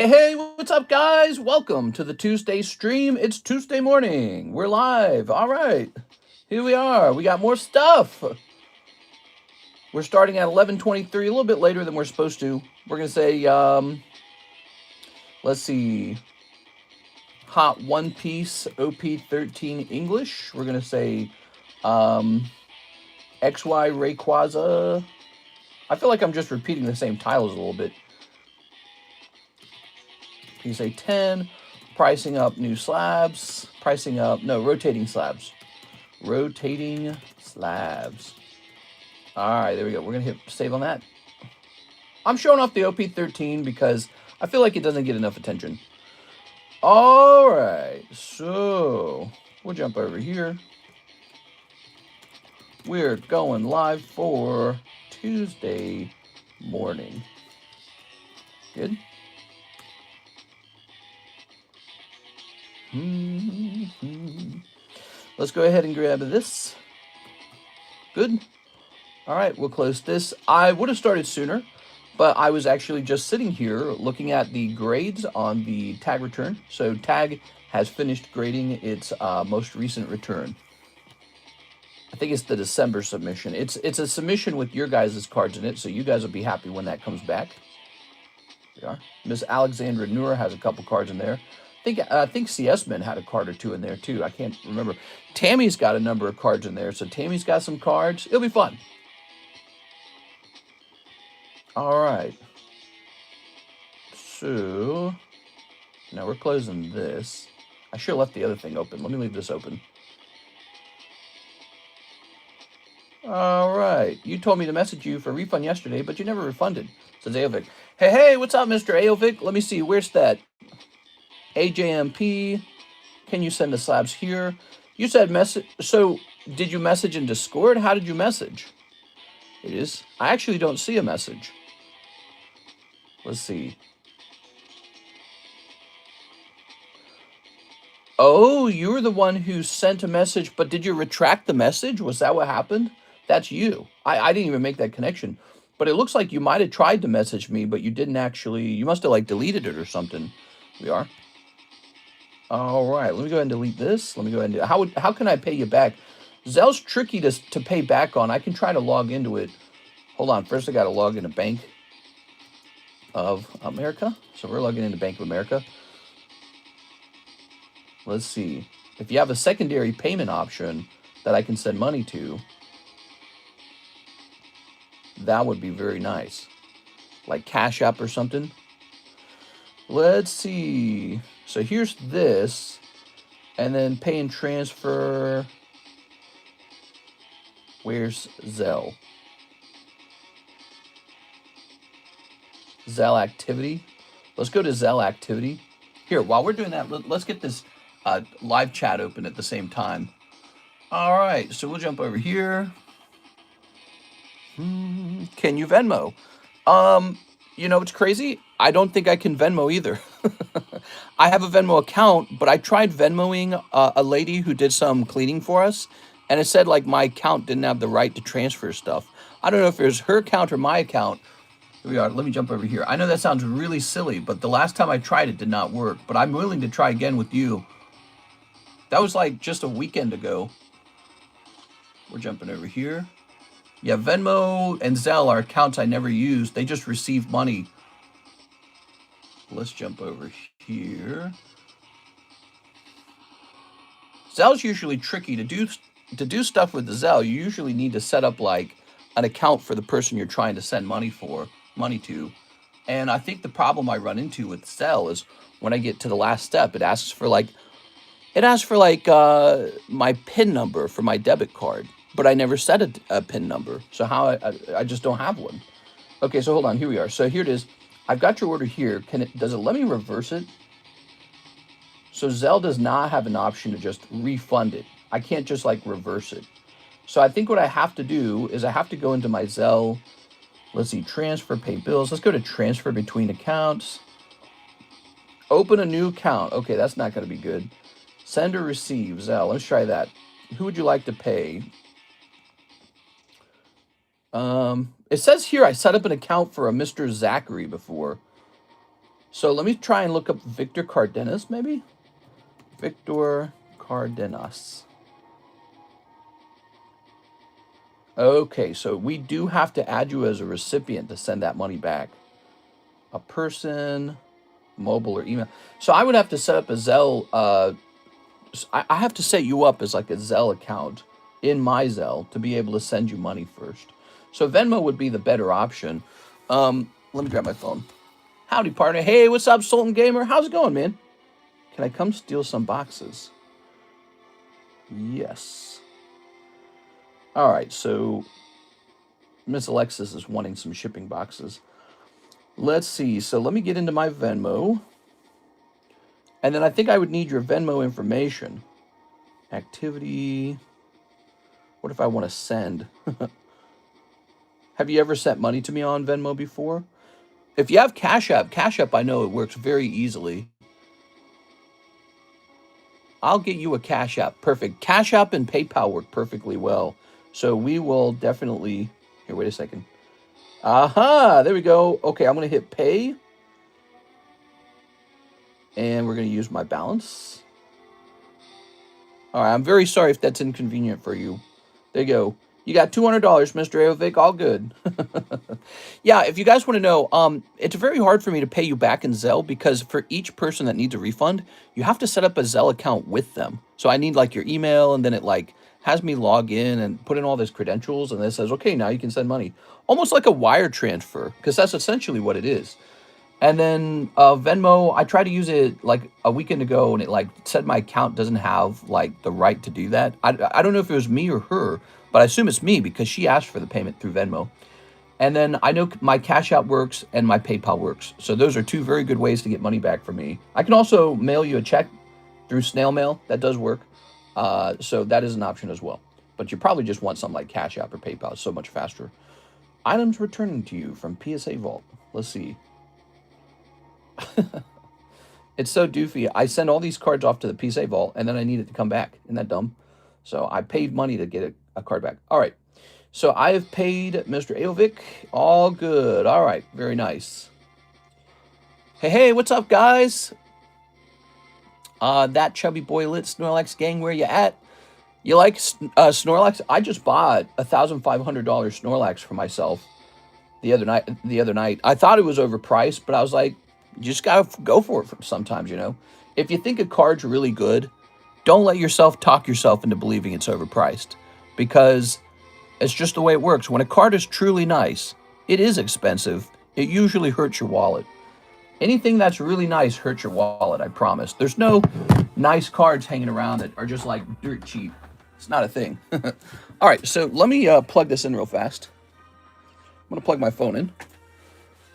Hey, what's up, guys? Welcome to the Tuesday stream. It's Tuesday morning. We're live. All right. Here we are. We got more stuff. We're starting at 11:23, a little bit later than we're supposed to. We're going to say, let's see, Hot One Piece OP13 English. We're going to say XY Rayquaza. I feel like I'm just repeating the same titles a little bit. PSA 10, pricing up new slabs, rotating slabs. Rotating slabs. All right, there we go. We're going to hit save on that. I'm showing off the OP13 because I feel like it doesn't get enough attention. All right, so we'll jump over here. We're going live for Tuesday morning. Good. Let's go ahead and grab this. Good. All right, we'll close this. I would have started sooner, but I was actually just sitting here looking at the grades on the tag return. So tag has finished grading its most recent return. I think it's the December submission. It's a submission with your guys' cards in it, so you guys will be happy when that comes back. There we are. Miss Alexandra Noor has a couple cards in there. I think CS-Men had a card or two in there too. I can't remember. Tammy's got a number of cards in there, so Tammy's got some cards. It'll be fun. All right. So now we're closing this. I should have left the other thing open. Let me leave this open. All right. You told me to message you for a refund yesterday, but you never refunded, says Aovic. Hey, what's up, Mr. Aovic? Let me see. Where's that? AJMP, can you send the slabs here? You said message. So did you message in Discord? How did you message? It is. I actually don't see a message. Let's see. Oh, you were the one who sent a message, but did you retract the message? Was that what happened? That's you. I didn't even make that connection. But it looks like you might have tried to message me, but you didn't actually. You must have like deleted it or something. We are. All right, let me go ahead and delete this. Let me go ahead and how can I pay you back? Zelle's tricky to pay back on. I can try to log into it. Hold on, first I got to log into Bank of America. So we're logging into Bank of America. Let's see. If you have a secondary payment option that I can send money to, that would be very nice. Like CASHAPP or something. Let's see. So here's this, and then pay and transfer. Where's Zelle? Zelle activity. Let's go to Zelle activity. Here, while we're doing that, let's get this live chat open at the same time. All right, so we'll jump over here. Can you Venmo? You know, it's crazy. I don't think I can Venmo either. I have a Venmo account, but I tried Venmoing a lady who did some cleaning for us, and it said like my account didn't have the right to transfer stuff. I don't know if it was her account or my account. Here we are. Let me jump over here. I know that sounds really silly, but the last time I tried it did not work. But I'm willing to try again with you. That was like just a weekend ago. We're jumping over here. Yeah, Venmo and Zelle are accounts I never used. They just receive money. Let's jump over here. Zelle's usually tricky to do stuff with the Zelle. You usually need to set up like an account for the person you're trying to send money to. And I think the problem I run into with Zelle is when I get to the last step, it asks for like my PIN number for my debit card. But I never set a PIN number. So how I just don't have one. Okay, so hold on. Here we are. So here it is. I've got your order here. Does it let me reverse it? So Zelle does not have an option to just refund it. I can't just like reverse it. So I think what I have to do is I have to go into my Zelle. Let's see, transfer, pay bills. Let's go to transfer between accounts. Open a new account. Okay, that's not going to be good. Send or receive, Zelle. Let's try that. Who would you like to pay? It says here I set up an account for a Mr. Zachary before. So let me try and look up Victor Cardenas, maybe? Victor Cardenas. Okay, so we do have to add you as a recipient to send that money back. A person, mobile or email. So I would have to set up a Zelle. I have to set you up as like a Zelle account in my Zelle to be able to send you money first. So Venmo would be the better option. Let me grab my phone. Howdy, partner. Hey, what's up, Sultan Gamer? How's it going, man? Can I come steal some boxes? Yes. All right, so Miss Alexis is wanting some shipping boxes. Let's see. So let me get into my Venmo. And then I think I would need your Venmo information. Activity. What if I want to send? Have you ever sent money to me on Venmo before? If you have Cash App, I know it works very easily. I'll get you a Cash App. Perfect. Cash App and PayPal work perfectly well. So we will definitely... Here, wait a second. Aha! There we go. Okay, I'm going to hit pay. And we're going to use my balance. All right, I'm very sorry if that's inconvenient for you. There you go. You got $200, Mr. Aovic. All good. Yeah, if you guys want to know, it's very hard for me to pay you back in Zelle because for each person that needs a refund, you have to set up a Zelle account with them. So I need like your email, and then it like has me log in and put in all these credentials, and then it says, okay, now you can send money. Almost like a wire transfer, because that's essentially what it is. And then Venmo, I tried to use it like a weekend ago, and it like said my account doesn't have like the right to do that. I don't know if it was me or her, but I assume it's me because she asked for the payment through Venmo. And then I know my Cash App works and my PayPal works. So those are two very good ways to get money back from me. I can also mail you a check through snail mail. That does work. So that is an option as well. But you probably just want something like Cash App or PayPal. It's so much faster. Items returning to you from PSA Vault. Let's see. It's so doofy. I send all these cards off to the PSA Vault, and then I need it to come back. Isn't that dumb? So I paid money to get a card back. All right. So I have paid Mr. Aovic. All good. All right. Very nice. Hey, what's up, guys? That chubby boy lit Snorlax gang, where you at? You like Snorlax? I just bought $1,500 Snorlax for myself the other night. I thought it was overpriced, but I was like, you just gotta go for it sometimes, you know. If you think a card's really good, don't let yourself talk yourself into believing it's overpriced, because it's just the way it works. When a card is truly nice, it is expensive. It usually hurts your wallet. Anything that's really nice hurts your wallet, I promise. There's no nice cards hanging around that are just like dirt cheap. It's not a thing. All right, so let me plug this in real fast. I'm going to plug my phone in.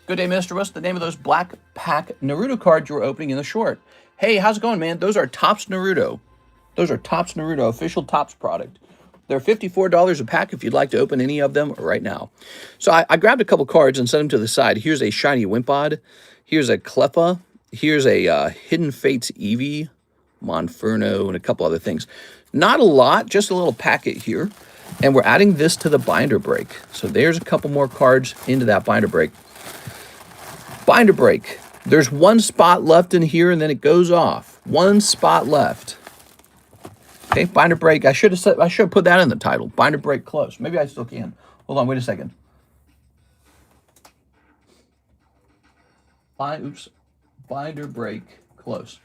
Good day, Mr. What's the name of those Black Pack Naruto cards you were opening in the short? Hey, how's it going, man? Those are Topps Naruto. Those are Topps Naruto, official Topps product. They're $54 a pack if you'd like to open any of them right now. So I grabbed a couple cards and set them to the side. Here's a shiny Wimpod. Here's a Cleffa. Here's a Hidden Fates Eevee, Monferno, and a couple other things. Not a lot, just a little packet here. And we're adding this to the binder break. So there's a couple more cards into that binder break. Binder break. There's one spot left in here, and then it goes off. One spot left. Okay, binder break. I should have put that in the title. Binder break close. Maybe I still can. Hold on, wait a second. Binder break close.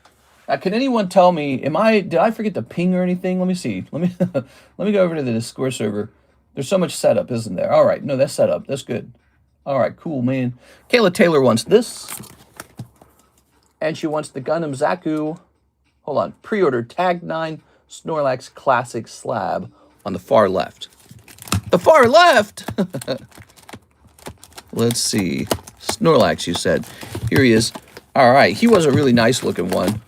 Can anyone tell me? Did I forget to ping or anything? Let me see. Let me go over to the Discord server. There's so much setup, isn't there? All right, no, that's set up. That's good. All right, cool, man. Kayla Taylor wants this. And she wants the Gundam Zaku. Hold on. Pre-order Tag 9 Snorlax Classic Slab on the far left. The far left? Let's see. Snorlax, you said. Here he is. All right. He was a really nice looking one.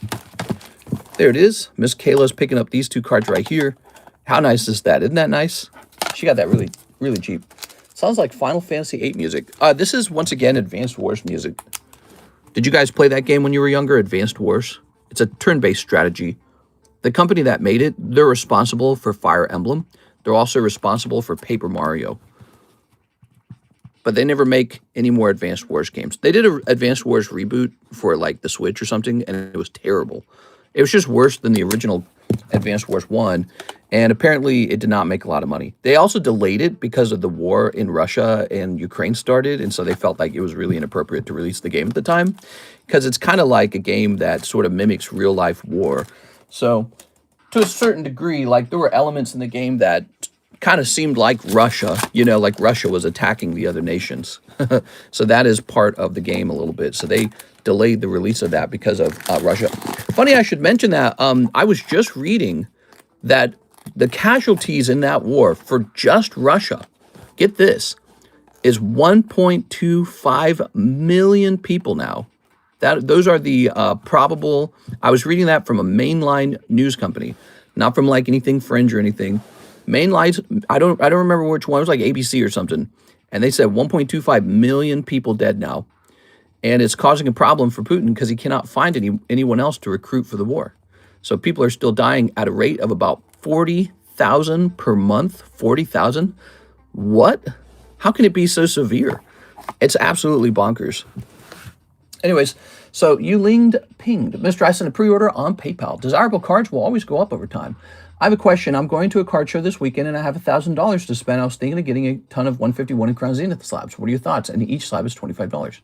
There it is. Miss Kayla's picking up these two cards right here. How nice is that? Isn't that nice? She got that really, really cheap. Sounds like Final Fantasy VIII music. This is, once again, Advanced Wars music. Did you guys play that game when you were younger, Advanced Wars? It's a turn-based strategy. The company that made it, they're responsible for Fire Emblem. They're also responsible for Paper Mario. but they never make any more Advanced Wars games. They did an Advanced Wars reboot for like the Switch or something, and it was terrible. It was just worse than the original Advanced Wars 1, and apparently it did not make a lot of money. They also delayed it because of the war in Russia and Ukraine started, and so they felt like it was really inappropriate to release the game at the time, because it's kind of like a game that sort of mimics real-life war. So, to a certain degree, like, there were elements in the game that kind of seemed like Russia, you know, like Russia was attacking the other nations. So that is part of the game a little bit. So they delayed the release of that because of Russia. Funny, I should mention that I was just reading that the casualties in that war for just Russia, get this, is 1.25 million people now. Those are the probable. I was reading that from a mainline news company, not from like anything fringe or anything. Mainline, I don't remember which one. It was like ABC or something, and they said 1.25 million people dead now, and it's causing a problem for Putin because he cannot find anyone else to recruit for the war. So people are still dying at a rate of about 40,000 per month. 40,000? What? How can it be so severe? It's absolutely bonkers. Anyways, so Yulinged pinged. Mr. I sent a pre-order on PayPal. Desirable cards will always go up over time. I have a question. I'm going to a card show this weekend and I have $1,000 to spend. I was thinking of getting a ton of 151 in Crown Zenith slabs. What are your thoughts? And each slab is $25.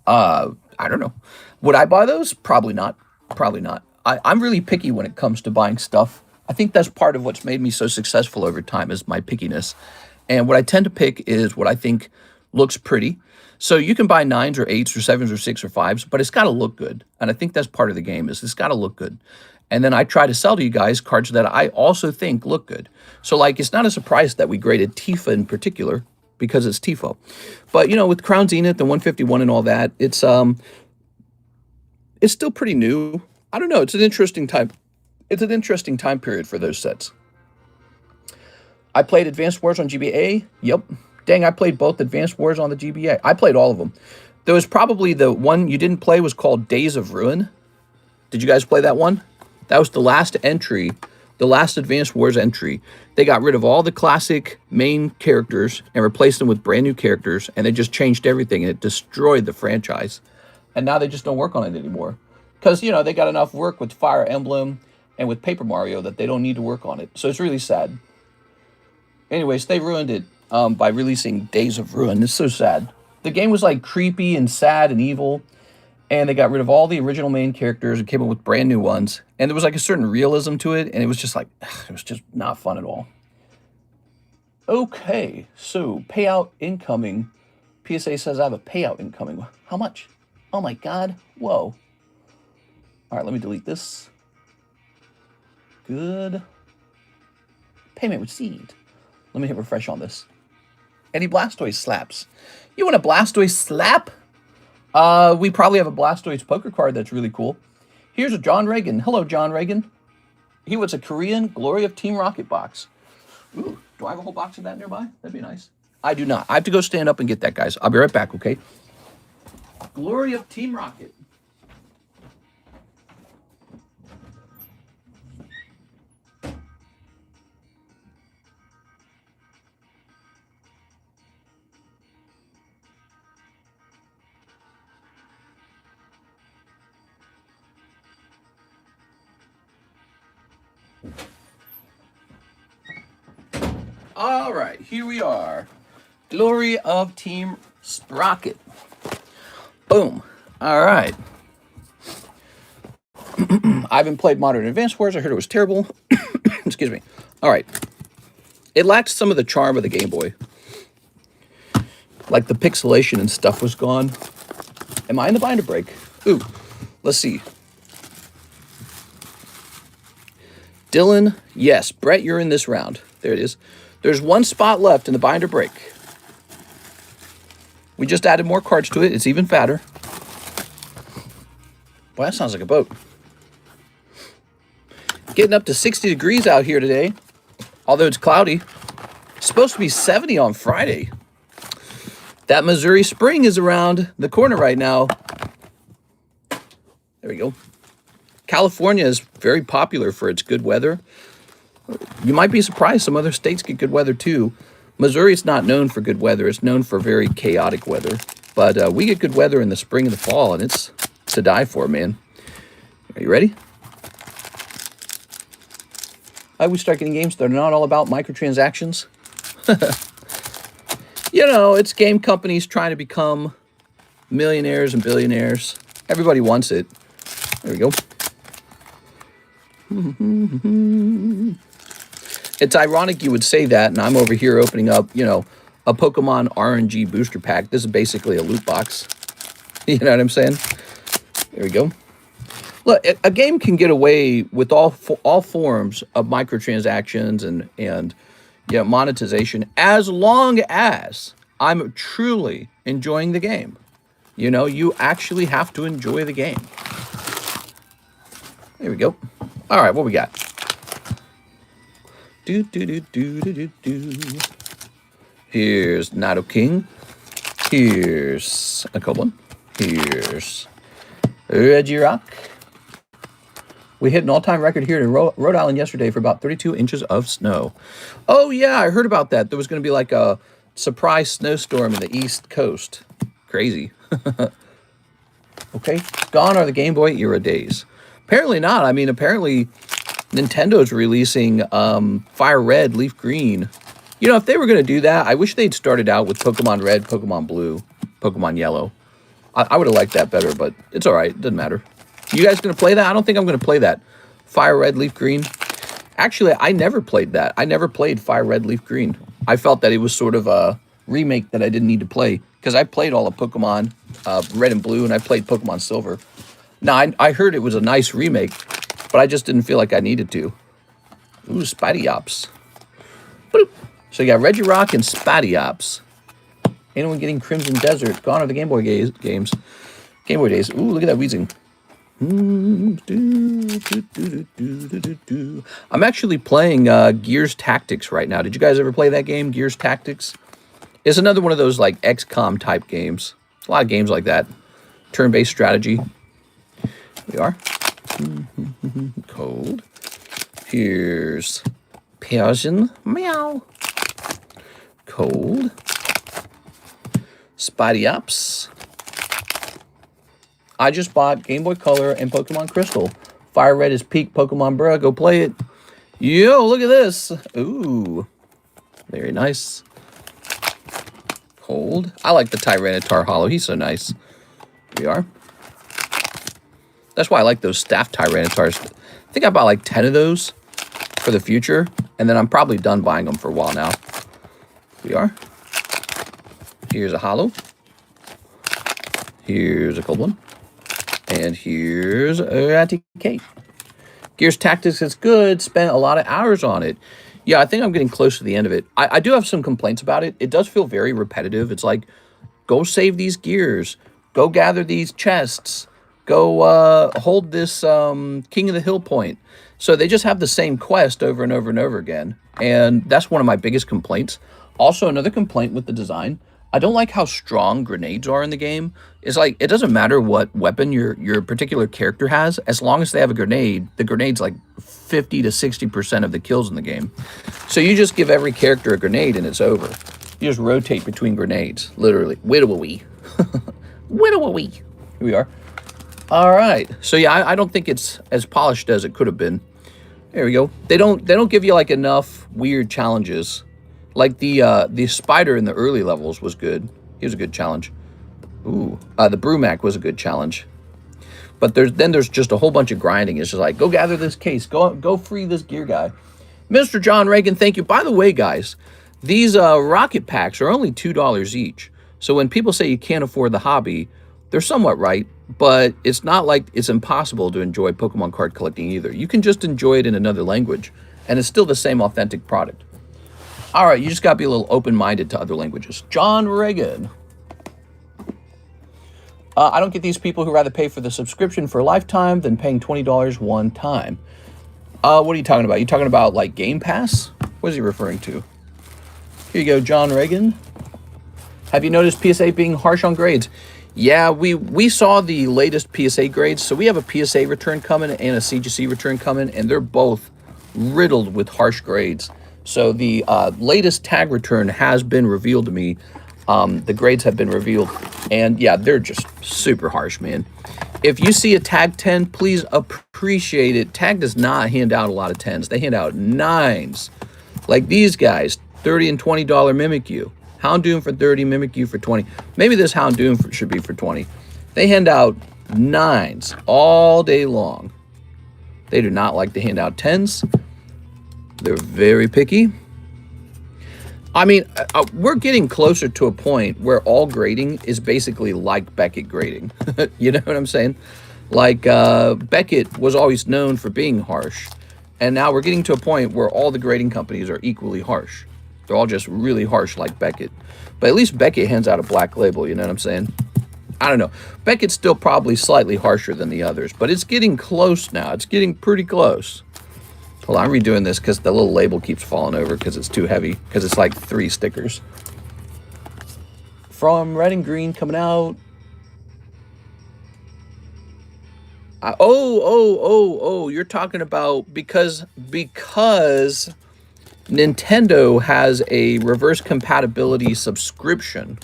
I don't know. Would I buy those? Probably not. Probably not. I'm really picky when it comes to buying stuff. I think that's part of what's made me so successful over time is my pickiness. And what I tend to pick is what I think looks pretty. So you can buy 9s or 8s or 7s or 6s or 5s, but it's got to look good. And I think that's part of the game is it's got to look good. And then I try to sell to you guys cards that I also think look good. So like, it's not a surprise that we graded Tifa in particular because it's Tifo. But you know, with Crown Zenith and 151 and all that, it's still pretty new. I don't know. It's an interesting time. It's an interesting time period for those sets. I played Advanced Wars on GBA. Yep. Dang, I played both Advanced Wars on the GBA. I played all of them. There was probably the one you didn't play was called Days of Ruin. Did you guys play that one? That was the last entry, the last Advanced Wars entry. They got rid of all the classic main characters and replaced them with brand new characters, and they just changed everything, and it destroyed the franchise. And now they just don't work on it anymore. Because, you know, they got enough work with Fire Emblem and with Paper Mario that they don't need to work on it. So it's really sad. Anyways, they ruined it by releasing Days of Ruin. It's so sad. The game was like creepy and sad and evil. And they got rid of all the original main characters and came up with brand new ones. And there was like a certain realism to it. And it was just like, it was just not fun at all. Okay, so payout incoming. PSA says I have a payout incoming. How much? Oh my God. Whoa. All right, let me delete this. Good. Payment received. Let me hit refresh on this. Any Blastoise slaps? You want a Blastoise slap? We probably have a Blastoise poker card that's really cool. Here's a John Reagan. Hello, John Reagan. He was a Korean Glory of Team Rocket box. Ooh, do I have a whole box of that nearby? That'd be nice. I do not. I have to go stand up and get that, guys. I'll be right back, okay? Glory of Team Rocket. All right, here we are. Glory of Team Sprocket. Boom. All right. I haven't played Modern Advanced Wars. I heard it was terrible. Excuse me. All right. It lacked some of the charm of the Game Boy. Like the pixelation and stuff was gone. Am I in the binder break? Ooh, let's see. Dylan, yes. Brett, you're in this round. There it is. There's one spot left in the binder break. We just added more cards to it. It's even fatter. Boy, that sounds like a boat. Getting up to 60 degrees out here today. Although it's cloudy. It's supposed to be 70 on Friday. That Missouri spring is around the corner right now. There we go. California is very popular for its good weather. You might be surprised some other states get good weather too. Missouri's not known for good weather. It's known for very chaotic weather. But we get good weather in the spring and the fall, and it's to die for, man. Are you ready? I always start getting games that are not all about microtransactions. You know, it's game companies trying to become millionaires and billionaires. Everybody wants it. There we go. It's ironic you would say that, and I'm over here opening up, you know, a Pokemon RNG booster pack. This is basically a loot box. You know what I'm saying? There we go. Look, a game can get away with all forms of microtransactions and yeah, monetization, as long as I'm truly enjoying the game. You know, you actually have to enjoy the game. There we go. All right, what we got? Here's Nido King. Here's a cool one. Here's Regirock. We hit an all-time record here in Rhode Island yesterday for about 32 inches of snow. Oh, yeah, I heard about that. There was going to be like a surprise snowstorm in the East Coast. Crazy. Okay, gone are the Game Boy era days. Apparently not. I mean, apparently Nintendo's releasing Fire Red, Leaf Green. You know, if they were going to do that, I wish they'd started out with Pokemon Red, Pokemon Blue, Pokemon Yellow. I would have liked that better, but it's all right. It doesn't matter. You guys going to play that? I don't think I'm going to play that. Fire Red, Leaf Green. Actually, I never played that. I never played Fire Red, Leaf Green. I felt that it was sort of a remake that I didn't need to play, because I played all of Pokemon Red and Blue, and I played Pokemon Silver. Now, I heard it was a nice remake, but I just didn't feel like I needed to. Ooh, Spidey-Ops. Boop. So you got Regirock and Spidey-Ops. Anyone getting Crimson Desert? Gone are the Game Boy games. Game Boy days. Ooh, look at that wheezing. I'm actually playing Gears Tactics right now. Did you guys ever play that game, Gears Tactics? It's another one of those like XCOM type games. A lot of games like that. Turn-based strategy. Here we are. Cold. Here's Persian. Meow. Cold. Spidey-Ops. I just bought Game Boy Color and Pokemon Crystal. Fire Red is peak Pokemon, bruh. Go play it. Yo, look at this. Ooh. Very nice. Cold. I like the Tyranitar Hollow. He's so nice. Here we are. That's why I like those staff Tyranitars. I think I bought like 10 of those for the future. And then I'm probably done buying them for a while now. Here we are. Here's a Hollow. Here's a cold one. And here's Eradicate. Gears Tactics is good. Spent a lot of hours on it. Yeah, I think I'm getting close to the end of it. I do have some complaints about it. It does feel very repetitive. It's like, go save these gears. Go gather these chests. Go hold this King of the Hill point. So they just have the same quest over and over and over again. And that's one of my biggest complaints. Also, another complaint with the design. I don't like how strong grenades are in the game. It's like, it doesn't matter what weapon your particular character has, as long as they have a grenade, the grenade's like 50 to 60% of the kills in the game. So you just give every character a grenade and it's over. You just rotate between grenades, literally. Whittawee. Whittawee. Here we are. All right. So yeah, I don't think it's as polished as it could have been. There we go. They don't give you like enough weird challenges. Like the spider in the early levels was good. He was a good challenge. Ooh, the Brumac was a good challenge. But there's just a whole bunch of grinding. It's just like, go gather this case. Go free this gear guy. Mr. John Reagan, thank you. By the way, guys, these rocket packs are only $2 each. So when people say you can't afford the hobby, they're somewhat right. But it's not like it's impossible to enjoy Pokemon card collecting either. You can just enjoy it in another language. And it's still the same authentic product. All right, you just got to be a little open-minded to other languages. John Reagan. I don't get these people who rather pay for the subscription for a lifetime than paying $20 one time. What are you talking about? You talking about, like, Game Pass? What is he referring to? Here you go, John Reagan. Have you noticed PSA being harsh on grades? Yeah, we saw the latest PSA grades. So we have a PSA return coming and a CGC return coming, and they're both riddled with harsh grades. So the latest tag return has been revealed to me. The grades have been revealed, and yeah, they're just super harsh, man. If you see a tag 10, please appreciate it. Tag does not hand out a lot of 10s. They hand out 9s. Like these guys, $30 and $20 Mimikyu. Houndoom for 30, Mimikyu for 20. Maybe this Houndoom should be for 20. They hand out 9s all day long. They do not like to hand out 10s. They're very picky. I mean, we're getting closer to a point where all grading is basically like Beckett grading. You know what I'm saying? Like Beckett was always known for being harsh. And now we're getting to a point where all the grading companies are equally harsh. They're all just really harsh like Beckett. But at least Beckett hands out a black label, you know what I'm saying? I don't know. Beckett's still probably slightly harsher than the others, but it's getting close now. It's getting pretty close. Hold on, I'm redoing this because the little label keeps falling over because it's too heavy, because it's like 3 stickers. From red and green coming out. Oh, you're talking about because Nintendo has a reverse compatibility subscription.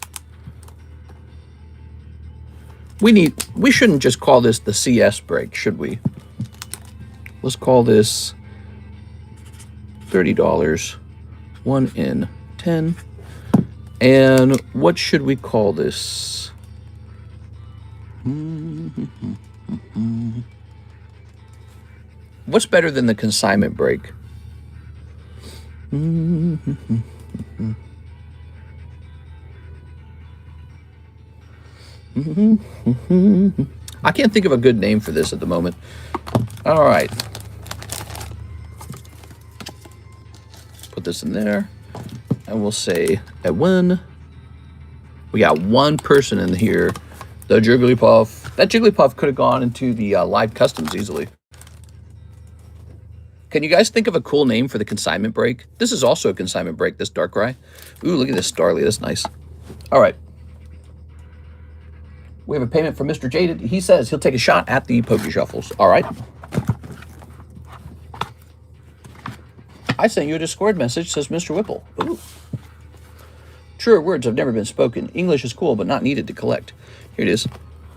We shouldn't just call this the CS break, should we? Let's call this $30, 1 in 10. And what should we call this? What's better than the consignment break? I can't think of a good name for this at the moment. All right. Put this in there. And we'll say at one. We got one person in here. The Jigglypuff. That Jigglypuff could have gone into the live customs easily. Can you guys think of a cool name for the consignment break? This is also a consignment break, this Darkrai. Ooh, look at this Starly. That's nice. All right. We have a payment from Mr. Jaded. He says he'll take a shot at the Poke Shuffles. All right. I sent you a Discord message, says Mr. Whipple. Ooh. Truer words have never been spoken. English is cool, but not needed to collect. Here it is.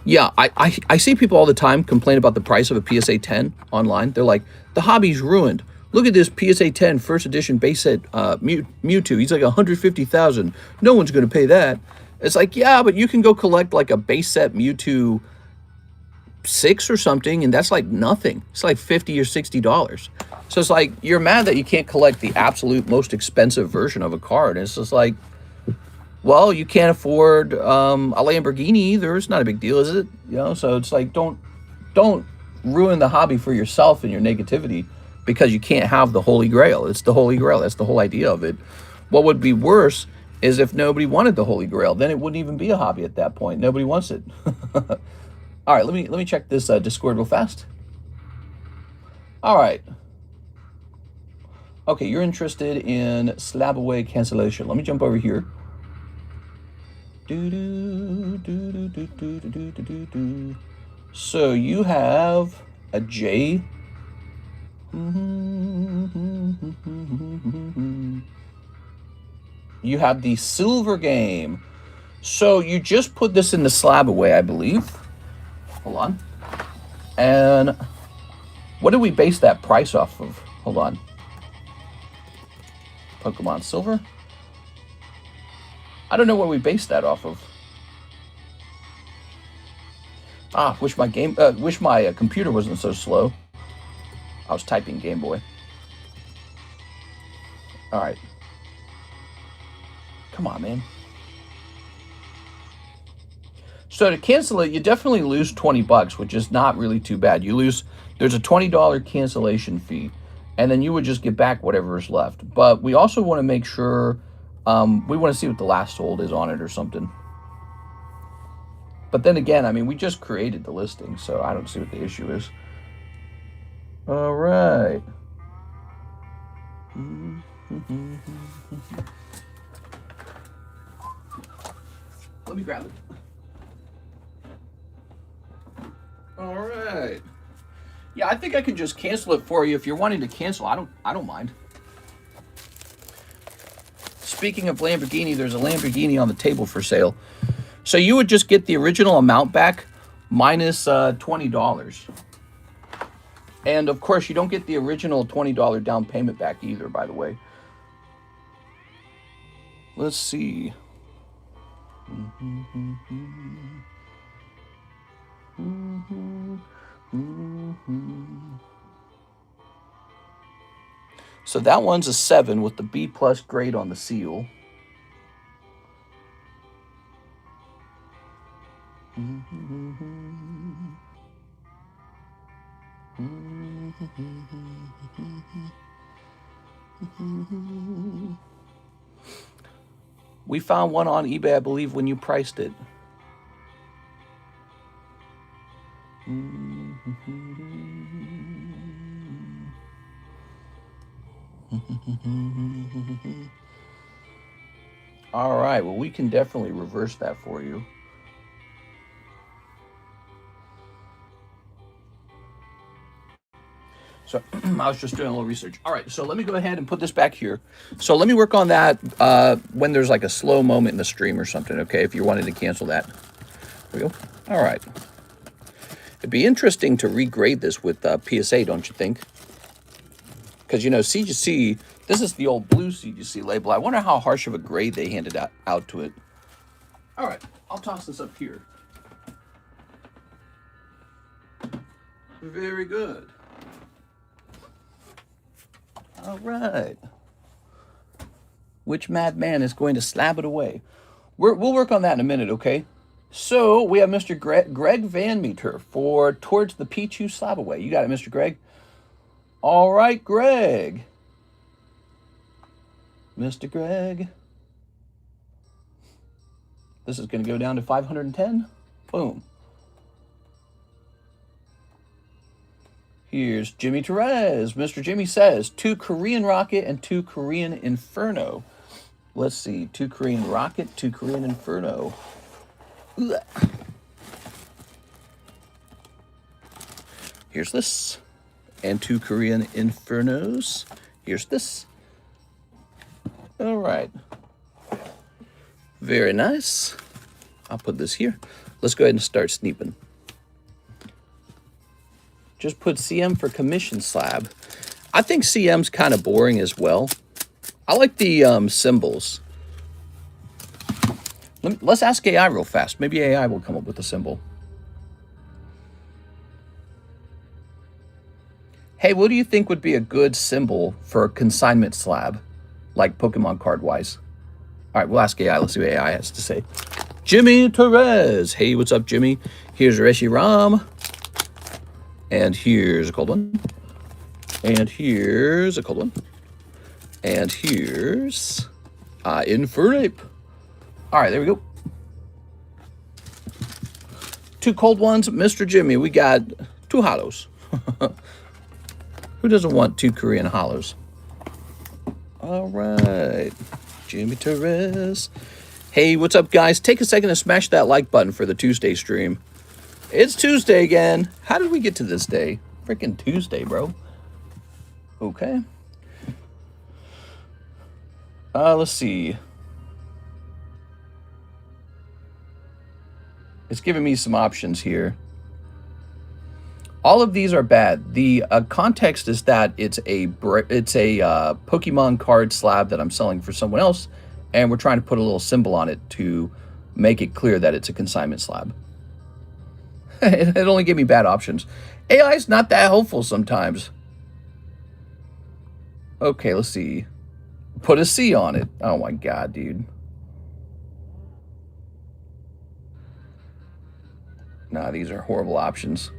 Yeah, I see people all the time complain about the price of a PSA 10 online. They're like, the hobby's ruined. Look at this PSA 10 first edition base set Mewtwo. He's like 150,000. No one's going to pay that. It's like, yeah, but you can go collect like a base set Mewtwo 6 or something, and that's like nothing. It's like $50 or $60. So it's like, you're mad that you can't collect the absolute most expensive version of a card. And it's just like, well, you can't afford a Lamborghini either. It's not a big deal, is it? You know, so it's like, don't ruin the hobby for yourself and your negativity because you can't have the Holy Grail. It's the Holy Grail. That's the whole idea of it. What would be worse is if nobody wanted the Holy Grail. Then it wouldn't even be a hobby at that point. Nobody wants it. All right, let me check this Discord real fast. All right. Okay, you're interested in slab away cancellation. Let me jump over here. So you have a J. You have the silver game. So you just put this in the slab away, I believe. Hold on. And what did we base that price off of? Hold on. Pokemon Silver? I don't know what we based that off of. Ah, wish my computer wasn't so slow. I was typing Game Boy. All right. Come on, man. So to cancel it, you definitely lose 20 bucks, which is not really too bad. You lose, there's a $20 cancellation fee, and then you would just get back whatever is left. But we also want to make sure, we want to see what the last sold is on it or something. But then again, I mean, we just created the listing, so I don't see what the issue is. All right. Let me grab it. All right. Yeah, I think I can just cancel it for you if you're wanting to cancel. I don't mind. speaking of Lamborghini, there's a Lamborghini on the table for sale. So you would just get the original amount back minus $20. And of course, you don't get the original $20 down payment back either, by the way. Let's see. So that one's a 7 with the B+ grade on the seal. We found one on eBay, I believe, when you priced it. All right, well, we can definitely reverse that for you. So I was just doing a little research. All right, so let me go ahead and put this back here. So let me work on that when there's like a slow moment in the stream or something, okay, if you wanted to cancel that. There we go. All right. It'd be interesting to regrade this with PSA, don't you think? Because, you know, CGC, this is the old blue CGC label. I wonder how harsh of a grade they handed out to it. All right, I'll toss this up here. Very good. All right. Which madman is going to slab it away? We'll work on that in a minute, okay? So we have Mr. Greg Van Meter for Towards the Pichu Slab Away. You got it, Mr. Greg. All right, Greg. Mr. Greg. This is going to go down to 510. Boom. Here's Jimmy Therese. Mr. Jimmy says 2 Korean Rocket and 2 Korean Inferno. Let's see. 2 Korean Rocket, 2 Korean Inferno. Ugh. Here's this. And 2 Korean Infernos. Here's this. All right. Very nice. I'll put this here. Let's go ahead and start sneeping. Just put CM for commission slab. I think CM's kind of boring as well. I like the symbols. Let's ask AI real fast. Maybe AI will come up with a symbol. Hey, what do you think would be a good symbol for a consignment slab? Like Pokemon card-wise. All right, we'll ask AI. Let's see what AI has to say. Jimmy Therese. Hey, what's up, Jimmy? Here's Reshiram. And here's a cold one. And here's a cold one. And here's Infernape. All right, there we go. 2 cold ones, Mr. Jimmy. We got 2 hollows. Who doesn't want 2 Korean hollows? All right, Jimmy Therese. Hey, what's up, guys? Take a second to smash that like button for the Tuesday stream. It's Tuesday again. How did we get to this day? Freaking Tuesday, bro. Okay. Let's see. It's giving me some options here. All of these are bad. The context is that it's a Pokemon card slab that I'm selling for someone else, and we're trying to put a little symbol on it to make it clear that it's a consignment slab. It only gave me bad options. AI is not that helpful sometimes. Okay, let's see. Put a C on it. Oh my god, dude. Nah, these are horrible options.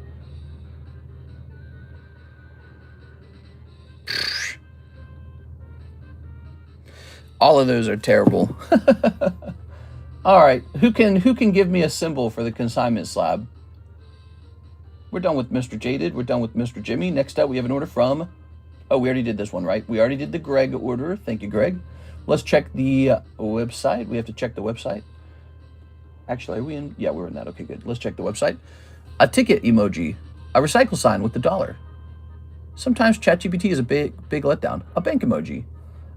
All of those are terrible. All right, who can give me a symbol for the consignment slab? We're done with Mr. Jaded. We're done with Mr. Jimmy. Next up, we have an order from... Oh, we already did this one, right? We already did the Greg order. Thank you, Greg. Let's check the website. We have to check the website. Actually, are we in? Yeah, we're in that. Okay, good. Let's check the website. A ticket emoji. A recycle sign with the $. Sometimes ChatGPT is a big letdown. A bank emoji.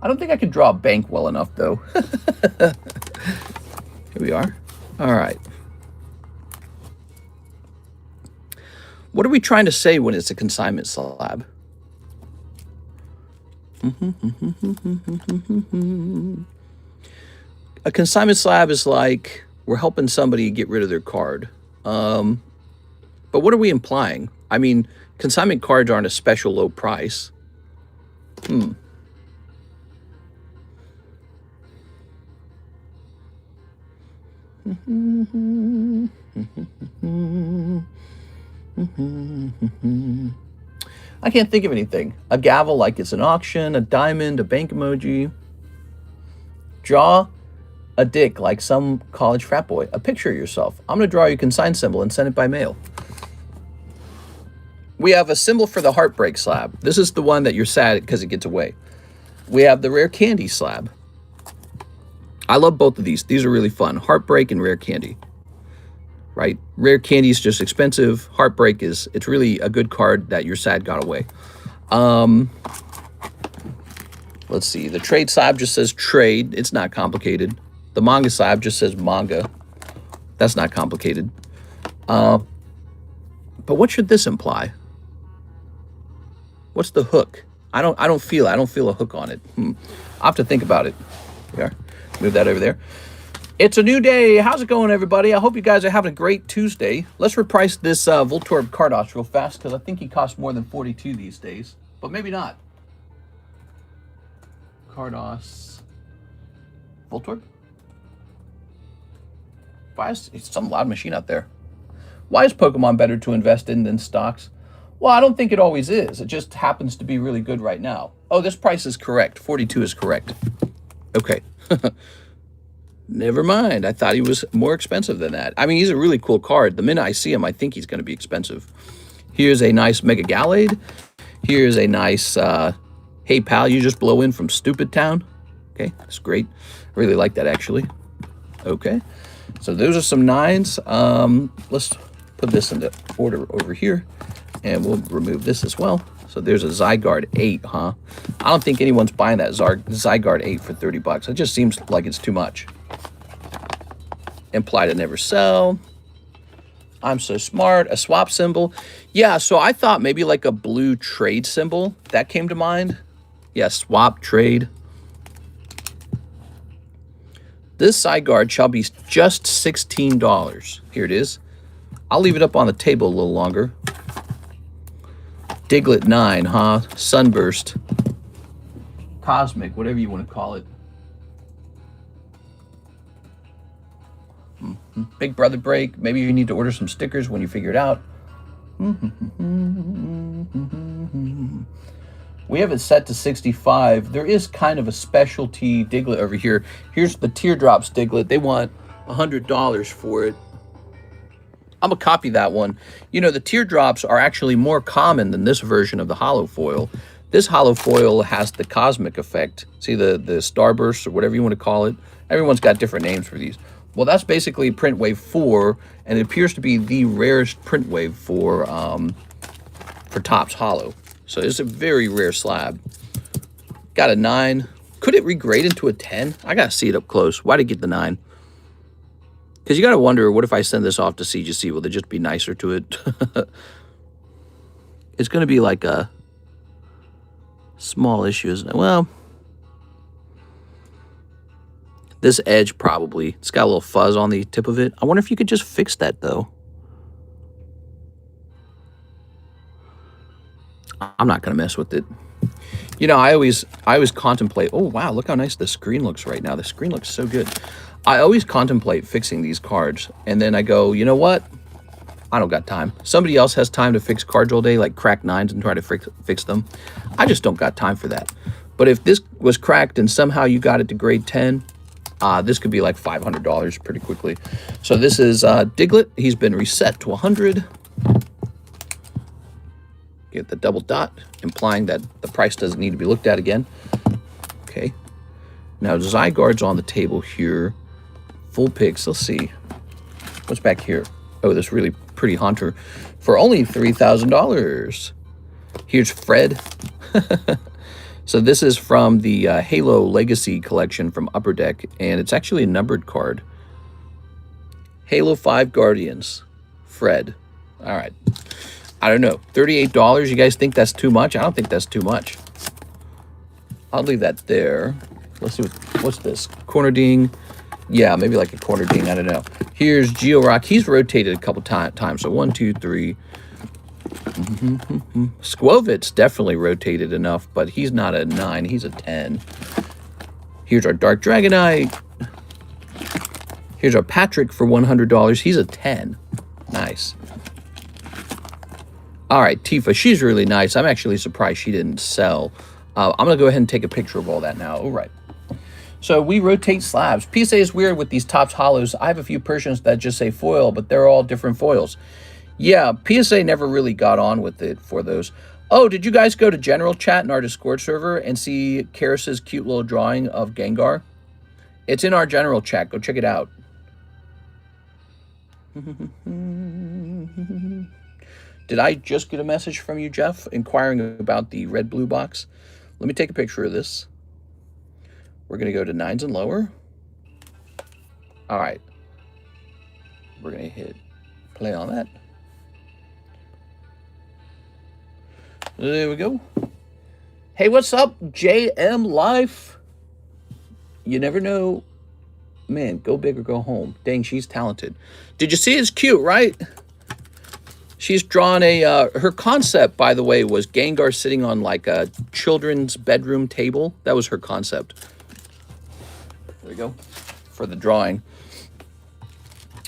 I don't think I could draw a bank well enough, though. Here we are. All right. What are we trying to say when it's a consignment slab? A consignment slab is like we're helping somebody get rid of their card. But what are we implying? I mean, consignment cards aren't a special low price. I can't think of anything. A gavel like it's an auction, a diamond, a bank emoji. Draw a dick like some college frat boy. A picture of yourself. I'm going to draw you a consign symbol and send it by mail. We have a symbol for the heartbreak slab. This is the one that you're sad because it gets away. We have the rare candy slab. I love both of these. These are really fun. Heartbreak and rare candy. Right? Rare candy is just expensive. Heartbreak is, it's really a good card that you're sad got away. Let's see. The trade slab just says trade. It's not complicated. The manga slab just says manga. That's not complicated. But what should this imply? What's the hook? I don't feel a hook on it. I'll have to think about it. Here, move that over there. It's a new day. How's it going, everybody? I hope you guys are having a great Tuesday. Let's reprice this Voltorb Cardos real fast because I think he costs more than 42 these days, but maybe not. Cardos. Voltorb? Why is it's some loud machine out there? Why is Pokemon better to invest in than stocks? Well, I don't think it always is. It just happens to be really good right now. Oh, this price is correct. 42 is correct. Okay. Never mind. I thought he was more expensive than that. I mean, he's a really cool card. The minute I see him, I think he's going to be expensive. Here's a nice Mega Gallade. Here's a nice, hey, pal, you just blow in from Stupid Town. Okay, that's great. I really like that, actually. Okay, so those are some 9s. Let's put this into order over here, and we'll remove this as well. So there's a Zygarde 8, huh? I don't think anyone's buying that Zygarde 8 for 30 bucks. It just seems like it's too much. Imply to never sell. I'm so smart. A swap symbol. Yeah, so I thought maybe like a blue trade symbol. That came to mind. Yeah, swap, trade. This Zygarde shall be just $16. Here it is. I'll leave it up on the table a little longer. Diglett 9, huh? Sunburst. Cosmic, whatever you want to call it. Big Brother break. Maybe you need to order some stickers when you figure it out. We have it set to 65. There is kind of a specialty Diglett over here. Here's the Teardrops Diglett. They want $100 for it. I'm going to copy that one. You know, the teardrops are actually more common than this version of the hollow foil. This hollow foil has the cosmic effect. See the starbursts or whatever you want to call it? Everyone's got different names for these. Well, that's basically print wave 4, and it appears to be the rarest print wave for Topps Hollow. So it's a very rare slab. Got a 9. Could it regrade into a 10? I got to see it up close. Why did it get the 9? Because you got to wonder, what if I send this off to CGC? Will they just be nicer to it? It's going to be like a small issue, isn't it? Well, this edge probably. It's got a little fuzz on the tip of it. I wonder if you could just fix that, though. I'm not going to mess with it. You know, I always contemplate, oh, wow, look how nice the screen looks right now. The screen looks so good. I always contemplate fixing these cards, and then I go, you know what? I don't got time. Somebody else has time to fix cards all day, like crack 9s and try to fix them. I just don't got time for that. But if this was cracked and somehow you got it to grade 10, this could be like $500 pretty quickly. So this is Diglett. He's been reset to 100. Get the double dot, implying that the price doesn't need to be looked at again. Okay. Now Zygarde's on the table here. Full picks. Let's see. What's back here? Oh, this really pretty Haunter for only $3,000. Here's Fred. So this is from the Halo Legacy collection from Upper Deck, and it's actually a numbered card. Halo 5 Guardians, Fred. All right. I don't know. $38. You guys think that's too much? I don't think that's too much. I'll leave that there. Let's see what's this? Corner Ding. Yeah, maybe like a Corner Ding. I don't know. Here's Georock. He's rotated a couple times. So 1, 2, 3. Skwovet's definitely rotated enough, but he's not a 9. He's a 10. Here's our Dark Dragonite. Here's our Patrick for $100. He's a 10. Nice. All right, Tifa. She's really nice. I'm actually surprised she didn't sell. I'm going to go ahead and take a picture of all that now. All right. So we rotate slabs. PSA is weird with these Topps Hollows. I have a few Persians that just say foil, but they're all different foils. Yeah, PSA never really got on with it for those. Oh, did you guys go to general chat in our Discord server and see Karis's cute little drawing of Gengar? It's in our general chat. Go check it out. Did I just get a message from you, Jeff, inquiring about the red blue box? Let me take a picture of this. We're going to go to 9s and lower. All right. We're going to hit play on that. There we go. Hey, what's up, JM Life? You never know. Man, go big or go home. Dang, she's talented. Did you see it's cute, right? She's drawn a, her concept, by the way, was Gengar sitting on like a children's bedroom table. That was her concept. There we go. For the drawing.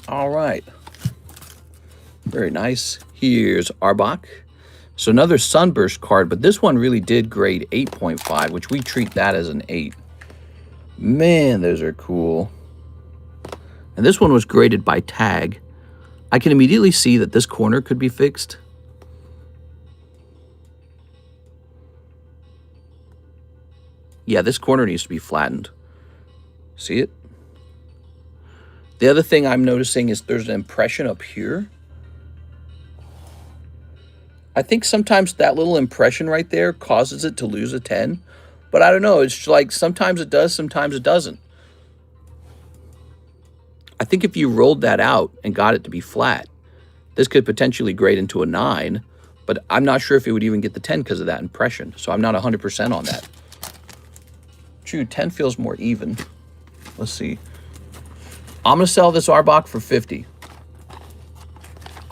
All right. Very nice. Here's Arbok. So another Sunburst card, but this one really did grade 8.5, which we treat that as an 8. Man, those are cool. And this one was graded by tag. I can immediately see that this corner could be fixed. Yeah, this corner needs to be flattened. See it? The other thing I'm noticing is there's an impression up here. I think sometimes that little impression right there causes it to lose a 10. But I don't know. It's like sometimes it does, sometimes it doesn't. I think if you rolled that out and got it to be flat, this could potentially grade into a 9. But I'm not sure if it would even get the 10 because of that impression. So I'm not 100% on that. True, 10 feels more even. Let's see. I'm going to sell this Arbok for 50.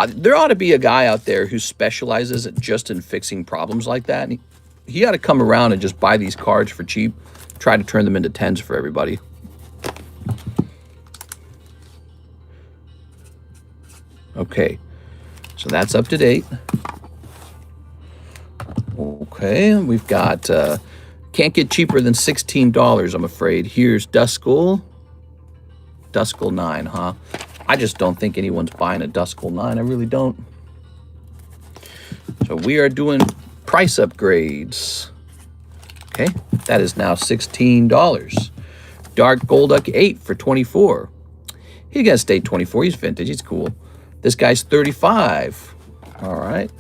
There ought to be a guy out there who specializes just in fixing problems like that. And he ought to come around and just buy these cards for cheap, try to turn them into 10s for everybody. Okay, so that's up to date. Okay, we've got, can't get cheaper than $16, I'm afraid. Here's Duskull. Duskull 9, huh? I just don't think anyone's buying a Duskull 9. I really don't. So we are doing price upgrades. Okay, that is now $16. Dark Golduck 8 for 24. He's gonna stay 24. He's vintage. He's cool. This guy's 35. All right.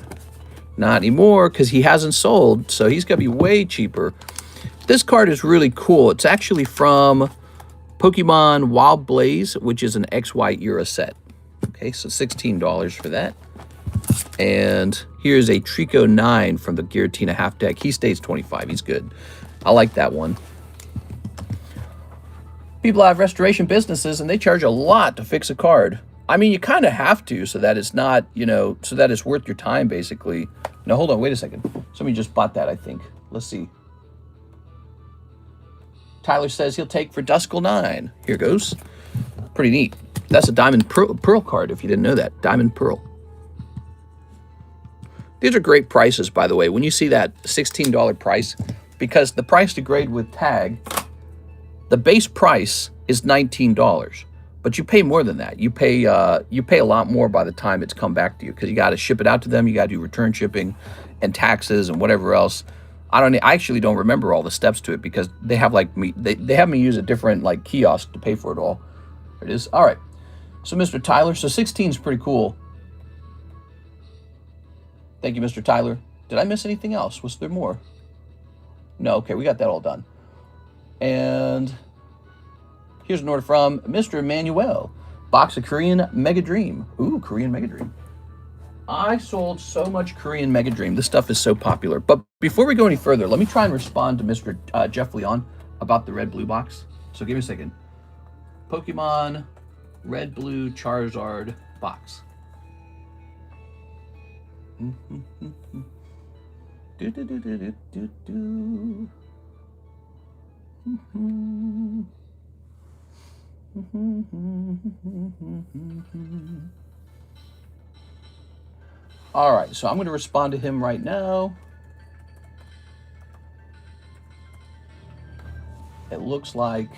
Not anymore because he hasn't sold, so he's gonna be way cheaper. This card is really cool. It's actually from Pokemon Wild Blaze, which is an XY era set. Okay, so $16 for that. And here's a Trico 9 from the Giratina half deck. He stays 25. He's good. I like that one. People have restoration businesses, and they charge a lot to fix a card. I mean, you kind of have to, so that it's not, you know, so that it's worth your time, basically. No, hold on. Wait a second. Somebody just bought that, I think. Let's see. Tyler says he'll take for Duskull 9. Here goes. Pretty neat. That's a Diamond Pearl card, if you didn't know that. Diamond Pearl. These are great prices, by the way. When you see that $16 price, because the price to grade with tag, the base price is $19. But you pay more than that. You pay a lot more by the time it's come back to you because you got to ship it out to them. You got to do return shipping and taxes and whatever else. I actually don't remember all the steps to it because they have like me. They have me use a different like kiosk to pay for it all. There it is. All right. So Mr. Tyler. So 16 is pretty cool. Thank you, Mr. Tyler. Did I miss anything else? Was there more? No, okay, we got that all done. And here's an order from Mr. Emmanuel. Box of Korean Mega Dream. Ooh, Korean Mega Dream. I sold so much Korean Mega Dream. This stuff is so popular. But before we go any further, let me try and respond to Mr. Jeff Leon about the red blue box. So give me a second. Pokemon Red Blue Charizard box. All right, so I'm going to respond to him right now. It looks like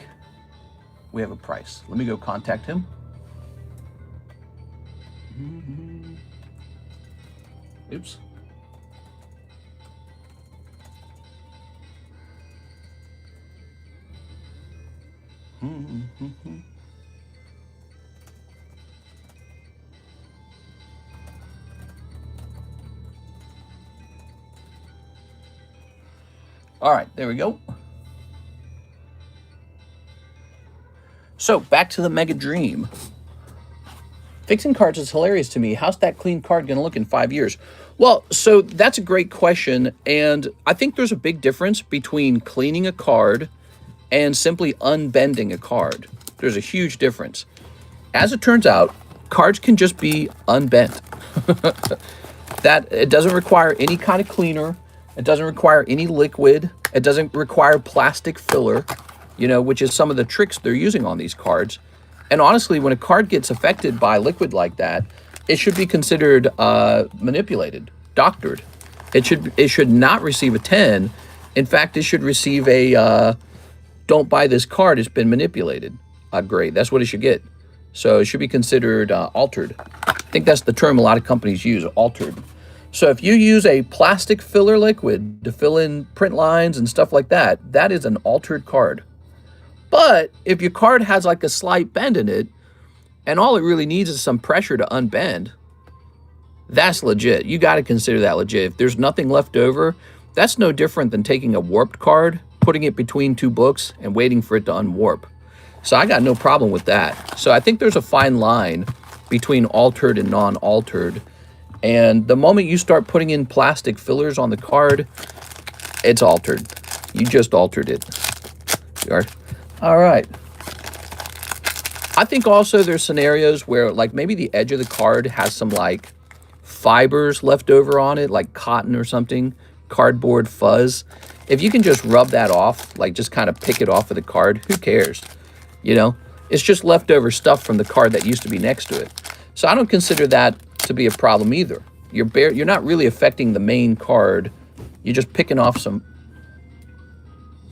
we have a price. Let me go contact him. Oops. All right, there we go. So back to the Mega Dream. Fixing cards is hilarious to me. How's that clean card going to look in 5 years? Well, so that's a great question. And I think there's a big difference between cleaning a card and simply unbending a card. There's a huge difference. As it turns out, cards can just be unbent. That it doesn't require any kind of cleaner. It doesn't require any liquid. It doesn't require plastic filler, you know, which is some of the tricks they're using on these cards. And honestly, when a card gets affected by liquid like that, it should be considered manipulated, doctored. It should not receive a 10. In fact, it should receive a don't buy this card, it's been manipulated grade. That's what it should get. So it should be considered altered. I think that's the term a lot of companies use, altered. So if you use a plastic filler liquid to fill in print lines and stuff like that, that is an altered card. But if your card has like a slight bend in it, and all it really needs is some pressure to unbend, that's legit. You got to consider that legit. If there's nothing left over, that's no different than taking a warped card, putting it between two books, and waiting for it to unwarp. So I got no problem with that. So I think there's a fine line between altered and non-altered. And the moment you start putting in plastic fillers on the card, it's altered. You just altered it. All right. I think also there's scenarios where like maybe the edge of the card has some like fibers left over on it, like cotton or something, cardboard fuzz. If you can just rub that off, like just kind of pick it off of the card, who cares? You know, it's just leftover stuff from the card that used to be next to it. So I don't consider that to be a problem either. You're not really affecting the main card. You're just picking off some.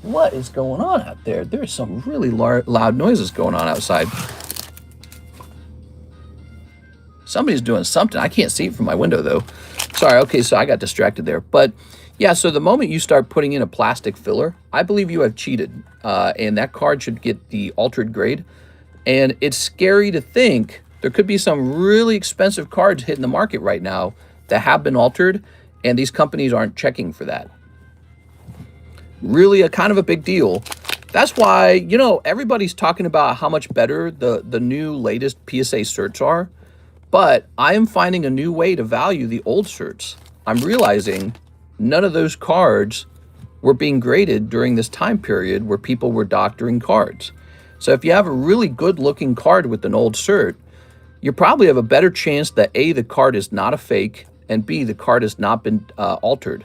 What is going on out there? There's some really loud noises going on outside. Somebody's doing something. I can't see it from my window though. Sorry, okay, so I got distracted there. But yeah, so the moment you start putting in a plastic filler, I believe you have cheated. And that card should get the altered grade. And it's scary to think there could be some really expensive cards hitting the market right now that have been altered, and these companies aren't checking for that. Really a kind of a big deal. That's why, you know, everybody's talking about how much better the new latest PSA certs are, but I am finding a new way to value the old certs. I'm realizing none of those cards were being graded during this time period where people were doctoring cards. So if you have a really good looking card with an old cert, you probably have a better chance that A, the card is not a fake, and B, the card has not been altered.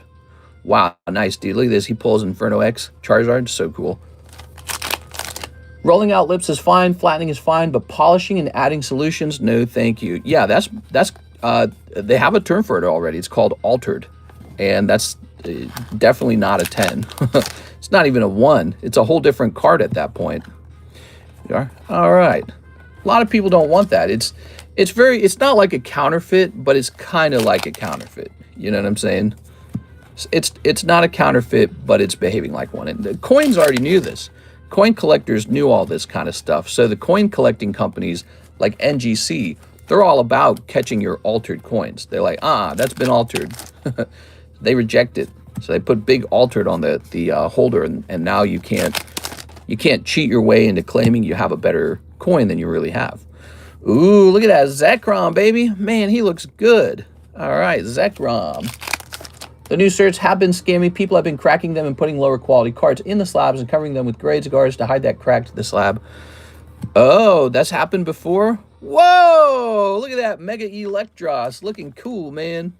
Wow, nice, dude. Look at this. He pulls Inferno X. Charizard, so cool. Rolling out lips is fine. Flattening is fine. But polishing and adding solutions, no thank you. Yeah, that's they have a term for it already. It's called altered. And that's definitely not a 10. It's not even a 1. It's a whole different card at that point. All right. A lot of people don't want that. It's not like a counterfeit, but it's kind of like a counterfeit. You know what I'm saying? It's not a counterfeit, but it's behaving like one. And the coins already knew this. Coin collectors knew all this kind of stuff. So the coin collecting companies like NGC, they're all about catching your altered coins. They're like, that's been altered. They reject it. So they put big altered on the holder, and now you can't cheat your way into claiming you have a better coin than you really have. Ooh, look at that Zekrom, baby. Man, he looks good. All right, Zekrom. The new certs have been scammy. People have been cracking them and putting lower quality cards in the slabs and covering them with grades guards to hide that crack to the slab. Oh, that's happened before? Whoa, look at that Mega Electros. Looking cool, man.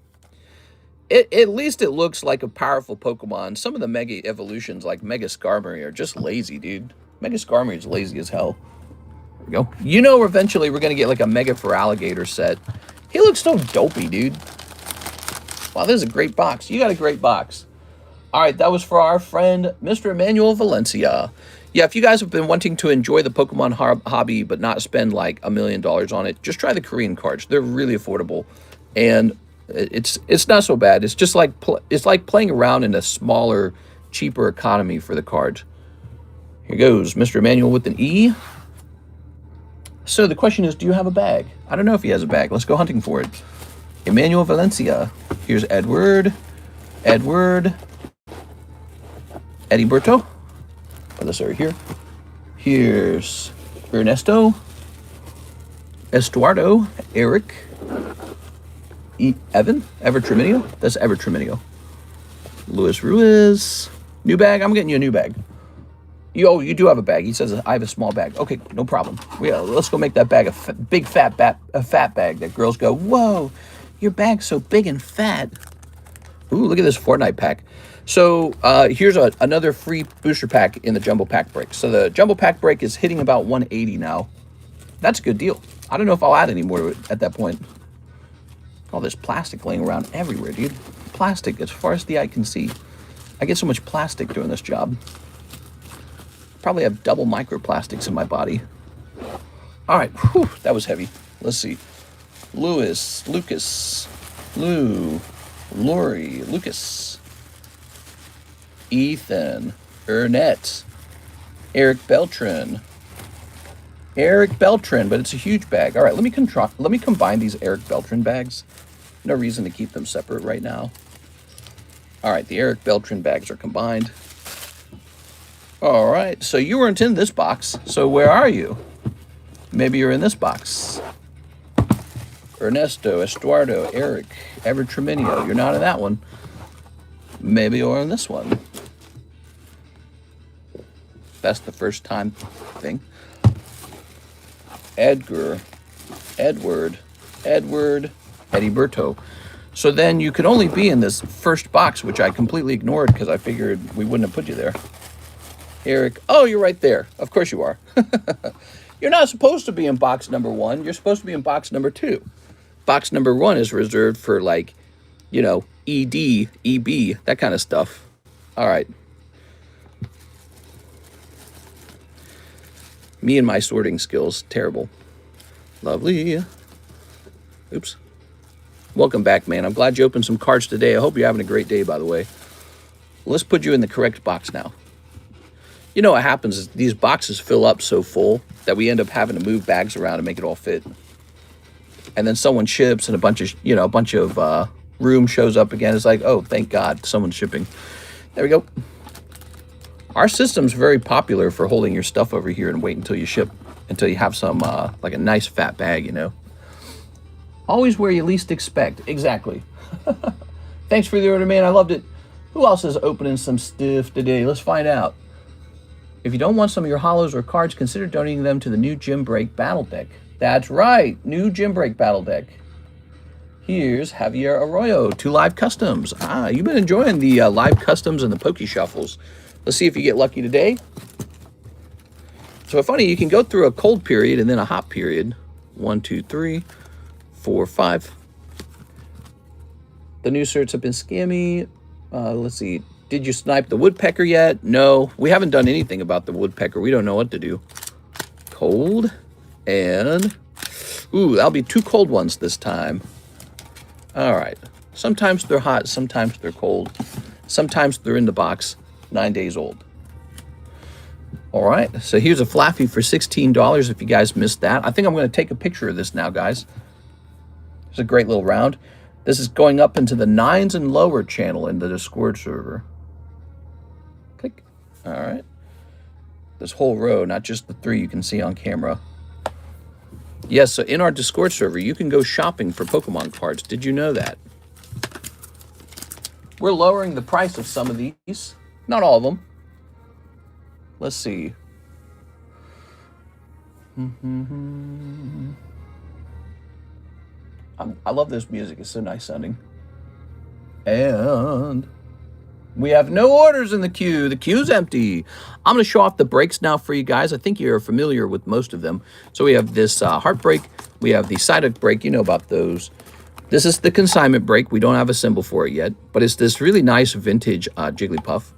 At least it looks like a powerful Pokemon. Some of the Mega Evolutions, like Mega Skarmory, are just lazy, dude. Mega Skarmory is lazy as hell. There we go. You know, eventually we're going to get like a Mega Feraligatr set. He looks so dopey, dude. Wow, this is a great box. You got a great box. All right, that was for our friend, Mr. Emmanuel Valencia. Yeah, if you guys have been wanting to enjoy the Pokemon hobby but not spend like $1 million on it, just try the Korean cards. They're really affordable, and it's not so bad. It's just like it's like playing around in a smaller, cheaper economy for the cards. Here goes Mr. Emmanuel with an E. So the question is, do you have a bag? I don't know if he has a bag. Let's go hunting for it. Emmanuel Valencia. Here's Edward. Ediberto. Oh, this over here. Here's Ernesto. Estuardo. Eric. Evan. Evertreminio. That's Evertreminio. Luis Ruiz. New bag. I'm getting you a new bag. You do have a bag. He says I have a small bag. Okay, no problem. Let's go make that bag a big fat bag that girls go, whoa, your bag's so big and fat. Ooh, look at this Fortnite pack. So here's another free booster pack in the Jumbo Pack Break. So the Jumbo Pack Break is hitting about 180 now. That's a good deal. I don't know if I'll add any more to it at that point. All this plastic laying around everywhere, dude. Plastic as far as the eye can see. I get so much plastic doing this job. Probably have double microplastics in my body. All right, whew, that was heavy. Let's see. Lucas, Lori, Lucas, Ethan, Ernest, Eric Beltran, but it's a huge bag. All right, let me combine these Eric Beltran bags. No reason to keep them separate right now. All right, the Eric Beltran bags are combined. All right, so you weren't in this box. So where are you? Maybe you're in this box. Ernesto, Estuardo, Eric, Evertreminio. You're not in that one. Maybe you're in this one. That's the first time thing. Edward, Ediberto. So then you could only be in this first box, which I completely ignored because I figured we wouldn't have put you there. Eric, oh, you're right there. Of course you are. You're not supposed to be in box number 1. You're supposed to be in box number 2. Box number 1 is reserved for, like, you know, ED, EB, that kind of stuff. All right. Me and my sorting skills, terrible. Lovely. Oops. Welcome back, man. I'm glad you opened some cards today. I hope you're having a great day, by the way. Let's put you in the correct box now. You know what happens is these boxes fill up so full that we end up having to move bags around to make it all fit. And then someone ships and a bunch of room shows up again. It's like, oh, thank God, someone's shipping. There we go. Our system's very popular for holding your stuff over here and wait until you ship, until you have some, like a nice fat bag, you know. Always where you least expect. Exactly. Thanks for the order, man. I loved it. Who else is opening some stuff today? Let's find out. If you don't want some of your hollows or cards, consider donating them to the new Gym Break Battle Deck. That's right, new Gym Break Battle Deck. Here's Javier Arroyo, 2 live customs. Ah, you've been enjoying the live customs and the Poke Shuffles. Let's see if you get lucky today. So funny, you can go through a cold period and then a hot period. 1, 2, 3, 4, 5. The new certs have been scammy. Let's see. Did you snipe the woodpecker yet? No, we haven't done anything about the woodpecker. We don't know what to do. Cold and... Ooh, that'll be 2 cold ones this time. All right. Sometimes they're hot, sometimes they're cold. Sometimes they're in the box, 9 days old. All right, so here's a Flaffy for $16 if you guys missed that. I think I'm going to take a picture of this now, guys. It's a great little round. This is going up into the 9s and lower channel in the Discord server. Click. All right. This whole row, not just the 3 you can see on camera. Yes, so in our Discord server, you can go shopping for Pokemon cards. Did you know that? We're lowering the price of some of these. Not all of them. Let's see. I love this music. It's so nice sounding. And we have no orders in the queue. The queue's empty. I'm going to show off the breaks now for you guys. I think you're familiar with most of them. So we have this heartbreak. We have the Psyduck break. You know about those. This is the consignment break. We don't have a symbol for it yet, but it's this really nice vintage Jigglypuff.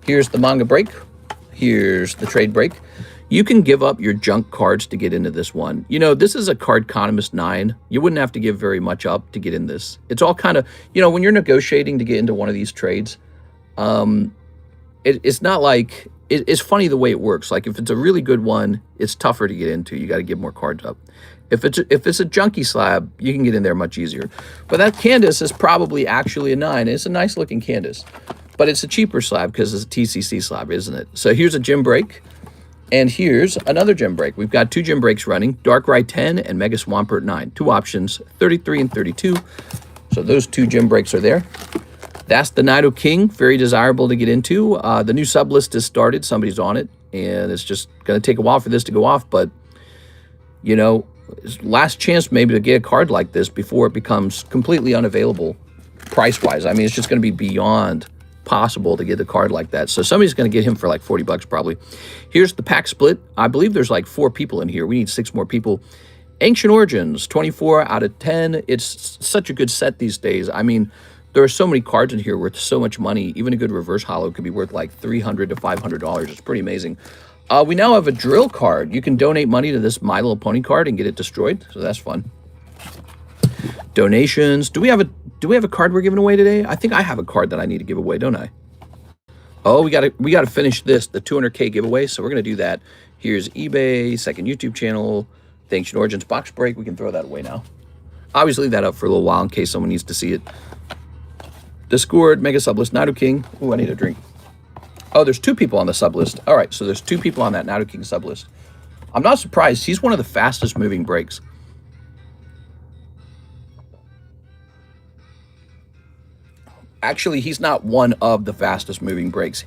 Here's the manga break. Here's the trade break. You can give up your junk cards to get into this one. You know, this is a Cardconomist 9. You wouldn't have to give very much up to get in this. It's all kind of, you know, when you're negotiating to get into one of these trades, it's not like, it's funny the way it works. Like if it's a really good one, it's tougher to get into. You got to give more cards up. If it's a junky slab, you can get in there much easier. But that Candace is probably actually a 9. It's a nice looking Candace, but it's a cheaper slab because it's a TCC slab, isn't it? So here's a gym break. And here's another gym break. We've got 2 gym breaks running, Darkrai 10 and Mega Swampert 9. 2 options, 33 and 32. So those 2 gym breaks are there. That's the Nidoking, very desirable to get into. The new sub list has started. Somebody's on it, and it's just going to take a while for this to go off. But, you know, last chance maybe to get a card like this before it becomes completely unavailable price-wise. I mean, it's just going to be beyond possible to get a card like that. So somebody's going to get him for like 40 bucks probably. Here's the pack split. I believe there's like 4 people in here. We need 6 more people. Ancient Origins, 24 out of 10. It's such a good set these days. I mean, there are so many cards in here worth so much money. Even a good reverse holo could be worth like $300 to $500. It's pretty amazing. We now have a drill card. You can donate money to this My Little Pony card and get it destroyed. So that's fun. Donations. Do we have a card we're giving away today? I think I have a card that I need to give away, don't I? Oh, we gotta finish this, the 200K giveaway. So we're gonna do that. Here's eBay, second YouTube channel, the Ancient Origins box break. We can throw that away now. I always leave that up for a little while in case someone needs to see it. Discord, Mega Sublist, Nidoking. Ooh, I need a drink. Oh, there's 2 people on the sublist. All right, so there's 2 people on that Nidoking sublist. I'm not surprised. He's one of the fastest moving breaks. Actually, he's not one of the fastest moving breaks.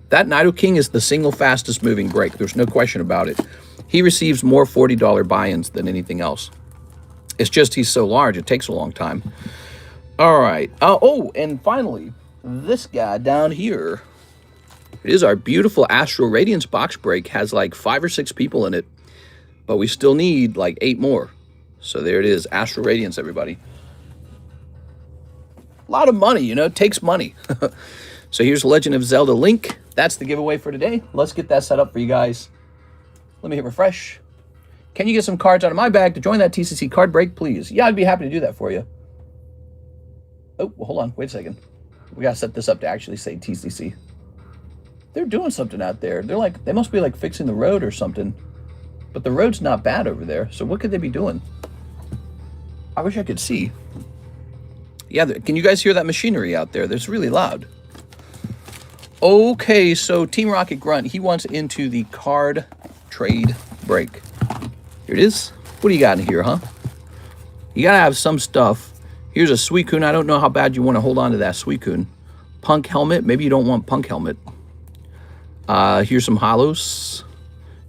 That Nidoking is the single fastest moving break. There's no question about it. He receives more $40 buy-ins than anything else. It's just he's so large, it takes a long time. All right. Oh, and finally, this guy down here. It is our beautiful Astral Radiance box break. Has like 5 or 6 people in it, but we still need like 8 more. So there it is, Astral Radiance, everybody. A lot of money, you know, it takes money. So here's Legend of Zelda link. That's the giveaway for today. Let's get that set up for you guys. Let me hit refresh. Can you get some cards out of my bag to join that TCC card break, please? Yeah, I'd be happy to do that for you. Oh, well, hold on. Wait a second. We got to set this up to actually say TCC. They're doing something out there. They're like, they must be like fixing the road or something. But the road's not bad over there. So what could they be doing? I wish I could see. Yeah, can you guys hear that machinery out there? That's really loud. Okay, so Team Rocket Grunt, he wants into the card trade break. Here it is. What do you got in here, huh? You gotta have some stuff. Here's a Suicune. I don't know how bad you want to hold on to that Suicune. Punk Helmet. Maybe you don't want Punk Helmet. Here's some holos.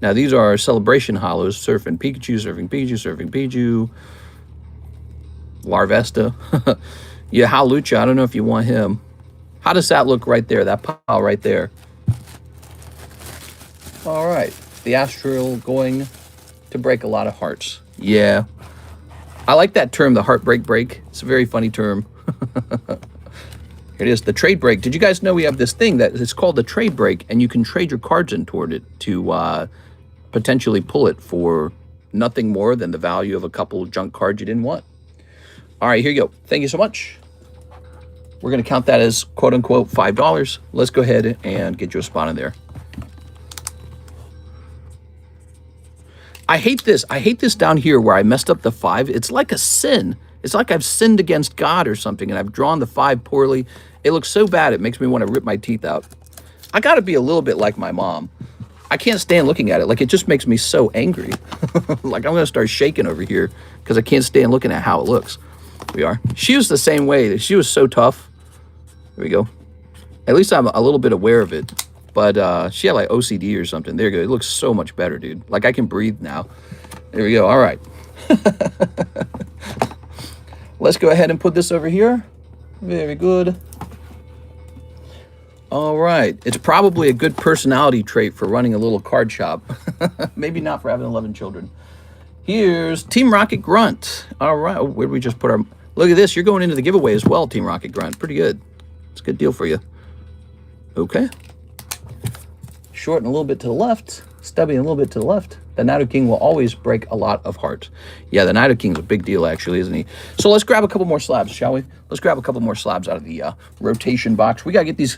Now, these are Celebration holos. Surfing Pikachu, Surfing Pikachu, Surfing Pikachu. Larvesta. Yeah, Hawlucha. I don't know if you want him. How does that look right there? That pile right there. All right. The Astral going to break a lot of hearts. Yeah. I like that term, the heartbreak break. It's a very funny term. Here it is, the trade break. Did you guys know we have this thing that is called the trade break, and you can trade your cards in toward it to potentially pull it for nothing more than the value of a couple junk cards you didn't want. All right, here you go. Thank you so much. We're going to count that as quote-unquote $5. Let's go ahead and get you a spot in there. I hate this. I hate this down here where I messed up the 5. It's like a sin. It's like I've sinned against God or something, and I've drawn the 5 poorly. It looks so bad, it makes me want to rip my teeth out. I got to be a little bit like my mom. I can't stand looking at it. Like, it just makes me so angry. Like, I'm going to start shaking over here because I can't stand looking at how it looks. We are. She was the same way. She was so tough. There we go. At least I'm a little bit aware of it. But she had like OCD or something. There you go. It looks so much better, dude. Like, I can breathe now. There we go. All right. Let's go ahead and put this over here. Very good. All right. It's probably a good personality trait for running a little card shop. Maybe not for having 11 children. Here's Team Rocket Grunt. All right. Oh, where did we just put our... Look at this. You're going into the giveaway as well, Team Rocket Grunt. Pretty good. It's a good deal for you. Okay. Shorten a little bit to the left. Stubby a little bit to the left. The Nido King will always break a lot of hearts. Yeah, the Nido King's a big deal, actually, isn't he? So let's grab a couple more slabs, shall we? Let's grab a couple more slabs out of the rotation box. We got to get these...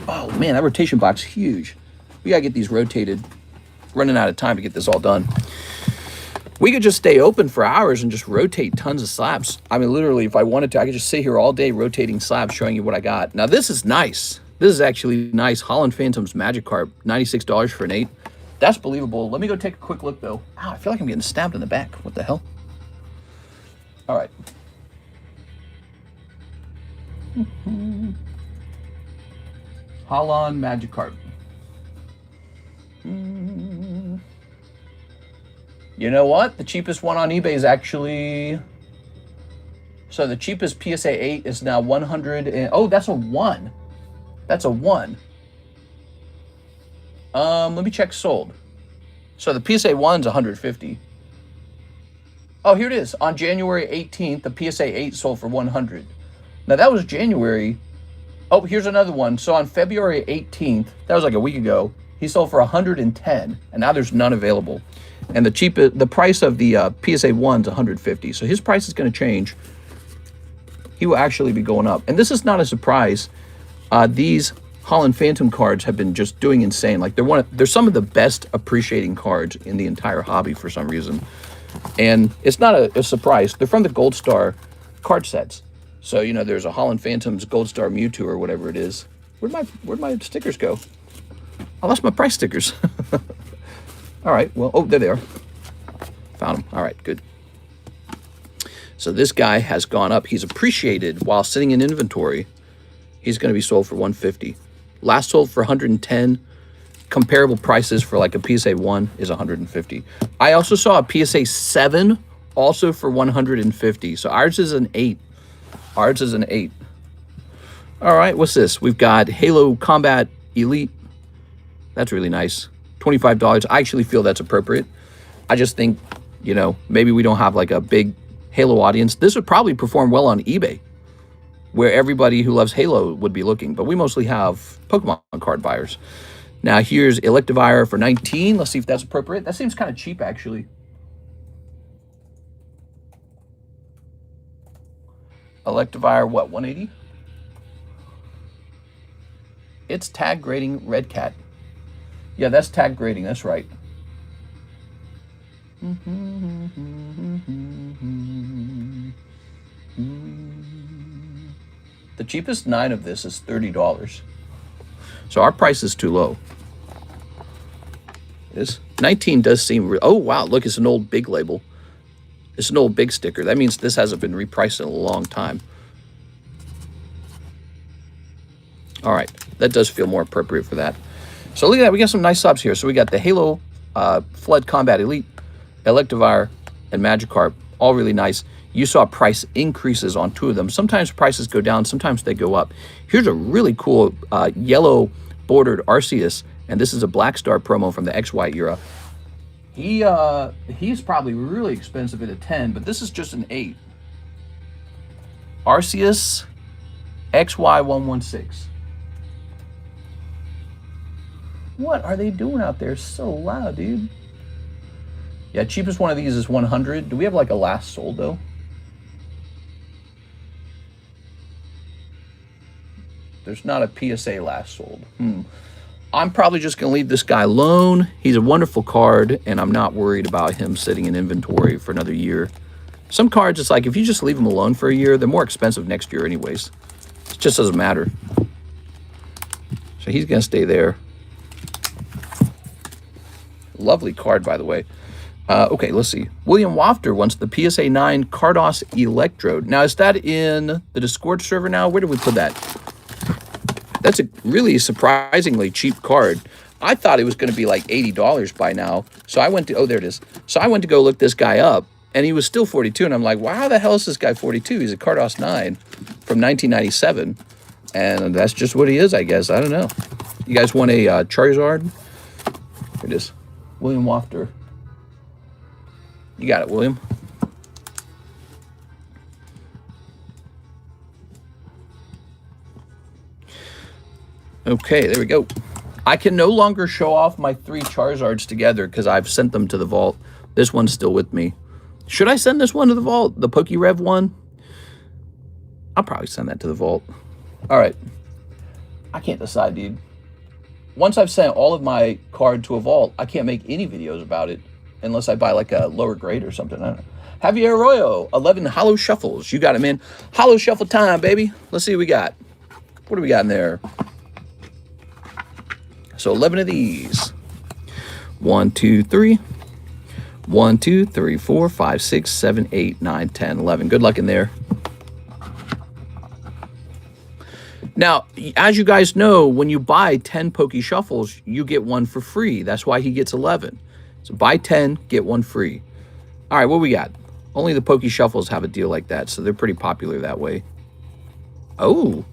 Oh, man, that rotation box is huge. We got to get these rotated. Running out of time to get this all done. We could just stay open for hours and just rotate tons of slabs. I mean, literally, if I wanted to, I could just sit here all day rotating slabs, showing you what I got. Now, this is nice. This is actually nice. Holland Phantom's Magic Card, $96 for an 8. That's believable. Let me go take a quick look, though. Ow, I feel like I'm getting stabbed in the back. What the hell? All right. Holland Magic Card. You know what? The cheapest one on eBay is actually... So the cheapest PSA 8 is now 100 and... Oh, that's a 1. That's a 1. Let me check sold. So the PSA 1's 150. Oh, here it is. On January 18th, the PSA 8 sold for 100. Now that was January. Oh, here's another one. So on February 18th, that was like a week ago, he sold for 110, and now there's none available. And the price of the PSA 1's 150. So his price is going to change. He will actually be going up. And this is not a surprise. These Holland Phantom cards have been just doing insane. Like they're some of the best appreciating cards in the entire hobby for some reason. And it's not a surprise. They're from the Gold Star card sets. So, you know, there's a Holland Phantom's Gold Star Mewtwo or whatever it is. Where'd my stickers go? I lost my price stickers. All right, well, oh, there they are. Found them. All right, good. So this guy has gone up. He's appreciated while sitting in inventory. He's going to be sold for 150. Last sold for 110. Comparable prices for like a PSA 1 is 150. I also saw a PSA 7 also for 150. So ours is an 8. Ours is an 8. All right, what's this? We've got Halo Combat Elite. That's really nice. $25. I actually feel that's appropriate. I just think, you know, maybe we don't have like a big Halo audience. This would probably perform well on eBay, where everybody who loves Halo would be looking. But we mostly have Pokemon card buyers. Now here's Electivire for 19. Let's see if that's appropriate. That seems kind of cheap, actually. Electivire, what, 180? It's tag grading Red Cat. Yeah, that's tag grading. That's right. The cheapest 9 of this is $30. So our price is too low. This 19 does seem... Oh, wow. Look, it's an old big label. It's an old big sticker. That means this hasn't been repriced in a long time. All right. That does feel more appropriate for that. So look at that. We got some nice subs here. So we got the Halo Flood Combat Elite, Electivire, and Magikarp. All really nice. You saw price increases on 2 of them. Sometimes prices go down. Sometimes they go up. Here's a really cool yellow bordered Arceus. And this is a Black Star promo from the XY era. He's probably really expensive at a 10, but this is just an 8. Arceus XY116. What are they doing out there so loud, dude? Yeah, cheapest one of these is 100. Do we have like a last sold, though? There's not a PSA last sold. I'm probably just going to leave this guy alone. He's a wonderful card, and I'm not worried about him sitting in inventory for another year. Some cards, it's like if you just leave them alone for a year, they're more expensive next year anyways. It just doesn't matter. So he's going to stay there. Lovely card, by the way. Okay, let's see. William Wafter wants the PSA 9 Cardos Electrode. Now, is that in the Discord server now? Where did we put that? That's a really surprisingly cheap card. I thought it was going to be like $80 by now. So I went to, oh, there it is. So I went to go look this guy up, and he was still 42. And I'm like, wow, how the hell is this guy 42? He's a Cardos 9 from 1997. And that's just what he is, I guess. I don't know. You guys want a Charizard? Here it is. William Wafter. You got it, William. Okay, there we go. I can no longer show off my 3 Charizards together because I've sent them to the vault. This one's still with me. Should I send this one to the vault? The PokeRev one? I'll probably send that to the vault. All right. I can't decide, dude. Once I've sent all of my card to a vault, I can't make any videos about it unless I buy like a lower grade or something. I don't know. Javier Arroyo, 11 Hollow Shuffles. You got him in. Hollow Shuffle time, baby. Let's see what we got. What do we got in there? So 11 of these. 1, 2, 3. 1, 2, 3, 4, 5, 6, 7, 8, 9, 10, 11. Good luck in there. Now, as you guys know, when you buy 10 Poke Shuffles, you get one for free. That's why he gets 11. So buy 10, get one free. All right, what we got? Only the Poke Shuffles have a deal like that, so they're pretty popular that way. Oh,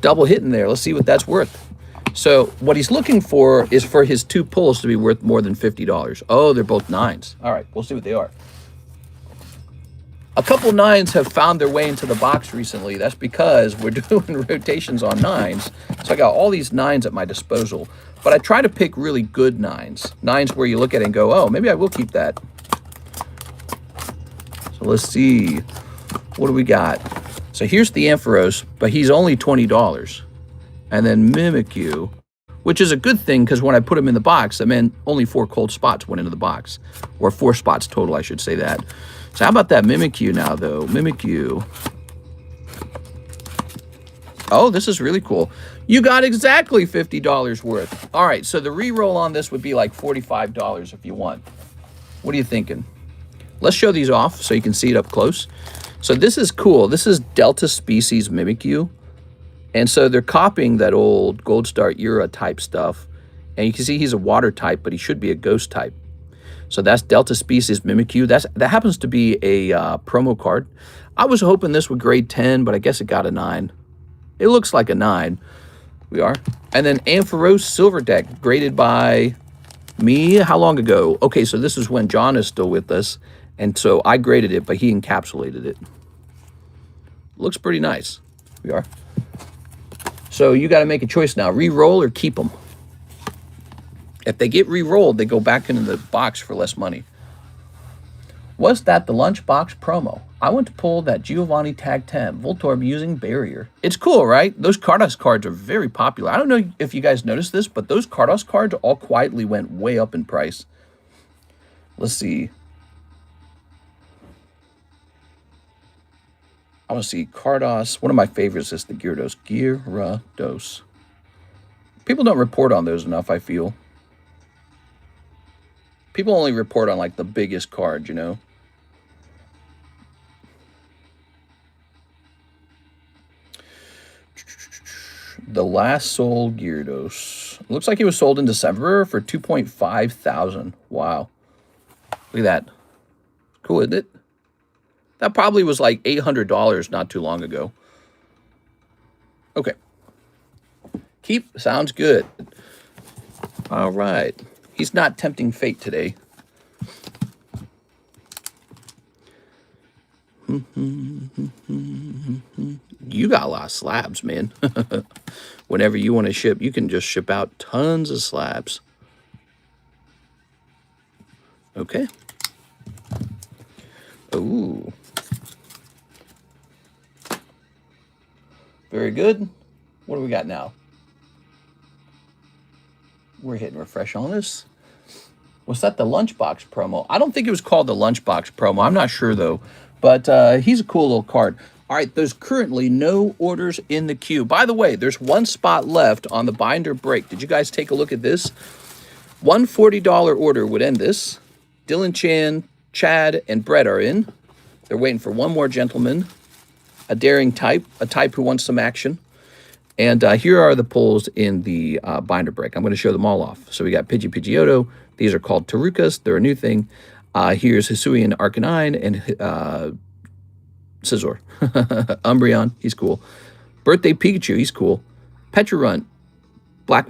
double hit in there. Let's see what that's worth. So what he's looking for is for his 2 pulls to be worth more than $50. Oh, they're both 9s. All right, we'll see what they are. A couple 9s have found their way into the box recently. That's because we're doing rotations on 9s. So I got all these 9s at my disposal. But I try to pick really good 9s. 9s where you look at it and go, oh, maybe I will keep that. So let's see. What do we got? So here's the Ampharos, but he's only $20. And then Mimikyu, which is a good thing because when I put him in the box, I meant only 4 cold spots went into the box. Or 4 spots total, I should say that. So how about that Mimikyu now, though? Mimikyu. Oh, this is really cool. You got exactly $50 worth. All right, so the reroll on this would be like $45 if you want. What are you thinking? Let's show these off so you can see it up close. So this is cool. This is Delta Species Mimikyu. And so they're copying that old Gold Star era type stuff. And you can see he's a water type, but he should be a ghost type. So that's Delta Species Mimikyu. That happens to be a promo card. I was hoping this would grade 10, but I guess it got a 9. It looks like a 9. We are. And then Ampharos Silver Deck, graded by me how long ago? Okay, so this is when John is still with us. And so I graded it, but he encapsulated it. Looks pretty nice. We are. So you got to make a choice now. Re-roll or keep them. If they get re-rolled, they go back into the box for less money. Was that the lunchbox promo? I went to pull that Giovanni Tag 10 Voltorb using Barrier. It's cool, right? Those Cardos cards are very popular. I don't know if you guys noticed this, but those Cardos cards all quietly went way up in price. Let's see. I want to see Cardos. One of my favorites is the Gyarados. Gyarados. People don't report on those enough, I feel. People only report on, like, the biggest card, you know? The last sold Gyarados. Looks like he was sold in December for $2,500. Wow. Look at that. Cool, isn't it? That probably was like $800 not too long ago. Okay. Keep sounds good. All right. He's not tempting fate today. You got a lot of slabs, man. Whenever you want to ship, you can just ship out tons of slabs. Okay. Ooh. Very good. What do we got now? We're hitting refresh on this. Was that the lunchbox promo? I don't think it was called the lunchbox promo. I'm not sure though, but he's a cool little card. All right, there's currently no orders in the queue. By the way, there's one spot left on the binder break. Did you guys take a look at this? One $40 order would end this. Dylan Chan, Chad, and Brett are in. They're waiting for one more gentleman, a daring type, a type who wants some action. And here are the pulls in the binder break. I'm going to show them all off. So we got Pidgeotto. These are called Tarukas. They're a new thing. Here's Hisuian Arcanine and Scizor. Umbreon, he's cool. Birthday Pikachu, he's cool. Petrarunt, Black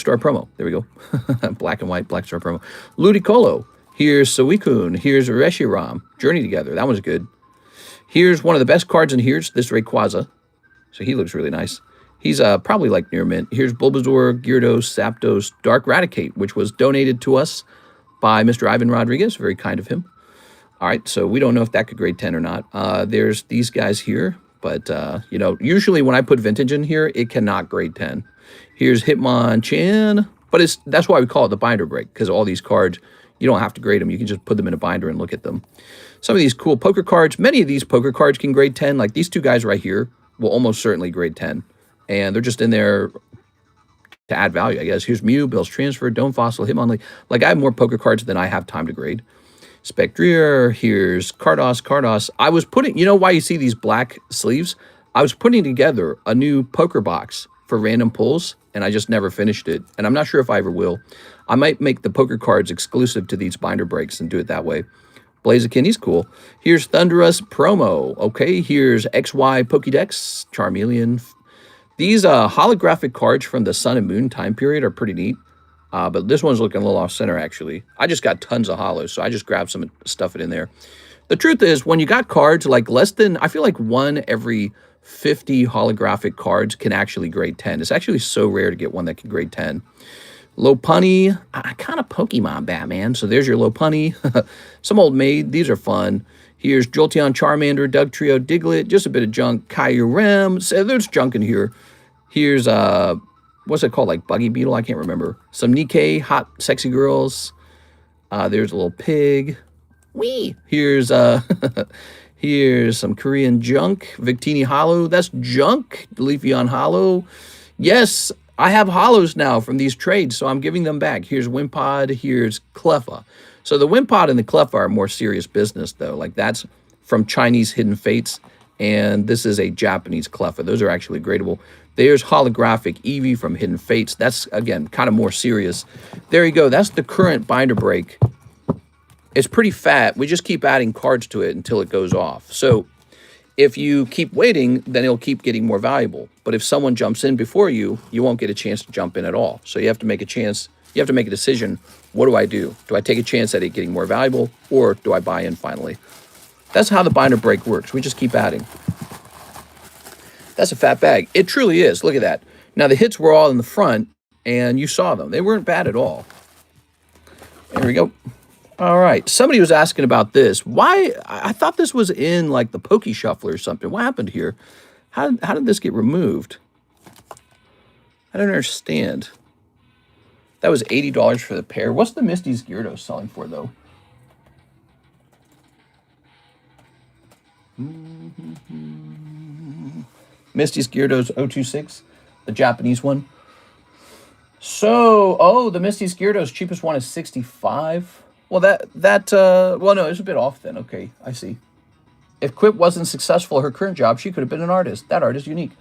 Star promo. There we go. Black and white, Black Star promo. Ludicolo. Here's Suicune. Here's Reshiram. Journey Together. That one's good. Here's one of the best cards in here. This Rayquaza. So he looks really nice. He's probably like near mint. Here's Bulbasaur, Gyarados, Zapdos, Dark Raticate, which was donated to us by Mr. Ivan Rodriguez. Very kind of him. All right, so we don't know if that could grade 10 or not. There's these guys here, but, you know, usually when I put vintage in here, it cannot grade 10. Here's Hitmonchan, but that's why we call it the binder break, because all these cards, you don't have to grade them. You can just put them in a binder and look at them. Some of these cool poker cards, many of these poker cards can grade 10. Like these two guys right here will almost certainly grade 10. And they're just in there to add value, I guess. Here's Mew, Bill's Transfer, Dome Fossil, Hitmonlee. Like I have more poker cards than I have time to grade. Spectrier, here's Cardos. I was putting, you know why you see these black sleeves? I was putting together a new poker box for random pulls, and I just never finished it. And I'm not sure if I ever will. I might make the poker cards exclusive to these binder breaks and do it that way. Blaziken, he's cool. Here's Thunderous promo. Okay, here's XY Pokédex, Charmeleon. These holographic cards from the Sun and Moon time period are pretty neat. But this one's looking a little off-center, actually. I just got tons of hollows, so I just grabbed some and stuff it in there. The truth is, when you got cards, like less than, I feel like 1 every 50 holographic cards can actually grade 10. It's actually so rare to get one that can grade 10. Lopunny, kind of Pokemon Batman. So there's your Lopunny. Some old maid. These are fun. Here's Jolteon, Charmander, Dugtrio, Diglett. Just a bit of junk. Kyurem. So there's junk in here. Here's, what's it called? Like Buggy Beetle? I can't remember. Some Nikkei, hot, sexy girls. There's a little pig. Wee. Here's, here's some Korean junk. Victini Hollow. That's junk. Leafeon Hollow. Yes, I have hollows now from these trades, so I'm giving them back. Here's Wimpod. Here's Cleffa. So the Wimpod and the Cleffa are more serious business, though. Like, that's from Chinese Hidden Fates, and this is a Japanese Cleffa. Those are actually gradable. There's holographic Eevee from Hidden Fates. That's, again, kind of more serious. There you go. That's the current binder break. It's pretty fat. We just keep adding cards to it until it goes off. So if you keep waiting, then it'll keep getting more valuable. But if someone jumps in before you, you won't get a chance to jump in at all. So you have to make a chance. You have to make a decision. What do I do? Do I take a chance at it getting more valuable, or do I buy in finally? That's how the binder break works. We just keep adding. That's a fat bag. It truly is. Look at that. Now, the hits were all in the front, and you saw them. They weren't bad at all. There we go. All right. Somebody was asking about this. Why? I thought this was in, like, the Poke Shuffle or something. What happened here? How did this get removed? I don't understand. That was $80 for the pair. What's the Misty's Gyarados selling for, though? Misty's Gyarados 026, the Japanese one. So, oh, the Misty's Gyarados cheapest one is 65. Well, well, no, it's a bit off then. Okay, I see. If Quip wasn't successful at her current job, she could have been an artist. That art is unique.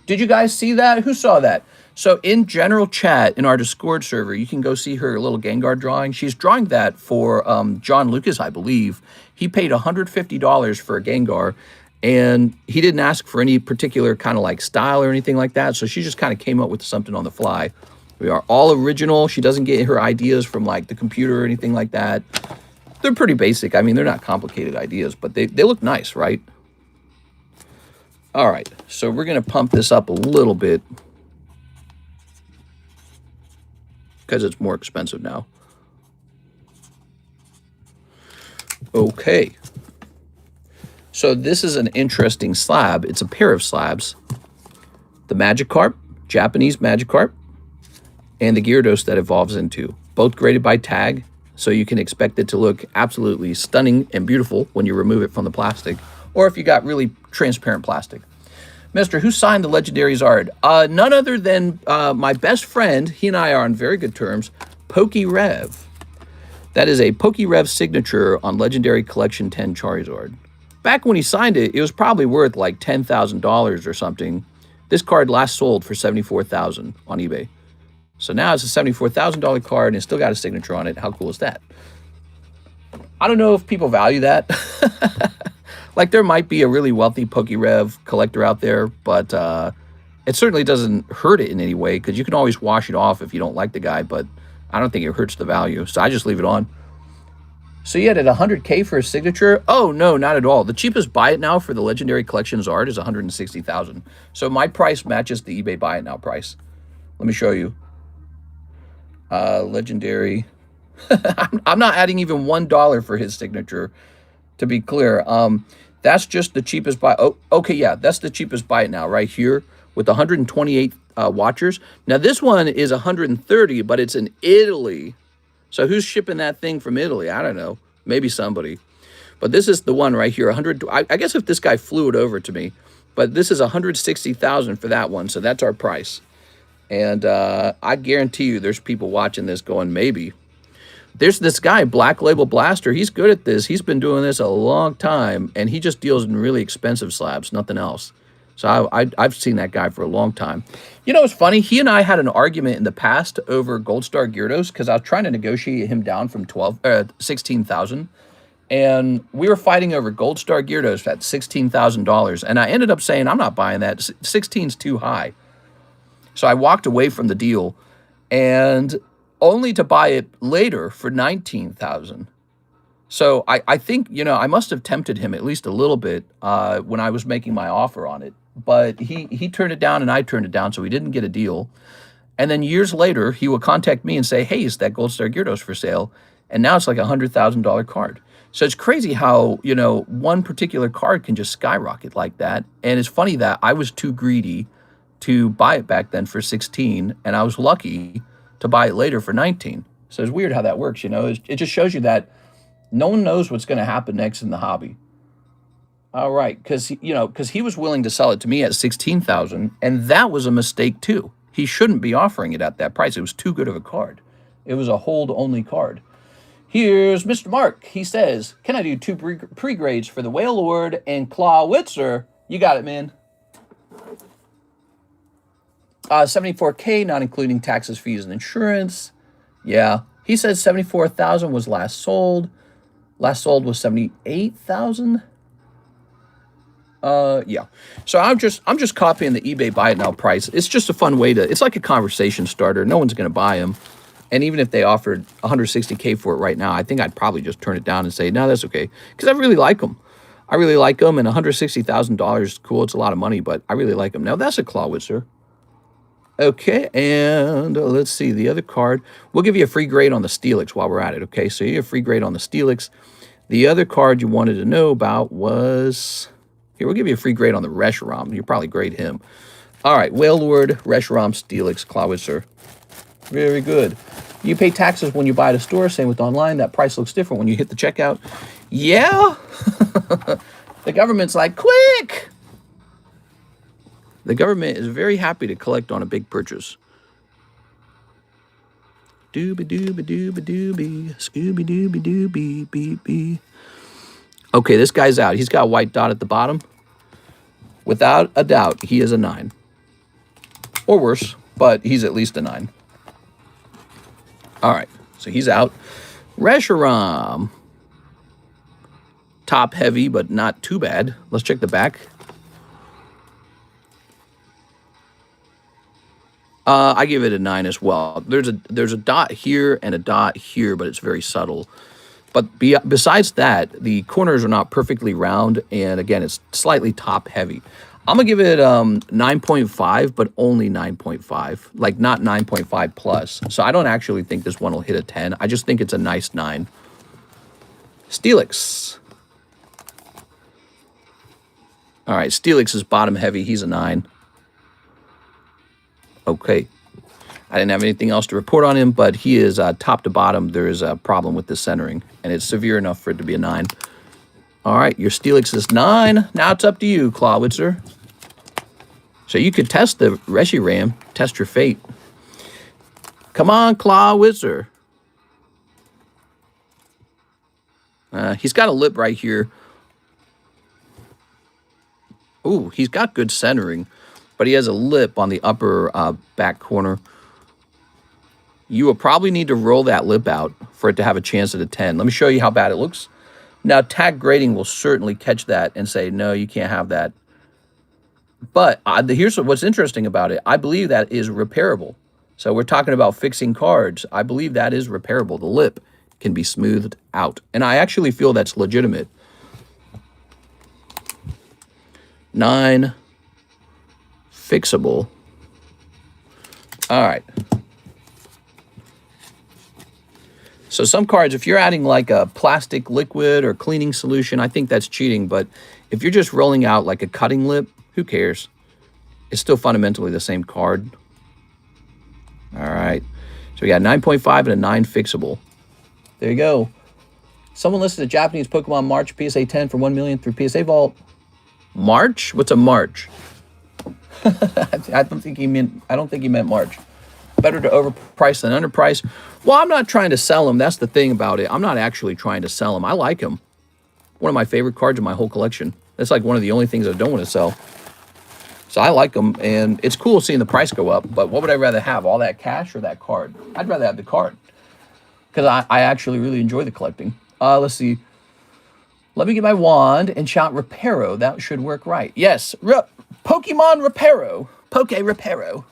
Did you guys see that? Who saw that? So in general chat in our Discord server, you can go see her little Gengar drawing. She's drawing that for John Lucas, I believe. He paid $150 for a Gengar, and he didn't ask for any particular kind of like style or anything like that. So she just kind of came up with something on the fly. We are all original. She doesn't get her ideas from like the computer or anything like that. They're pretty basic. I mean, they're not complicated ideas, but they look nice, right? All right, so we're going to pump this up a little bit because it's more expensive now. Okay. So this is an interesting slab. It's a pair of slabs. The Magikarp, Japanese Magikarp. and the Gyarados that evolves into. Both graded by tag, so you can expect it to look absolutely stunning and beautiful when you remove it from the plastic, or if you got really transparent plastic. Mister, who signed the legendary Zard? None other than my best friend. He and I are on very good terms. PokeRev. That is a PokeRev signature on Legendary Collection 10 Charizard. Back when he signed it, it was probably worth like $10,000 or something. This card last sold for $74,000 on eBay. So now it's a $74,000 card and it's still got a signature on it. How cool is that? I don't know if people value that. Like, there might be a really wealthy PokeRev collector out there, but it certainly doesn't hurt it in any way, because you can always wash it off if you don't like the guy, but I don't think it hurts the value, so I just leave it on. So you had it $100K for a signature? Oh, no, not at all. The cheapest buy it now for the Legendary Collection Zard is $160,000. So my price matches the eBay buy it now price. Let me show you. Legendary. I'm not adding even $1 for his signature, to be clear. That's just the cheapest buy. Oh, okay, yeah, that's the cheapest buy it now right here with 128 watchers. Now this one is 130, but it's in Italy. So who's shipping that thing from Italy? I don't know. Maybe somebody. But this is the one right here. 100. I guess if this guy flew it over to me, but this is 160,000 for that one. So that's our price. And I guarantee you, there's people watching this going, maybe. There's this guy, Black Label Blaster. He's good at this. He's been doing this a long time, and he just deals in really expensive slabs, nothing else. So I've seen that guy for a long time. You know, it's funny. He and I had an argument in the past over Gold Star Gyarados, because I was trying to negotiate him down from 16,000, and we were fighting over Gold Star Gyarados at $16,000, and I ended up saying, I'm not buying that. 16's too high. So I walked away from the deal, and only to buy it later for $19,000. So I think, you know, I must have tempted him at least a little bit when I was making my offer on it. But he turned it down and I turned it down, so we didn't get a deal. And then years later, he would contact me and say, hey, is that Gold Star Gyarados for sale? And now it's like a $100,000 card. So it's crazy how, you know, one particular card can just skyrocket like that. And it's funny that I was too greedy to buy it back then for 16, and I was lucky to buy it later for 19. So it's weird how that works, you know. It just shows you that no one knows what's going to happen next in the hobby. All right, because he was willing to sell it to me at 16,000, and that was a mistake too. He shouldn't be offering it at that price. It was too good of a card. It was a hold-only card. Here's Mr. Mark. He says, can I do 2 pre-grades for the Whale Lord and Clawitzer? You got it, man. 74K, not including taxes, fees, and insurance. Yeah. He says 74,000 was last sold. Last sold was 78,000. Yeah. So I'm just copying the eBay buy it now price. It's just a fun way to, it's like a conversation starter. No one's going to buy them. And even if they offered 160K for it right now, I think I'd probably just turn it down and say, no, that's okay. Because I really like them. I really like them, and $160,000 is cool. It's a lot of money, but I really like them. Now, that's a Clawitzer. Okay, and let's see, the other card. We'll give you a free grade on the Steelix while we're at it, okay? So you get a free grade on the Steelix. The other card you wanted to know about was... Here, we'll give you a free grade on the Reshiram. You'll probably grade him. All right, Whale Lord, Reshiram, Steelix, Clawitzer. Very good. You pay taxes when you buy at a store. Same with online. That price looks different when you hit the checkout. Yeah. The government's like, quick. The government is very happy to collect on a big purchase. Dooby dooby dooby dooby, Scooby dooby dooby beep beep. Okay, this guy's out. He's got a white dot at the bottom. Without a doubt, he is a 9. Or worse, but he's at least a 9. All right, so he's out. Reshiram. Top heavy, but not too bad. Let's check the back. I give it a 9 as well. There's a dot here and a dot here, but it's very subtle. But besides that, the corners are not perfectly round, and again, it's slightly top heavy. I'm gonna give it 9.5, but only 9.5, like not 9.5 plus. So I don't actually think this one will hit a 10. I just think it's a nice 9. Steelix. All right, Steelix is bottom heavy. He's a 9. Okay. I didn't have anything else to report on him, but he is top to bottom. There is a problem with the centering, and it's severe enough for it to be a 9. All right, your Steelix is 9. Now it's up to you, Clawitzer. So you could test the Reshiram, test your fate. Come on, Clawitzer. He's got a lip right here. Ooh, he's got good centering, but he has a lip on the upper back corner. You will probably need to roll that lip out for it to have a chance at a 10. Let me show you how bad it looks. Now, tag grading will certainly catch that and say, no, you can't have that. But here's what's interesting about it. I believe that is repairable. So we're talking about fixing cards. I believe that is repairable. The lip can be smoothed out. And I actually feel that's legitimate. 9. Fixable. All right. So some cards, if you're adding like a plastic liquid or cleaning solution, I think that's cheating. But if you're just rolling out like a cutting lip, who cares? It's still fundamentally the same card. All right. So we got 9.5 and a 9 fixable. There you go. Someone listed a Japanese Pokemon March PSA 10 for 1 million through PSA Vault. March? What's a March? I don't think he meant March. Better to overprice than underprice. Well, I'm not trying to sell him. That's the thing about it. I'm not actually trying to sell him. I like him. One of my favorite cards in my whole collection. That's like one of the only things I don't want to sell. So I like him, and it's cool seeing the price go up. But what would I rather have, all that cash or that card? I'd rather have the card because I actually really enjoy the collecting. Let's see. Let me get my wand and shout Reparo. That should work right. Yes, Pokemon Reparo. Poke Reparo.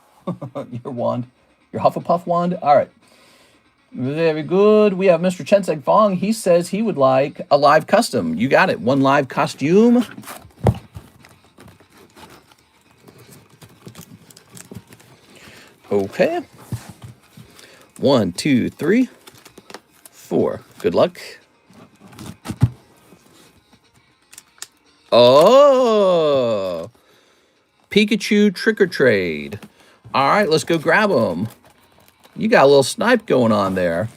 Your wand. Your Hufflepuff wand? All right. Very good. We have Mr. Chensek Fong. He says he would like a live custom. You got it. 1 live costume. Okay. 1, 2, 3, 4. Good luck. Oh. Pikachu Trick or Trade. All right, let's go grab him. You got a little snipe going on there.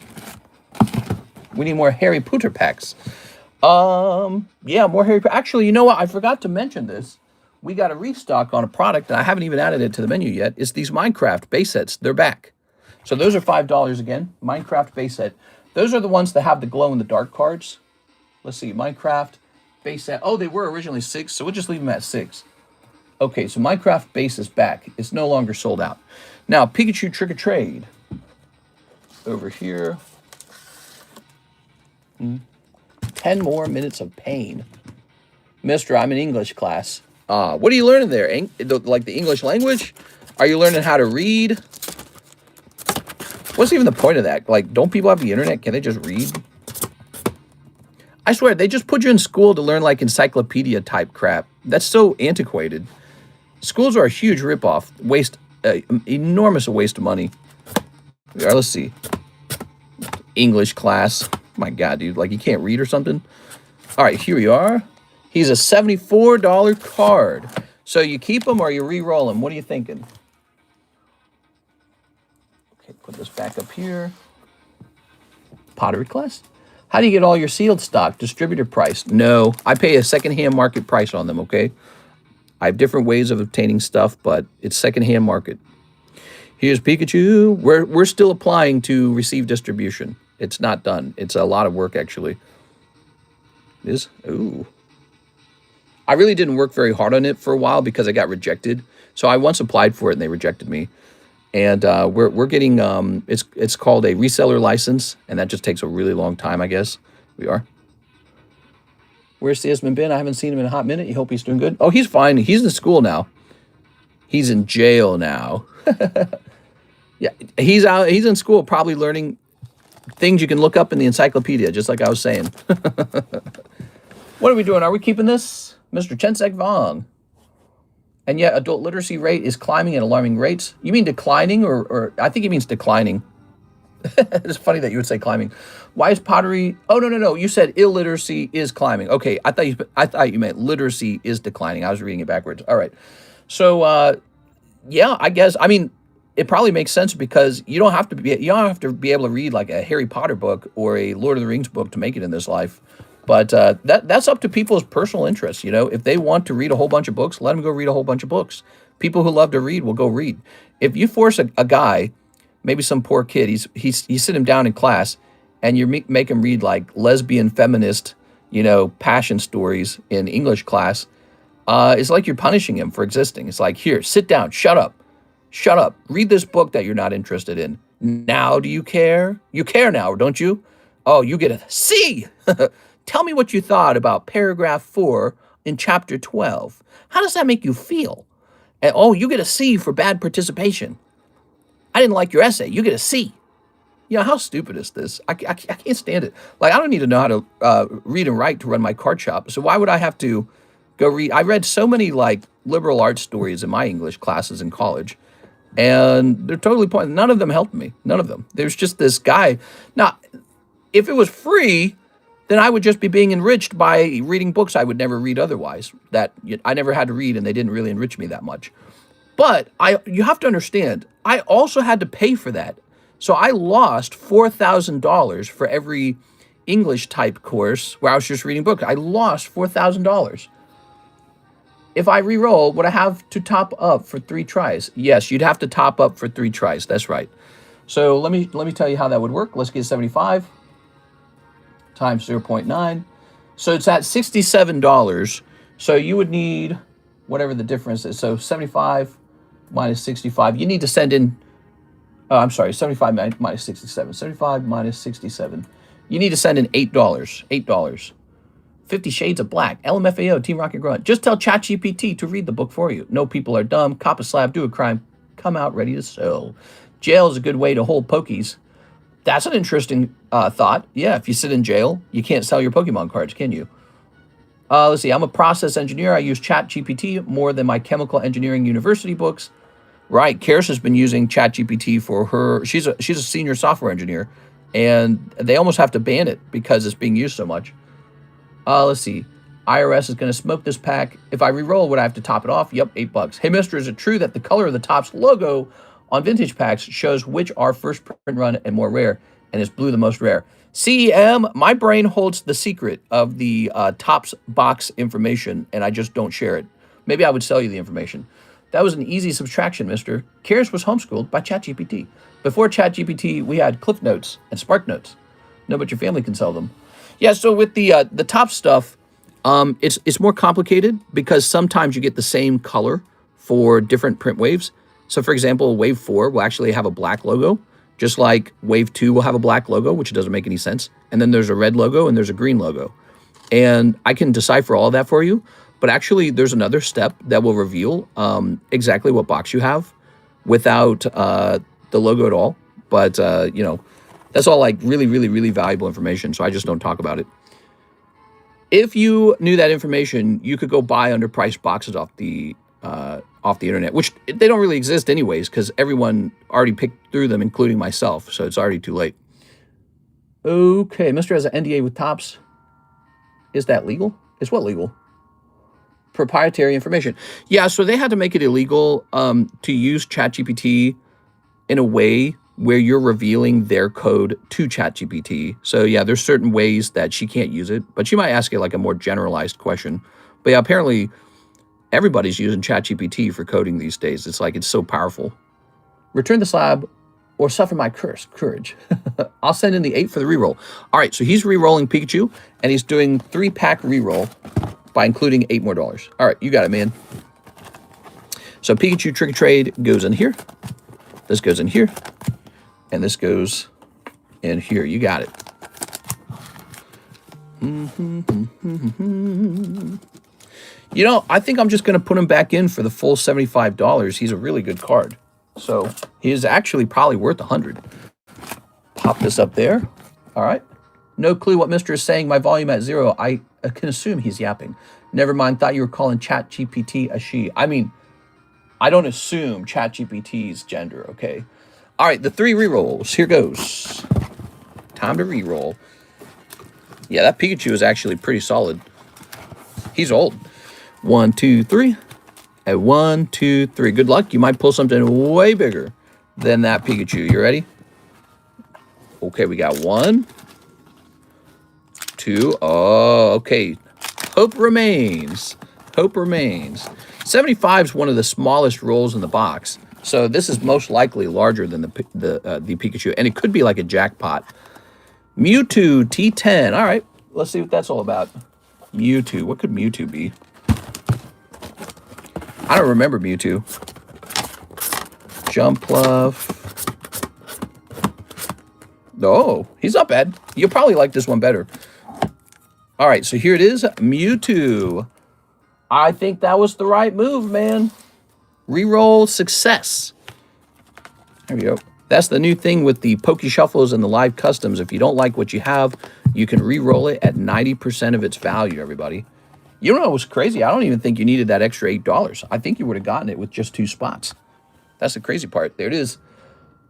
We need more Harry Potter packs. Yeah, more Harry Potter. Actually, you know what? I forgot to mention this. We got a restock on a product, and I haven't even added it to the menu yet. It's these Minecraft base sets. They're back. So those are $5 again. Minecraft base set. Those are the ones that have the glow-in-the-dark cards. Let's see. Minecraft base set. Oh, they were originally 6, so we'll just leave them at 6. Okay, so Minecraft base is back. It's no longer sold out. Now, Pikachu Trick or Trade. Over here. 10 more minutes of pain. Mister, I'm in English class. What are you learning there? Like the English language? Are you learning how to read? What's even the point of that? Like, don't people have the internet? Can they just read? I swear, they just put you in school to learn like encyclopedia type crap. That's so antiquated. Schools are a huge ripoff. Enormous waste of money. Let's see. English class. My God, dude. Like, you can't read or something? All right, here we are. He's a $74 card. So you keep him or you re-roll him? What are you thinking? Okay, put this back up here. Pottery class? How do you get all your sealed stock? Distributor price? No, I pay a secondhand market price on them, okay? I have different ways of obtaining stuff, but it's secondhand market. Here's Pikachu. We're still applying to receive distribution. It's not done. It's a lot of work, actually. It is? Ooh. I really didn't work very hard on it for a while because I got rejected. So I once applied for it and they rejected me. And we're getting, it's called a reseller license. And that just takes a really long time, I guess. We are. Where's Theisman been? I haven't seen him in a hot minute. You hope he's doing good? Oh, he's fine. He's in school now. He's in jail now. Yeah, he's out. He's in school probably learning things you can look up in the encyclopedia, just like I was saying. What are we doing? Are we keeping this? Mr. Chensek Vong. And yet adult literacy rate is climbing at alarming rates. You mean declining or I think he means declining. It's funny that you would say climbing. Why is pottery? Oh, no. You said illiteracy is climbing. Okay, I thought you meant literacy is declining. I was reading it backwards. All right. So, yeah, I guess. I mean, it probably makes sense because you don't have to be able to read like a Harry Potter book or a Lord of the Rings book to make it in this life. But that's up to people's personal interests. You know, if they want to read a whole bunch of books, let them go read a whole bunch of books. People who love to read will go read. If you force a guy, maybe some poor kid, you sit him down in class, and you make him read like lesbian feminist, you know, passion stories in English class, it's like you're punishing him for existing. It's like, here, sit down, shut up, read this book that you're not interested in. Now, do you care? You care now, don't you? Oh, you get a C. Tell me what you thought about paragraph 4 in chapter 12. How does that make you feel? And, oh, you get a C for bad participation. I didn't like your essay. You get a C. You know, how stupid is this? I can't stand it. Like, I don't need to know how to read and write to run my card shop. So why would I have to go read? I read so many, like, liberal arts stories in my English classes in college. And they're totally pointless. None of them helped me. None of them. There's just this guy. Now, if it was free, then I would just be being enriched by reading books I would never read otherwise, that I never had to read and they didn't really enrich me that much. But you have to understand, I also had to pay for that. So I lost $4,000 for every English type course where I was just reading books. I lost $4,000. If I re-roll, would I have to top up for 3 tries? Yes, you'd have to top up for 3 tries. That's right. So let me tell you how that would work. Let's get 75 times 0.9. So it's at $67. So you would need whatever the difference is. So 75 minus 65. You need to send in, I'm sorry, 75 minus 67. 75 minus 67. You need to send in $8. $8. 50 Shades of Black. LMFAO, Team Rocket Grunt. Just tell ChatGPT to read the book for you. No people are dumb. Cop a slab, do a crime. Come out ready to sell. Jail is a good way to hold pokies. That's an interesting thought. Yeah, if you sit in jail, you can't sell your Pokemon cards, can you? Let's see. I'm a process engineer. I use ChatGPT more than my chemical engineering university books. Right. Karis has been using ChatGPT for her. She's a senior software engineer, and they almost have to ban it because it's being used so much. Let's see. IRS is going to smoke this pack. If I re-roll, would I have to top it off? Yep, $8. Hey, mister, is it true that the color of the Topps logo on vintage packs shows which are first print run and more rare, and is blue the most rare? CEM, my brain holds the secret of the Topps box information, and I just don't share it. Maybe I would sell you the information. That was an easy subtraction, mister. Karis was homeschooled by ChatGPT. Before ChatGPT, we had Cliff Notes and Spark Notes. No, but your family can sell them. Yeah, so with the top stuff, it's more complicated because sometimes you get the same color for different print waves. So, for example, Wave 4 will actually have a black logo, just like Wave 2 will have a black logo, which doesn't make any sense. And then there's a red logo and there's a green logo. And I can decipher all of that for you. But actually, there's another step that will reveal exactly what box you have without the logo at all. But, you know, that's all like really, really, really valuable information. So I just don't talk about it. If you knew that information, you could go buy underpriced boxes off the internet, which they don't really exist anyways, because everyone already picked through them, including myself. So it's already too late. Okay, Mr. has an NDA with Topps. Is that legal? Is what legal? Proprietary information. Yeah, so they had to make it illegal to use ChatGPT in a way where you're revealing their code to ChatGPT. So yeah, there's certain ways that she can't use it, but she might ask it like a more generalized question. But yeah, apparently everybody's using ChatGPT for coding these days. It's like, it's so powerful. Return the slab or suffer my courage. I'll send in the 8 for the reroll. All right, so he's re-rolling Pikachu, and he's doing 3-pack reroll by including $8 more. All right, you got it, man. So Pikachu Trick or Trade goes in here. This goes in here. And this goes in here. You got it. You know, I think I'm just going to put him back in for the full $75. He's a really good card. So he is actually probably worth $100. Pop this up there. All right. No clue what Mr. is saying. My volume at 0. I can assume he's yapping. Never mind. Thought you were calling ChatGPT a she. I mean, I don't assume ChatGPT's gender, okay? All right, the 3 rerolls. Here goes. Time to reroll. Yeah, that Pikachu is actually pretty solid. He's old. 1, 2, 3. And 1, 2, 3. Good luck. You might pull something way bigger than that Pikachu. You ready? Okay, we got 1, 2. Oh, okay. Hope remains. Hope remains. 75 is one of the smallest rolls in the box. So this is most likely larger than the Pikachu. And it could be like a jackpot. Mewtwo T10. All right. Let's see what that's all about. Mewtwo. What could Mewtwo be? I don't remember Mewtwo. Jumpluff. Oh, he's not bad. You'll probably like this one better. All right, so here it is, Mewtwo. I think that was the right move, man. Reroll success. There we go. That's the new thing with the Poke Shuffles and the live customs. If you don't like what you have, you can re-roll it at 90% of its value, everybody. You know what's crazy? I don't even think you needed that extra $8. I think you would have gotten it with just 2 spots. That's the crazy part. There it is.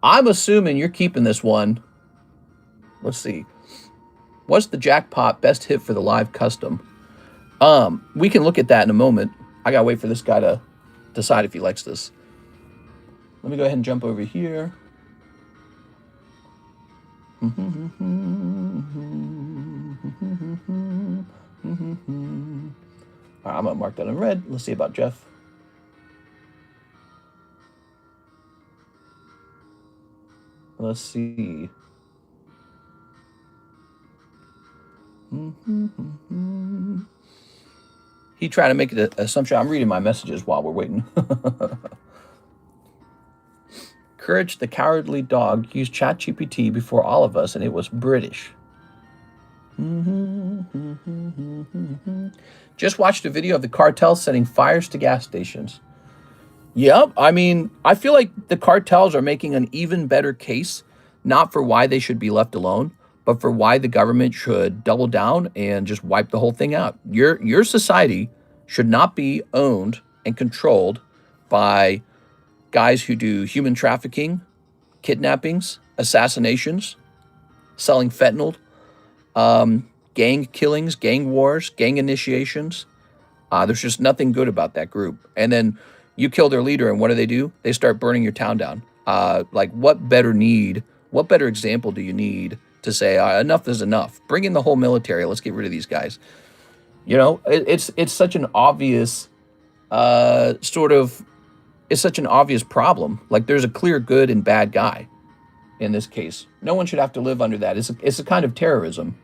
I'm assuming you're keeping this one. Let's see. What's the jackpot best hit for the live custom? We can look at that in a moment. I gotta wait for this guy to decide if he likes this. Let me go ahead and jump over here. All right, I'm gonna mark that in red. Let's see about Jeff. Let's see. He tried to make an assumption. I'm reading my messages while we're waiting. Courage the Cowardly Dog used ChatGPT before all of us, and it was British. Just watched a video of the cartel setting fires to gas stations. Yep, I mean, I feel like the cartels are making an even better case, not for why they should be left alone, but for why the government should double down and just wipe the whole thing out. Your society should not be owned and controlled by guys who do human trafficking, kidnappings, assassinations, selling fentanyl, gang killings, gang wars, gang initiations. There's just nothing good about that group. And then you kill their leader, and what do? They start burning your town down. Like, what better example do you need to say enough is enough? Bring in the whole military. Let's get rid of these guys. You know, it's such an obvious it's such an obvious problem. Like, there's a clear good and bad guy in this case. No one should have to live under that. It's a kind of terrorism.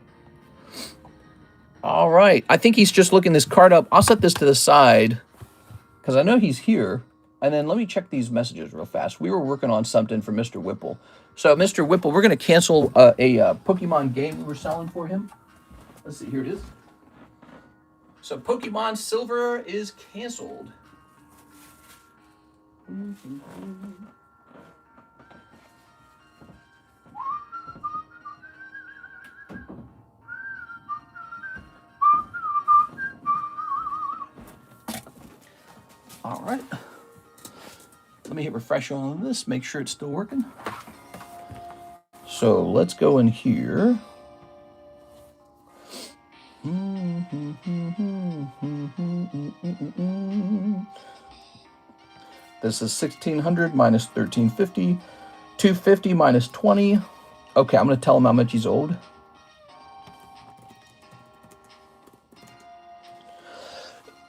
All right. I think he's just looking this card up. I'll set this to the side because I know he's here. And then let me check these messages real fast. We were working on something for Mr. Whipple. So, Mr. Whipple, we're going to cancel a Pokemon game we were selling for him. Let's see. Here it is. So, Pokemon Silver is canceled. All right. Let me hit refresh on this, make sure it's still working. So let's go in here. This is 1,600 minus 1,350. 250 minus 20. Okay, I'm going to tell him how much he's owed.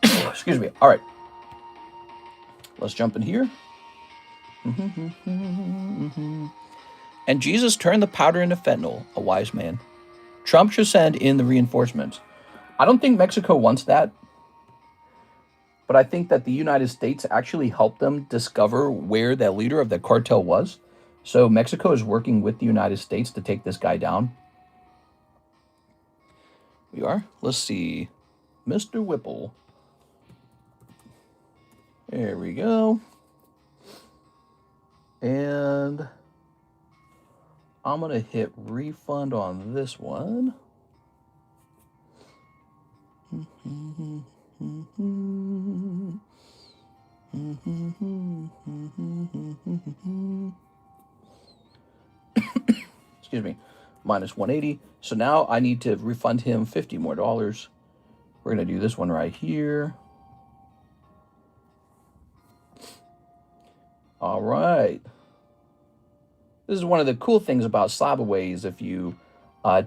Excuse me. All right. Let's jump in here. And Jesus turned the powder into fentanyl, a wise man. Trump should send in the reinforcements. I don't think Mexico wants that. But I think that the United States actually helped them discover where the leader of the cartel was. So Mexico is working with the United States to take this guy down. We are. Let's see. Mr. Whipple. There we go. And I'm going to hit refund on this one. Excuse me. Minus 180. So now I need to refund him $50 more. We're going to do this one right here. All right. This is one of the cool things about slab away is if you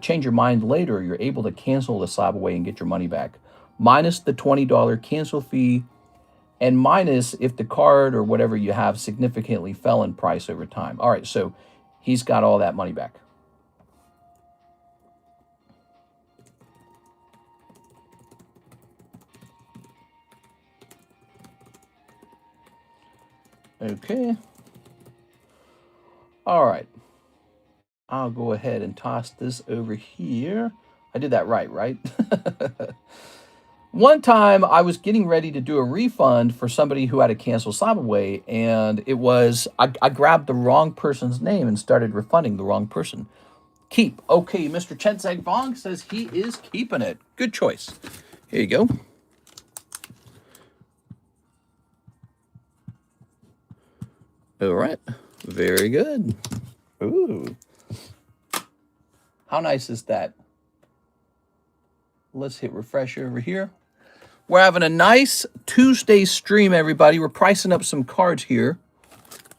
change your mind later, you're able to cancel the slab away and get your money back. Minus the $20 cancel fee, and minus if the card or whatever you have significantly fell in price over time. All right, so he's got all that money back. Okay. All right. I'll go ahead and toss this over here. I did that right? One time I was getting ready to do a refund for somebody who had a canceled slab away, and it was, I grabbed the wrong person's name and started refunding the wrong person. Keep. Okay, Mr. Chenseg Vong says he is keeping it. Good choice. Here you go. All right. Very good. Ooh. How nice is that? Let's hit refresh over here. We're having a nice Tuesday stream, everybody. We're pricing up some cards here.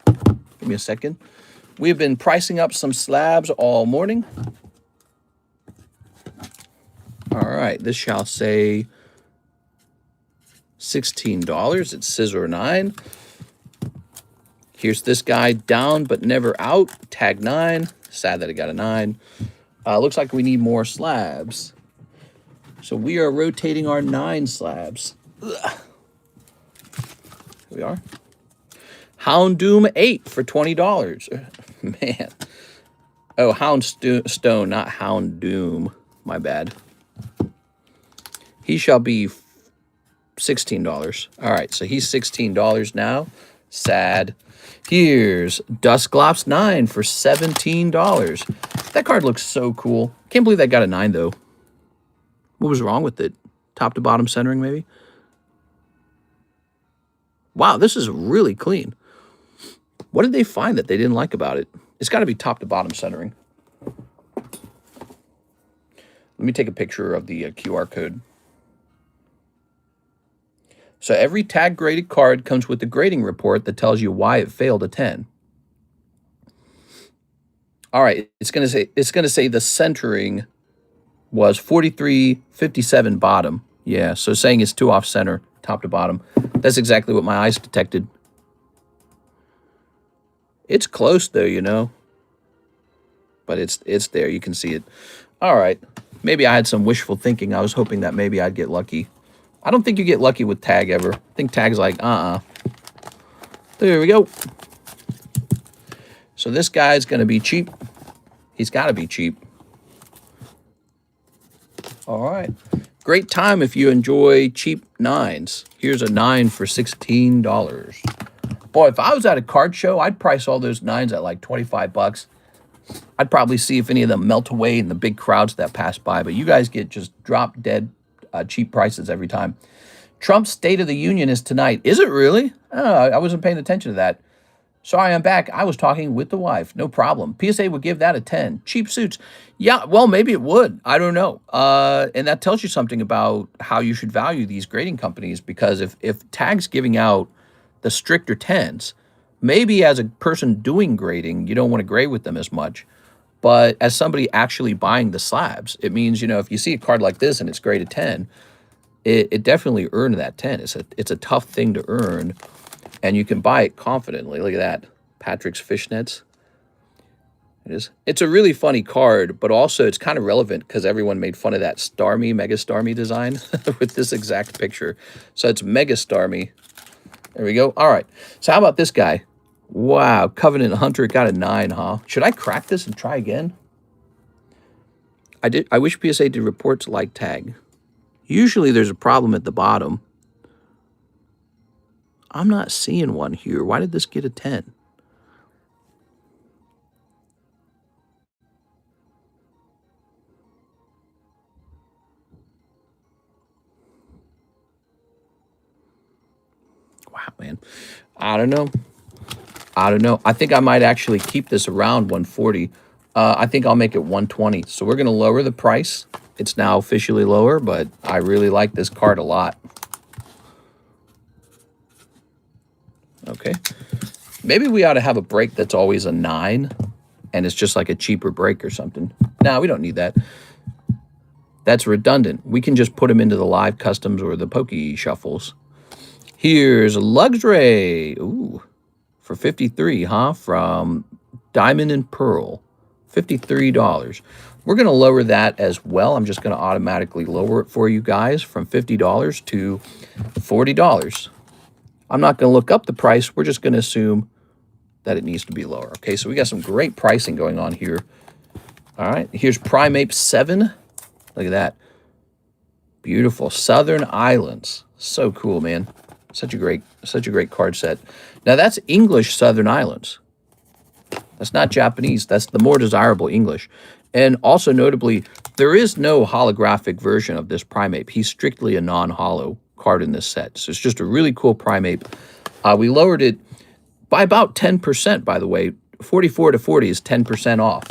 Give me a second. We've been pricing up some slabs all morning. All right, this shall say $16. It's scissor 9. Here's this guy, down but never out. Tag 9. Sad that it got a 9. Looks like we need more slabs. So we are rotating our 9 slabs. Ugh. Here we are. Houndoom 8 for $20. Man. Oh, Houndstone, not Houndoom. My bad. He shall be $16. All right, so he's $16 now. Sad. Here's Dusclops 9 for $17. That card looks so cool. Can't believe that got a 9, though. What was wrong with it? Top to bottom centering, maybe? Wow, this is really clean. What did they find that they didn't like about it? It's got to be top to bottom centering. Let me take a picture of the QR code. So every tag graded card comes with a grading report that tells you why it failed a 10. All right, it's going to say the centering was 43.57 bottom. Yeah, so saying it's 2 off center, top to bottom. That's exactly what my eyes detected. It's close though, you know. But it's there, you can see it. All right. Maybe I had some wishful thinking. I was hoping that maybe I'd get lucky. I don't think you get lucky with tag ever. I think tag's like, There we go. So this guy's going to be cheap. He's got to be cheap. All right. Great time if you enjoy cheap 9s. Here's a 9 for $16. Boy, if I was at a card show, I'd price all those 9s at like 25 bucks. I'd probably see if any of them melt away in the big crowds that pass by. But you guys get just drop dead cheap prices every time. Trump's State of the Union is tonight. Is it really? Oh, I wasn't paying attention to that. Sorry, I'm back. I was talking with the wife. No problem. PSA would give that a 10. Cheap suits. Yeah, well, maybe it would. I don't know. And that tells you something about how you should value these grading companies, because if tag's giving out the stricter 10s, maybe as a person doing grading, you don't want to grade with them as much. But as somebody actually buying the slabs, it means, you know, if you see a card like this and it's graded 10, it definitely earned that 10. It's a tough thing to earn, and you can buy it confidently. Look at that. Patrick's Fishnets. It is. It's a really funny card, but also it's kind of relevant because everyone made fun of that Starmie, Mega Starmie design with this exact picture. So it's Mega Starmie. There we go. All right. So how about this guy? Wow. Covenant Hunter got a 9, huh? Should I crack this and try again? I wish PSA did reports like tag. Usually there's a problem at the bottom. I'm not seeing one here. Why did this get a 10? Wow, man. I don't know. I think I might actually keep this around 140. I think I'll make it 120. So we're going to lower the price. It's now officially lower, but I really like this card a lot. Okay. Maybe we ought to have a break that's always a 9. and it's just like a cheaper break or something. No, we don't need that. That's redundant. We can just put them into the live customs or the Poke Shuffles. Here's Luxray. Ooh, for 53, huh? From Diamond and Pearl. $53. We're going to lower that as well. I'm just going to automatically lower it for you guys from $50 to $40. I'm not going to look up the price. We're just going to assume that it needs to be lower. Okay, so we got some great pricing going on here. All right, here's Primeape 7. Look at that. Beautiful. Southern Islands. So cool, man. Such a great card set. Now that's English Southern Islands. That's not Japanese. That's the more desirable English. And also notably, there is no holographic version of this Primeape. He's strictly a non-holo card in this set. So it's just a really cool Primeape. We lowered it by about 10%, by the way. 44 to 40 is 10% off.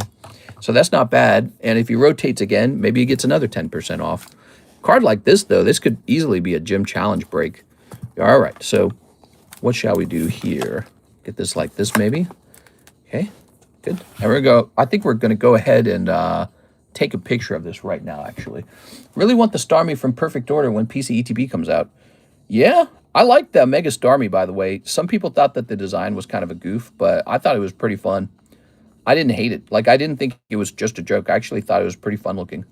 So that's not bad. And if he rotates again, maybe he gets another 10% off. Card like this, though, this could easily be a gym challenge break. All right, so what shall we do here? Get this like this, maybe? Okay, good. And we're gonna go. I think we're going to go ahead and take a picture of this right now, actually. Really want the Starmie from Perfect Order when PC ETB comes out. Yeah, I like the Mega Starmie, by the way. Some people thought that the design was kind of a goof, but I thought it was pretty fun. I didn't hate it. Like, I didn't think it was just a joke. I actually thought it was pretty fun looking.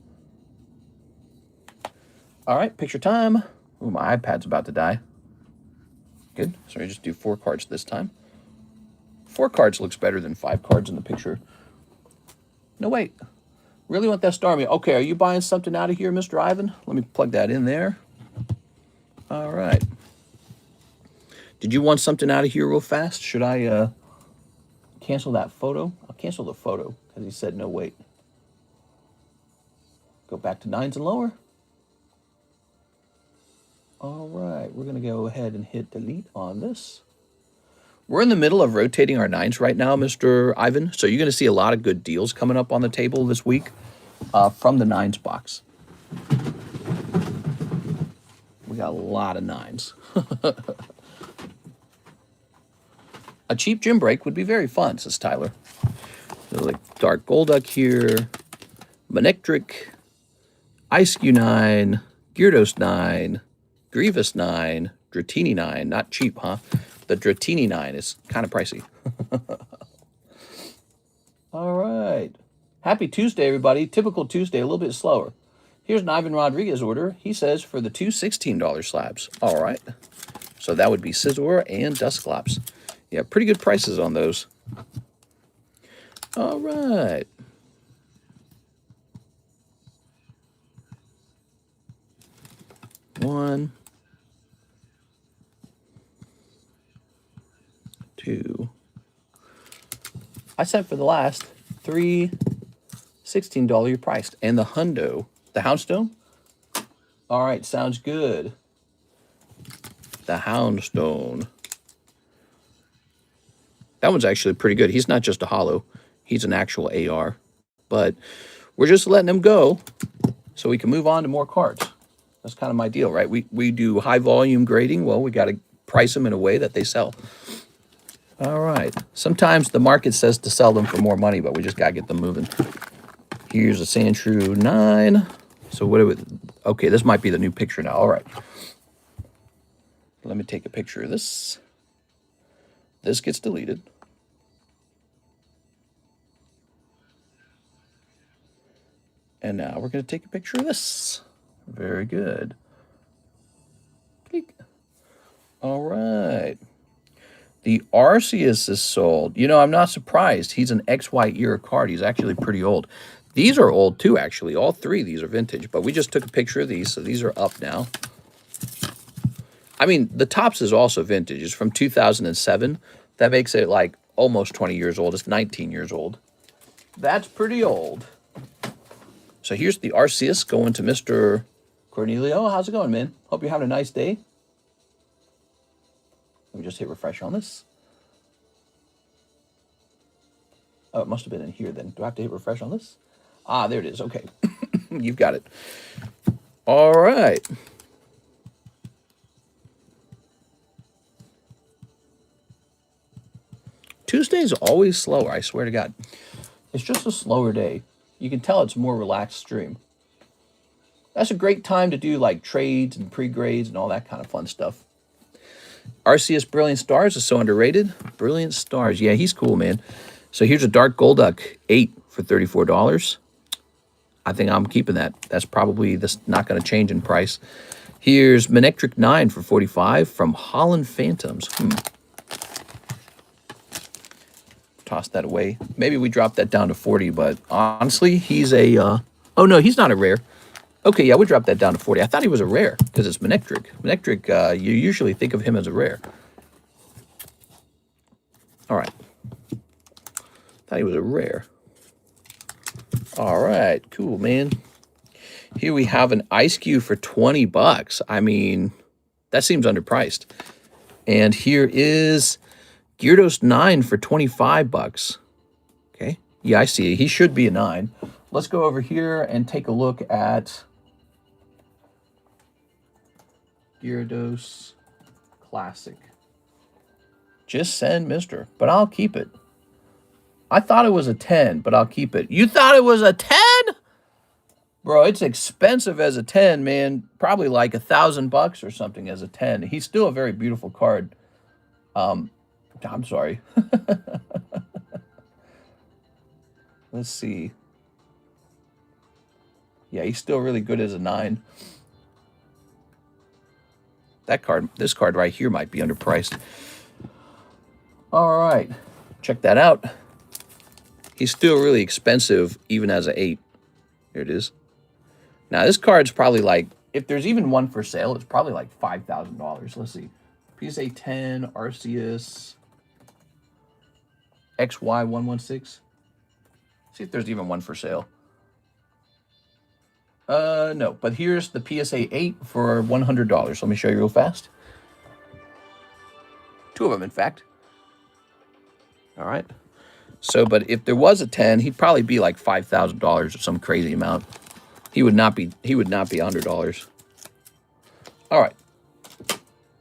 All right, picture time. Ooh, my iPad's about to die. Good. So I just do 4 cards this time. 4 cards looks better than 5 cards in the picture. No, wait. Really want that Starmie. Okay, are you buying something out of here, Mr. Ivan? Let me plug that in there. All right. Did you want something out of here real fast? Should I cancel that photo? I'll cancel the photo because he said no, wait. Go back to 9s and lower. All right, we're going to go ahead and hit delete on this. We're in the middle of rotating our 9s right now, Mr. Ivan. So you're going to see a lot of good deals coming up on the table this week from the 9s box. We got a lot of 9s. A cheap gym break would be very fun, says Tyler. There's like Dark Golduck here, Manectric, Ice-Q 9, Gyarados 9, Grievous 9, Dratini 9. Not cheap, huh? The Dratini 9 is kind of pricey. All right. Happy Tuesday, everybody. Typical Tuesday, a little bit slower. Here's an Ivan Rodriguez order. He says for the 2 $16 slabs. All right. So that would be Scizor and Dusclops. Yeah, pretty good prices on those. All right. One, two. I said for the last 3 $16 you priced. And the Hundo, the Houndstone. All right, sounds good. The Houndstone. That one's actually pretty good. He's not just a holo. He's an actual AR. But we're just letting him go so we can move on to more cards. That's kind of my deal, right? We do high volume grading. Well, we got to price them in a way that they sell. All right. Sometimes the market says to sell them for more money, but we just got to get them moving. Here's a Sandshrew 9. So what do we... Okay, this might be the new picture now. All right. Let me take a picture of this. This gets deleted. And now we're going to take a picture of this. Very good. Click. All right. The Arceus is sold. You know, I'm not surprised. He's an XY era card. He's actually pretty old. These are old too, actually. All 3 of these are vintage, but we just took a picture of these, so these are up now. I mean, the Topps is also vintage. It's from 2007. That makes it like almost 20 years old. It's 19 years old. That's pretty old. So here's the Arceus going to Mr. Cornelio. How's it going, man? Hope you're having a nice day. Let me just hit refresh on this. Oh, it must have been in here then. Do I have to hit refresh on this? Ah, there it is. Okay. You've got it. All right. Tuesday's always slower, I swear to God. It's just a slower day. You can tell it's a more relaxed stream. That's a great time to do like trades and pre-grades and all that kind of fun stuff. RCS Brilliant Stars is so underrated. Brilliant Stars. Yeah, he's cool, man. So here's a Dark Golduck 8 for $34. I think I'm keeping that. That's probably not going to change in price. Here's Manectric 9 for $45 from Holland Phantoms. Toss that away. Maybe we drop that down to 40, but honestly, he's a... oh, no, he's not a rare. Okay, yeah, we dropped that down to 40. I thought he was a rare because it's Manectric. Manectric, you usually think of him as a rare. All right. Thought he was a rare. All right, cool, man. Here we have an Ice Cube for 20 bucks. I mean, that seems underpriced. And here is Gyarados 9 for 25 bucks. Okay, yeah, I see. He should be a 9. Let's go over here and take a look at Gyarados Classic. Just send Mister, but I'll keep it. I thought it was a 10, but I'll keep it. You thought it was a 10? Bro, it's expensive as a 10, man. Probably like $1,000 or something as a 10. He's still a very beautiful card. I'm sorry. Let's see. Yeah, he's still really good as a 9. This card right here might be underpriced. All right, check that out. He's still really expensive even as an 8. Here it is. Now, this card's probably like, if there's even one for sale, it's probably like $5,000. Let's see. PSA 10, Arceus, XY116. See if there's even one for sale. No, but here's the PSA 8 for $100. Let me show you real fast. 2 of them, in fact. All right. So, but if there was a 10, he'd probably be like $5,000 or some crazy amount. He would not be $100. All right.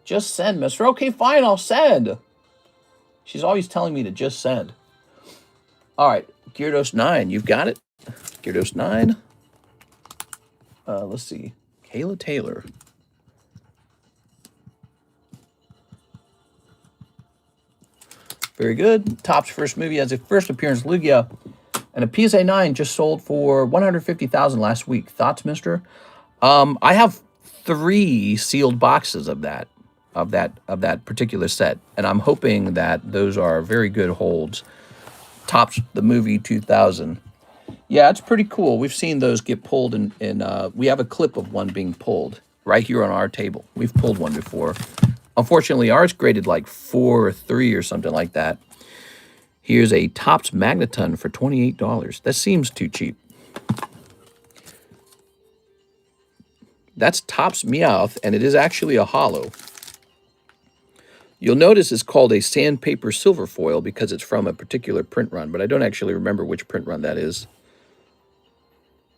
Just send, mister. Okay, fine, I'll send. She's always telling me to just send. All right, Gyarados 9, you've got it. Gyarados 9. Let's see. Kayla Taylor. Very good. Topps first movie has a first appearance, Lugia. And a PSA 9 just sold for $150,000 last week. Thoughts, mister? I have 3 sealed boxes of that particular set, and I'm hoping that those are very good holds. Topps the movie 2000. Yeah, it's pretty cool. We've seen those get pulled, and we have a clip of one being pulled right here on our table. We've pulled one before. Unfortunately, ours graded like 4 or 3 or something like that. Here's a Topps Magneton for $28. That seems too cheap. That's Topps Meowth, and it is actually a holo. You'll notice it's called a sandpaper silver foil because it's from a particular print run, but I don't actually remember which print run that is.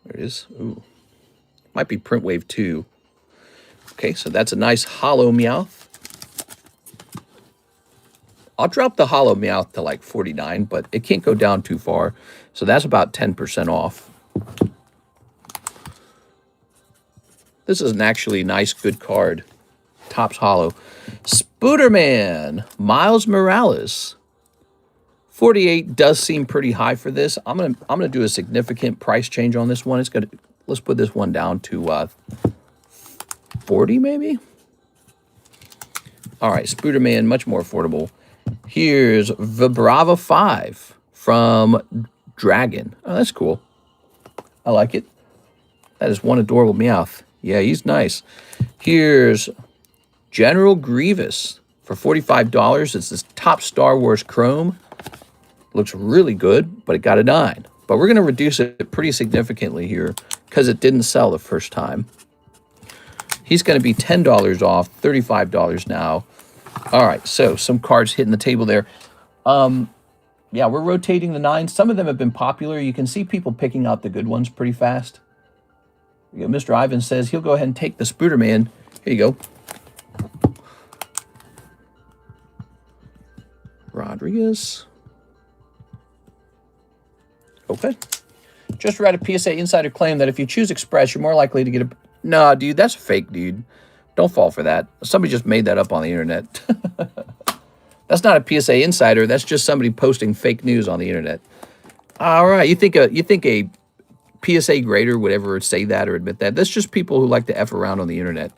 There it is. Ooh. Might be Print Wave 2. Okay, so that's a nice holo Meowth. I'll drop the holo Meowth to like 49, but it can't go down too far. So that's about 10% off. This is an actually nice, good card. Topps holo. Spooderman, Miles Morales. 48 does seem pretty high for this. I'm gonna do a significant price change on this one. Let's put this one down to 40 maybe. All right, Spooderman, much more affordable. Here's Vibrava 5 from Dragon. Oh, that's cool. I like it. That is one adorable Meowth. Yeah, he's nice. Here's General Grievous for $45. It's this Top Star Wars Chrome. Looks really good, but it got a 9. But we're going to reduce it pretty significantly here because it didn't sell the first time. He's going to be $10 off, $35 now. All right, so some cards hitting the table there. Yeah, we're rotating the 9s. Some of them have been popular. You can see people picking out the good ones pretty fast. You know, Mr. Ivan says he'll go ahead and take the Spooderman. Here you go. Rodriguez. Okay. Just read a PSA insider claim that if you choose Express, you're more likely to get a... Nah, dude, that's fake, dude. Don't fall for that. Somebody just made that up on the internet. That's not a PSA insider. That's just somebody posting fake news on the internet. All right, you think a PSA grader would ever say that or admit that? That's just people who like to F around on the internet.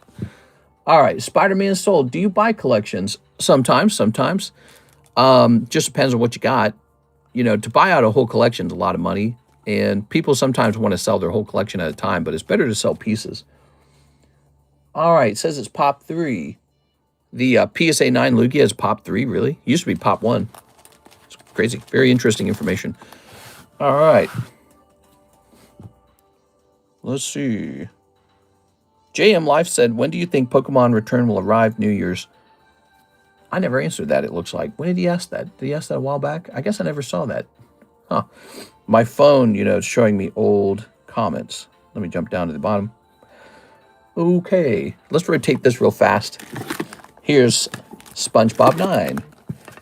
All right, Spider-Man sold. Do you buy collections? Sometimes. Just depends on what you got. You know, to buy out a whole collection is a lot of money, and people sometimes want to sell their whole collection at a time, but it's better to sell pieces. All right, it says it's Pop 3. The PSA 9 Lugia is Pop 3, really? It used to be Pop 1. It's crazy. Very interesting information. All right. Let's see. JM Life said, when do you think Pokemon Return will arrive? New Year's. I never answered that, it looks like. When did he ask that? Did he ask that a while back? I guess I never saw that. Huh. My phone, you know, is showing me old comments. Let me jump down to the bottom. Okay. Let's rotate this real fast. Here's SpongeBob 9.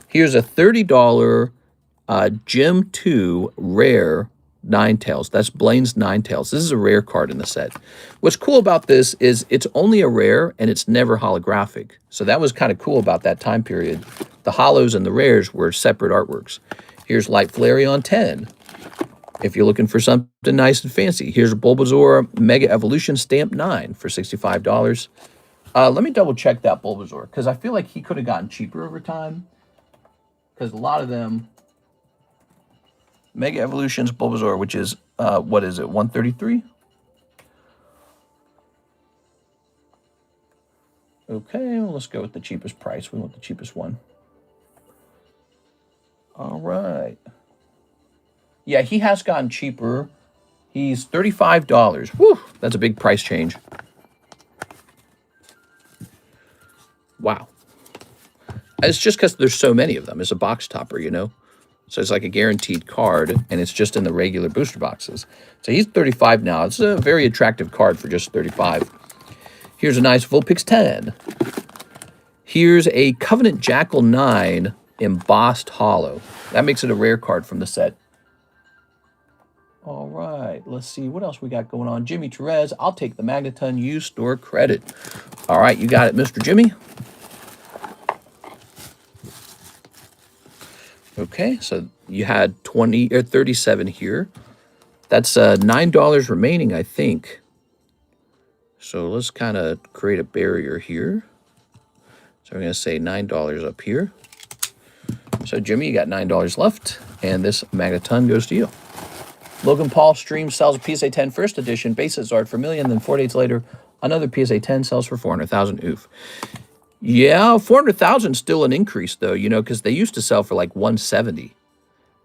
Here's a $30 Gym 2 rare Ninetales. That's Blaine's Ninetales. This is a rare card in the set. What's cool about this is it's only a rare and it's never holographic. So that was kind of cool about that time period. The holos and the rares were separate artworks. Here's Light Flareon 10. If you're looking for something nice and fancy. Here's a Bulbasaur Mega Evolution Stamp 9 for $65. Let me double check that Bulbasaur, because I feel like he could have gotten cheaper over time. Because a lot of them... Mega Evolutions Bulbasaur, which is, what is it, 133? Okay, well, let's go with the cheapest price. We want the cheapest one. All right. Yeah, he has gotten cheaper. He's $35. Whew, that's a big price change. Wow. It's just because there's so many of them. It's a box topper, you know? So it's like a guaranteed card, and it's just in the regular booster boxes. So he's 35 now. It's a very attractive card for just 35. Here's a nice Vulpix 10. Here's a Covenant Jackal 9 embossed holo. That makes it a rare card from the set. All right, let's see what else we got going on. Jimmy Therese, I'll take the Magneton. You store credit. All right, you got it, Mr. Jimmy. Okay, so you had 20 or 37 here. That's $9 remaining, I think. So let's kind of create a barrier here. So we're going to say $9 up here. So Jimmy, you got $9 left, and this Magneton goes to you. Logan Paul stream sells a PSA 10 first edition basis art for $1 million. Then 4 days later, another PSA 10 sells for 400,000. Oof. Yeah, 400,000 still an increase though, you know, because they used to sell for like 170.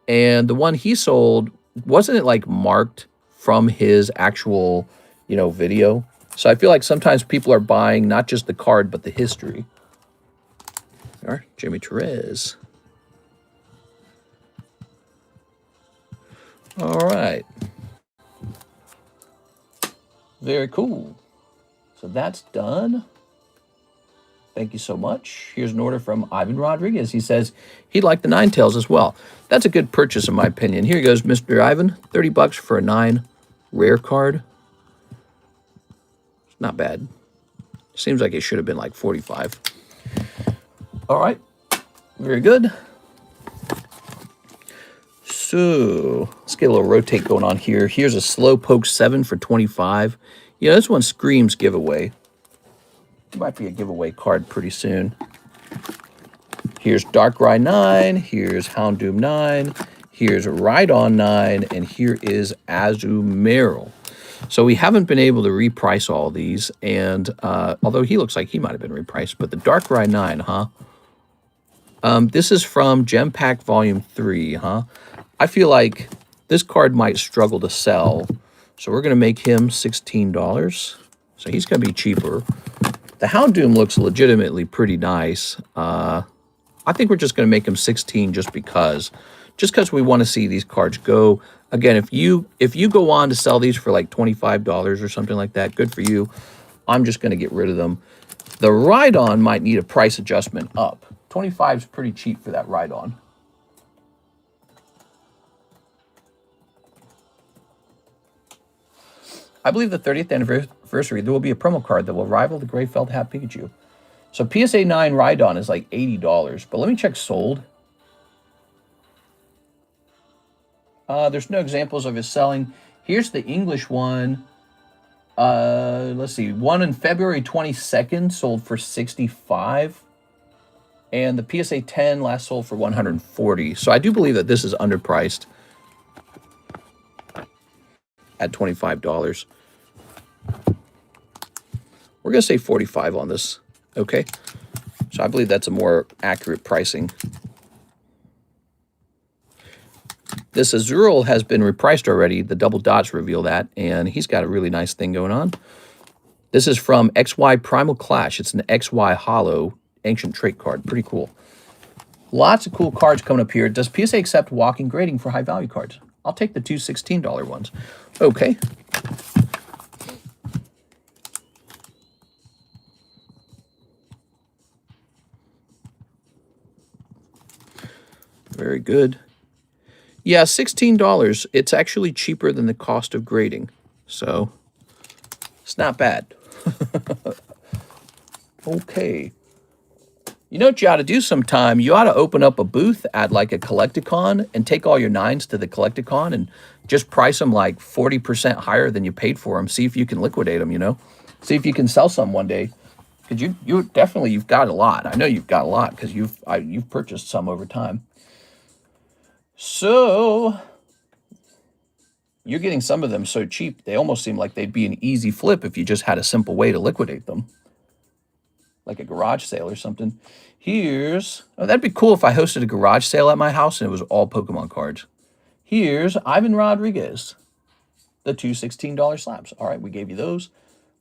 And the one he sold, wasn't it like marked from his actual, you know, video? So I feel like sometimes people are buying not just the card, but the history. All right, Jimmy Therese. All right. Very cool. So that's done. Thank you so much. Here's an order from Ivan Rodriguez. He says he'd like the Ninetales as well. That's a good purchase in my opinion. Here goes, Mr. Ivan. 30 bucks for a 9 rare card. It's not bad. Seems like it should have been like 45. All right. Very good. So let's get a little rotate going on here. Here's a Slowpoke 7 for 25. Yeah, this one screams giveaway. Might be a giveaway card pretty soon. Here's Darkrai 9. Here's Houndoom 9. Here's Rhydon 9. And here is Azumarill. So we haven't been able to reprice all these. And although he looks like he might have been repriced. But the Darkrai 9, huh? This is from Gem Pack Volume 3, huh? I feel like this card might struggle to sell. So we're going to make him $16. So he's going to be cheaper. The Houndoom looks legitimately pretty nice. I think we're just going to make him 16 just because we want to see these cards go. Again, if you go on to sell these for like $25 or something like that, good for you. I'm just going to get rid of them. The Rhydon might need a price adjustment up. 25 is pretty cheap for that Rhydon. I believe the 30th anniversary, there will be a promo card that will rival the gray felt hat Pikachu. So PSA 9 Rhydon is like $80, but let me check sold. There's no examples of his selling. Here's the English one. Let's see. One on February 22nd sold for $65. And the PSA 10 last sold for $140. So I do believe that this is underpriced at $25. We're going to say $45 on this. Okay. So I believe that's a more accurate pricing. This ZELLE has been repriced already. The double dots reveal that, and he's got a really nice thing going on. This is from XY Primal Clash. It's an XY Hollow Ancient Trait card. Pretty cool. Lots of cool cards coming up here. Does PSA accept walking grading for high value cards? I'll take the two $16 ones. Okay. Very good. Yeah, $16. It's actually cheaper than the cost of grading. So, it's not bad. Okay. You know what you ought to do sometime? You ought to open up a booth at like a Collecticon and take all your 9s to the Collecticon and just price them like 40% higher than you paid for them. See if you can liquidate them, you know? See if you can sell some one day. Because you've got a lot. I know you've got a lot because you've purchased some over time. So, you're getting some of them so cheap, they almost seem like they'd be an easy flip if you just had a simple way to liquidate them. Like a garage sale or something. That'd be cool if I hosted a garage sale at my house and it was all Pokemon cards. Here's Ivan Rodriguez, the two $16 slabs. All right, we gave you those.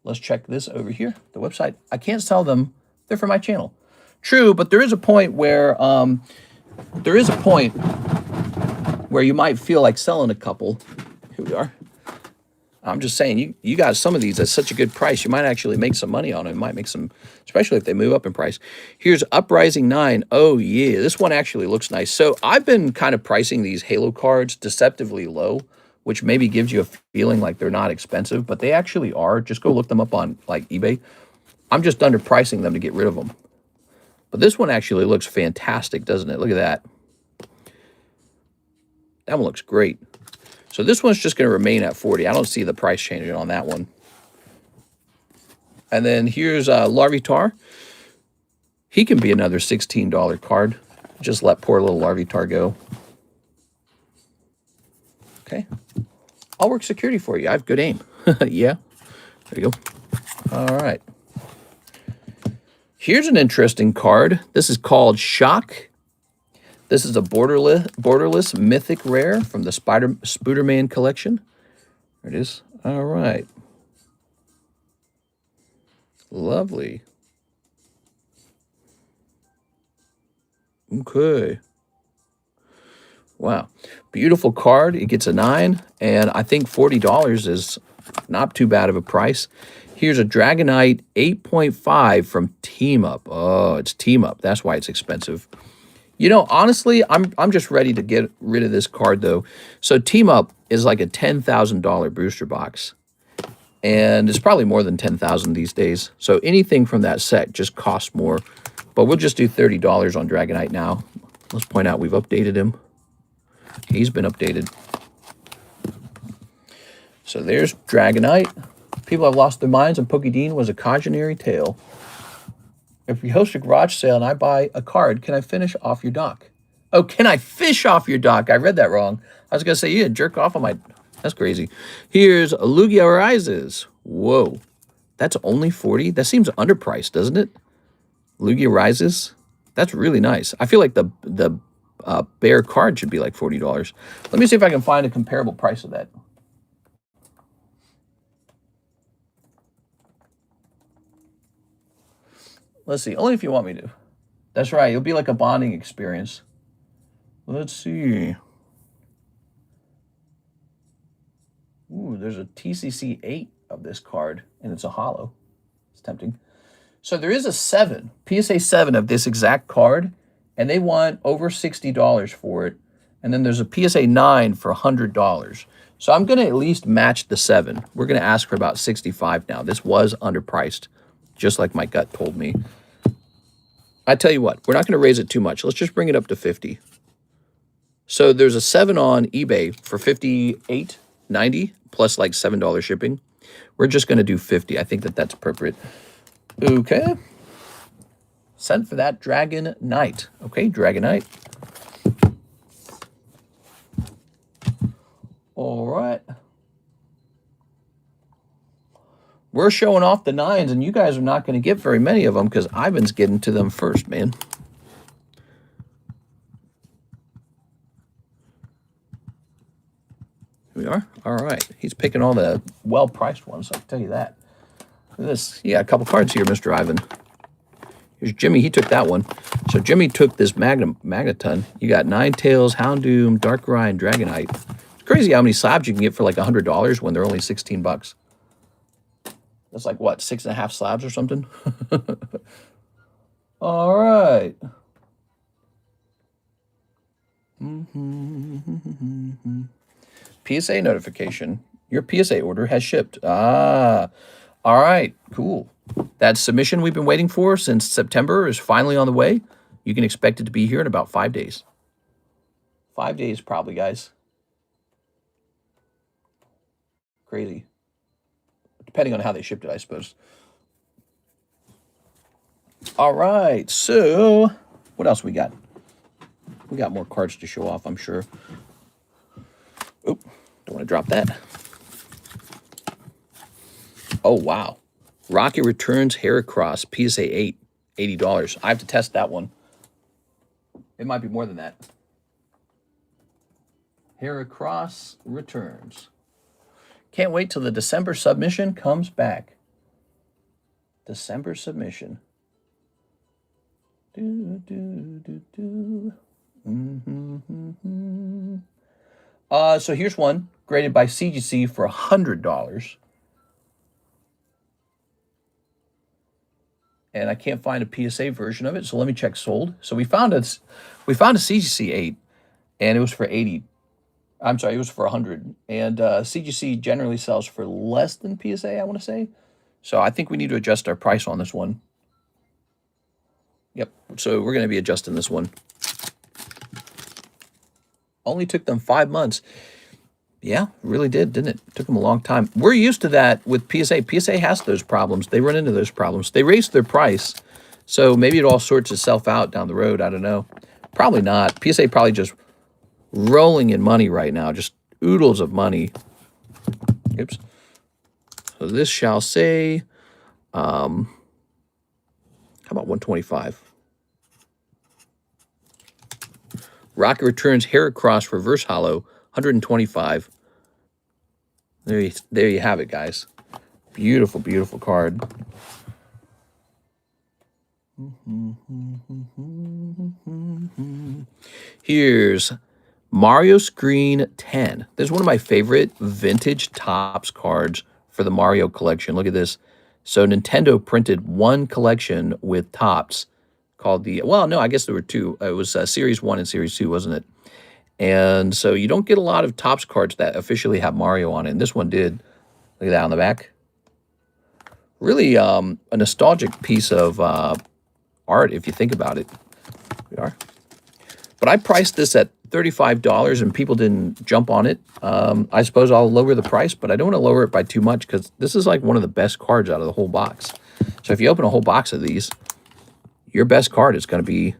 Let's check this over here, the website. I can't sell them. They're for my channel. True, but there is a point where you might feel like selling a couple. Here we are. I'm just saying, you got some of these at such a good price, you might actually make some money on them. You might make some, especially if they move up in price. Here's Uprising 9. Oh, yeah, this one actually looks nice. So I've been kind of pricing these Halo cards deceptively low, which maybe gives you a feeling like they're not expensive, but they actually are. Just go look them up on like eBay. I'm just underpricing them to get rid of them. But this one actually looks fantastic, doesn't it? Look at that. That one looks great. So this one's just going to remain at 40. I don't see the price changing on that one. And then here's Larvitar. He can be another $16 card. Just let poor little Larvitar go. Okay. I'll work security for you. I have good aim. Yeah. There you go. All right. Here's an interesting card. This is called Shock. This is a borderless mythic rare from the Spooderman collection. There it is. All right. Lovely. Okay. Wow. Beautiful card. It gets a 9, and I think $40 is not too bad of a price. Here's a Dragonite 8.5 from Team Up. Oh, it's Team Up. That's why it's expensive. You know, honestly, I'm just ready to get rid of this card, though. So Team Up is like a $10,000 booster box. And it's probably more than $10,000 these days. So anything from that set just costs more. But we'll just do $30 on Dragonite now. Let's point out we've updated him. He's been updated. So there's Dragonite. People have lost their minds, and Pokédean was a cautionary tale. If you host a garage sale and I buy a card, can I finish off your dock? Oh, can I fish off your dock? I read that wrong. I was going to say, yeah, jerk off on my... That's crazy. Here's Lugia Rises. Whoa. That's only 40? That seems underpriced, doesn't it? Lugia Rises? That's really nice. I feel like the bear card should be like $40. Let me see if I can find a comparable price of that. Let's see. Only if you want me to. That's right. It'll be like a bonding experience. Let's see. Ooh, there's a TCC 8 of this card, and it's a holo. It's tempting. So there is a 7, PSA 7 of this exact card, and they want over $60 for it. And then there's a PSA 9 for $100. So I'm going to at least match the 7. We're going to ask for about 65 now. This was underpriced, just like my gut told me. I tell you what, we're not going to raise it too much. Let's just bring it up to 50. So there's a 7 on eBay for $58.90 plus like $7 shipping. We're just going to do 50. I think that that's appropriate. Okay. Sent for that Dragon Knight. Okay, Dragon Knight. All right. We're showing off the 9s, and you guys are not going to get very many of them because Ivan's getting to them first, man. Here we are. All right. He's picking all the well-priced ones, I can tell you that. Look at this. Yeah, a couple cards here, Mr. Ivan. Here's Jimmy. He took that one. So Jimmy took this Magneton. You got Ninetales, Houndoom, Darkrai, and Dragonite. It's crazy how many slabs you can get for like $100 when they're only 16 bucks. That's like, what, 6.5 slabs or something? All right. PSA notification. Your PSA order has shipped. Ah, all right, cool. That submission we've been waiting for since September is finally on the way. You can expect it to be here in about 5 days. 5 days probably, guys. Crazy. Depending on how they shipped it, I suppose. All right, so what else we got? We got more cards to show off, I'm sure. Oop, don't want to drop that. Oh, wow. Rocket Returns Heracross PSA 8, $80. I have to test that one. It might be more than that. Heracross Returns. Can't wait till the December submission comes back. December submission. So here's one graded by CGC for $100. And I can't find a PSA version of it, so let me check sold. So we found a CGC 8, and it was for 80. I'm sorry, it was for 100. And CGC generally sells for less than PSA, I want to say. So I think we need to adjust our price on this one. Yep, so we're going to be adjusting this one. Only took them 5 months. Yeah, really did, didn't it? Took them a long time. We're used to that with PSA. PSA has those problems. They run into those problems. They raise their price, so maybe it all sorts itself out down the road. I don't know. Probably not. PSA probably just rolling in money right now, just oodles of money. Oops. So this shall say, how about 125? Rocket Returns Heracross Reverse Hollow, 125. There you have it, guys. Beautiful, beautiful card. Here's Mario Screen 10. This is one of my favorite vintage Topps cards for the Mario collection. Look at this. So Nintendo printed one collection with Topps called the, well, no, I guess there were two. It was Series 1 and Series 2, wasn't it? And so you don't get a lot of Topps cards that officially have Mario on it. And this one did. Look at that on the back. Really a nostalgic piece of art, if you think about it. Here we are. But I priced this at $35 and people didn't jump on it. I suppose I'll lower the price, but I don't want to lower it by too much because this is like one of the best cards out of the whole box. So if you open a whole box of these, your best card is going to be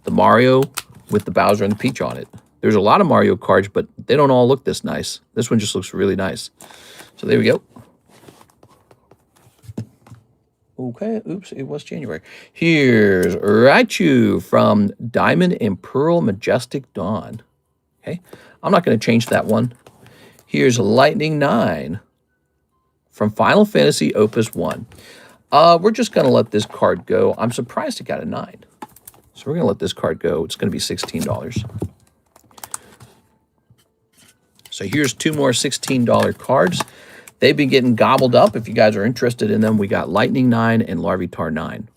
the Mario with the Bowser and the Peach on it. There's a lot of Mario cards, but they don't all look this nice. This one just looks really nice. So there we go. Okay, oops, it was January. Here's Raichu from Diamond and Pearl Majestic Dawn. Okay, I'm not going to change that one. Here's Lightning 9 from Final Fantasy Opus 1. We're just going to let this card go. I'm surprised it got a 9. So we're going to let this card go. It's going to be $16. So here's two more $16 cards. They've been getting gobbled up. If you guys are interested in them, we got Lightning 9 and Larvitar 9.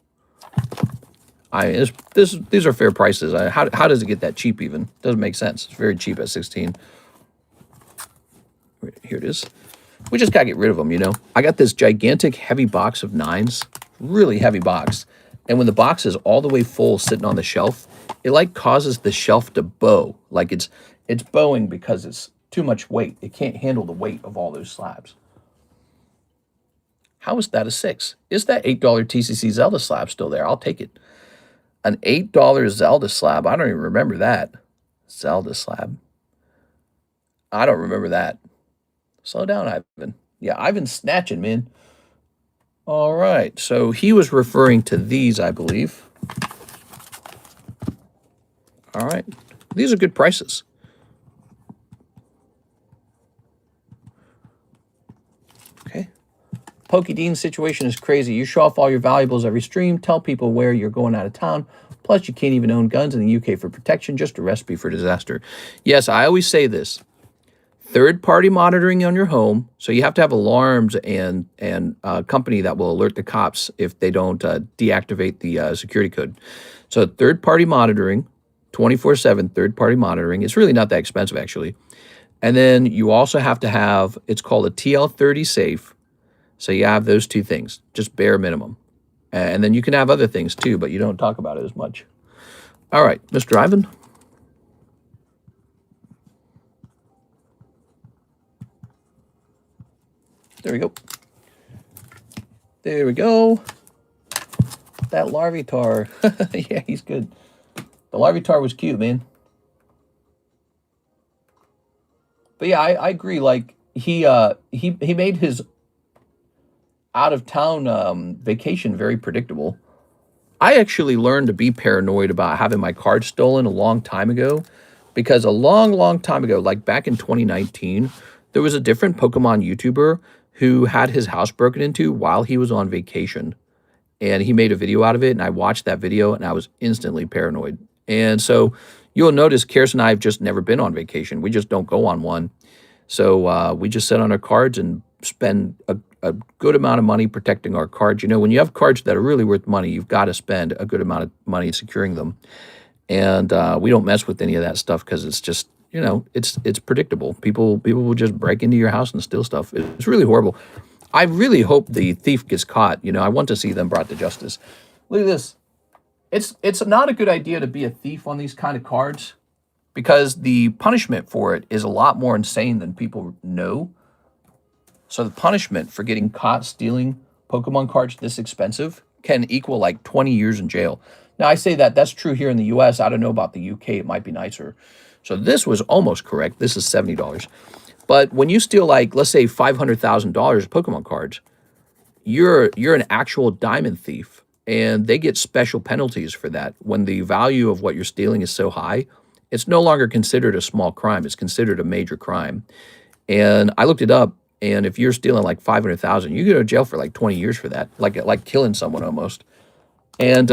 These are fair prices. How does it get that cheap even? Doesn't make sense. It's very cheap at 16. Here Here it is. We just got to get rid of them, you know. I got this gigantic heavy box of 9s, really heavy box. And when the box is all the way full sitting on the shelf, it like causes the shelf to bow. Like it's bowing because it's too much weight. It can't handle the weight of all those slabs. How is that a 6? Is that $8 TCC Zelda slab still there? I'll take it. An $8 Zelda slab. I don't even remember that. Zelda slab. I don't remember that. Slow down, Ivan. Yeah, Ivan's snatching, man. All right. So he was referring to these, I believe. All right. These are good prices. Okay. PokeDean's situation is crazy. You show off all your valuables every stream, tell people where you're going out of town. Plus, you can't even own guns in the UK for protection. Just a recipe for disaster. Yes, I always say this. Third-party monitoring on your home. So you have to have alarms and a company that will alert the cops if they don't deactivate the security code. So third-party monitoring, 24/7 third-party monitoring. It's really not that expensive, actually. And then you also have to have, it's called a TL30 safe. So you have those two things, just bare minimum. And then you can have other things too, but you don't talk about it as much. All right, Mr. Ivan. There we go. There we go. That Larvitar. Yeah, he's good. The Larvitar was cute, man. But yeah, I agree. Like he made his out of town vacation very predictable. I actually learned to be paranoid about having my card stolen a long time ago, because a long time ago, like back in 2019, there was a different Pokemon YouTuber who had his house broken into while he was on vacation. And he made a video out of it, and I watched that video, and I was instantly paranoid. And so you'll notice Karis and I have just never been on vacation. We just don't go on one. So we just sit on our cards and spend a good amount of money protecting our cards. You know, when you have cards that are really worth money, you've got to spend a good amount of money securing them. And we don't mess with any of that stuff because it's just, you know, it's predictable. People will just break into your house and steal stuff. It's really horrible. I really hope the thief gets caught. You know, I want to see them brought to justice. Look at this. It's not a good idea to be a thief on these kind of cards, because the punishment for it is a lot more insane than people know. So the punishment for getting caught stealing Pokemon cards this expensive can equal like 20 years in jail. Now, I say that's true here in the US. I don't know about the UK. It might be nicer. So this was almost correct. This is $70. But when you steal, like, let's say $500,000 of Pokemon cards, you're an actual diamond thief, and they get special penalties for that. When the value of what you're stealing is so high, it's no longer considered a small crime. It's considered a major crime. And I looked it up, and if you're stealing like 500,000, you go to jail for like 20 years for that, like killing someone almost. And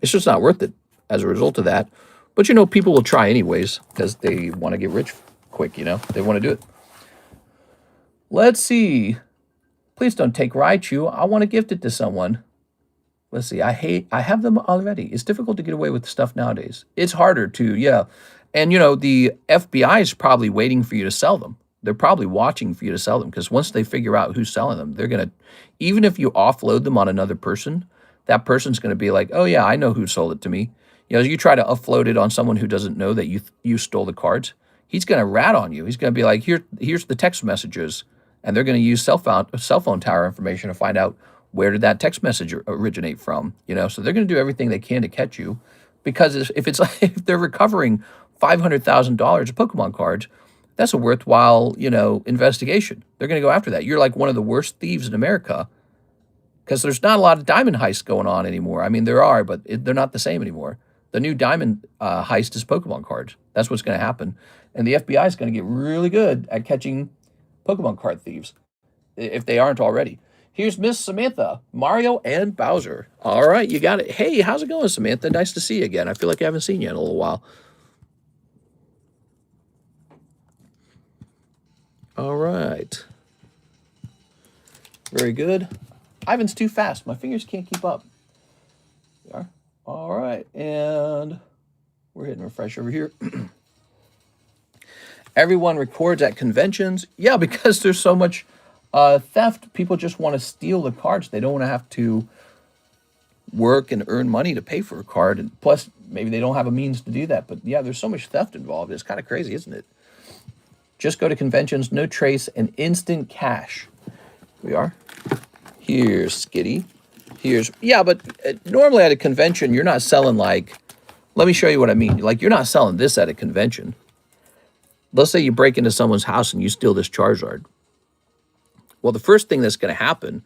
it's just not worth it as a result of that. But, you know, people will try anyways because they want to get rich quick, you know. They want to do it. Let's see. Please don't take Raichu. I want to gift it to someone. Let's see. I have them already. It's difficult to get away with stuff nowadays. It's harder to, yeah. And, you know, the FBI is probably waiting for you to sell them. They're probably watching for you to sell them, because once they figure out who's selling them, they're going to, even if you offload them on another person, that person's going to be like, oh, yeah, I know who sold it to me. You know, you try to offload it on someone who doesn't know that you stole the cards. He's going to rat on you. He's going to be like, here's the text messages. And they're going to use cell phone tower information to find out where did that text message originate from. You know, so they're going to do everything they can to catch you, because if they're recovering $500,000 of Pokemon cards, that's a worthwhile, you know, investigation. They're going to go after that. You're like one of the worst thieves in America, because there's not a lot of diamond heists going on anymore. I mean, there are, but they're not the same anymore. The new diamond heist is Pokemon cards. That's what's going to happen. And the FBI is going to get really good at catching Pokemon card thieves, if they aren't already. Here's Miss Samantha, Mario and Bowser. All right, you got it. Hey, how's it going, Samantha? Nice to see you again. I feel like I haven't seen you in a little while. All right. Very good. Ivan's too fast. My fingers can't keep up. There. All right, and we're hitting refresh over here. Everyone records at conventions. Yeah, because there's so much theft. People just want to steal the cards. They don't want to have to work and earn money to pay for a card. And plus, maybe they don't have a means to do that. But yeah, there's so much theft involved. It's kind of crazy, isn't it? Just go to conventions, no trace, and instant cash. Here we are. Here's Skitty. Here's, yeah, but normally at a convention, you're not selling like, let me show you what I mean. Like, you're not selling this at a convention. Let's say you break into someone's house and you steal this Charizard. Well, the first thing that's going to happen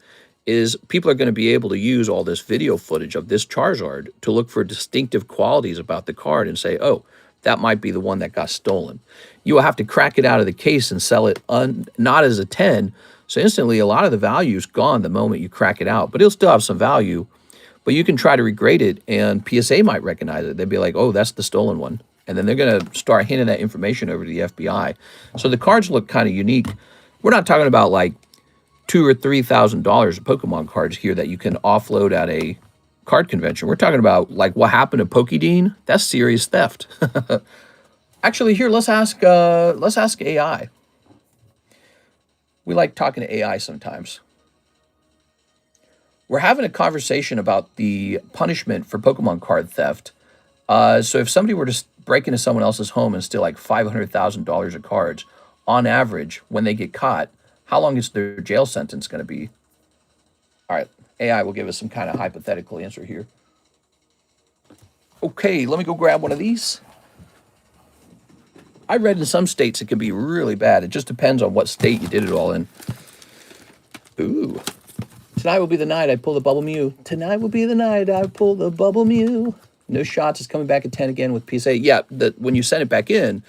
is people are going to be able to use all this video footage of this Charizard to look for distinctive qualities about the card and say, oh, that might be the one that got stolen. You will have to crack it out of the case and sell it not as a 10. So instantly, a lot of the value is gone the moment you crack it out. But it'll still have some value. But you can try to regrade it, and PSA might recognize it. They'd be like, oh, that's the stolen one. And then they're going to start handing that information over to the FBI. So the cards look kind of unique. We're not talking about like $2,000 or $3,000 of Pokemon cards here that you can offload at a card convention. We're talking about like what happened to Pokédean. That's serious theft. Actually, here, let's ask AI. We like talking to AI sometimes. We're having a conversation about the punishment for Pokemon card theft. So if somebody were to break into someone else's home and steal like $500,000 of cards, on average, when they get caught, how long is their jail sentence going to be? All right, AI will give us some kind of hypothetical answer here. Okay, let me go grab one of these. I read in some states it can be really bad. It just depends on what state you did it all in. Ooh. Tonight will be the night I pull the Bubble Mew. Tonight will be the night I pull the Bubble Mew. No shots. It's coming back at 10 again with PSA. Yeah, when you send it back in,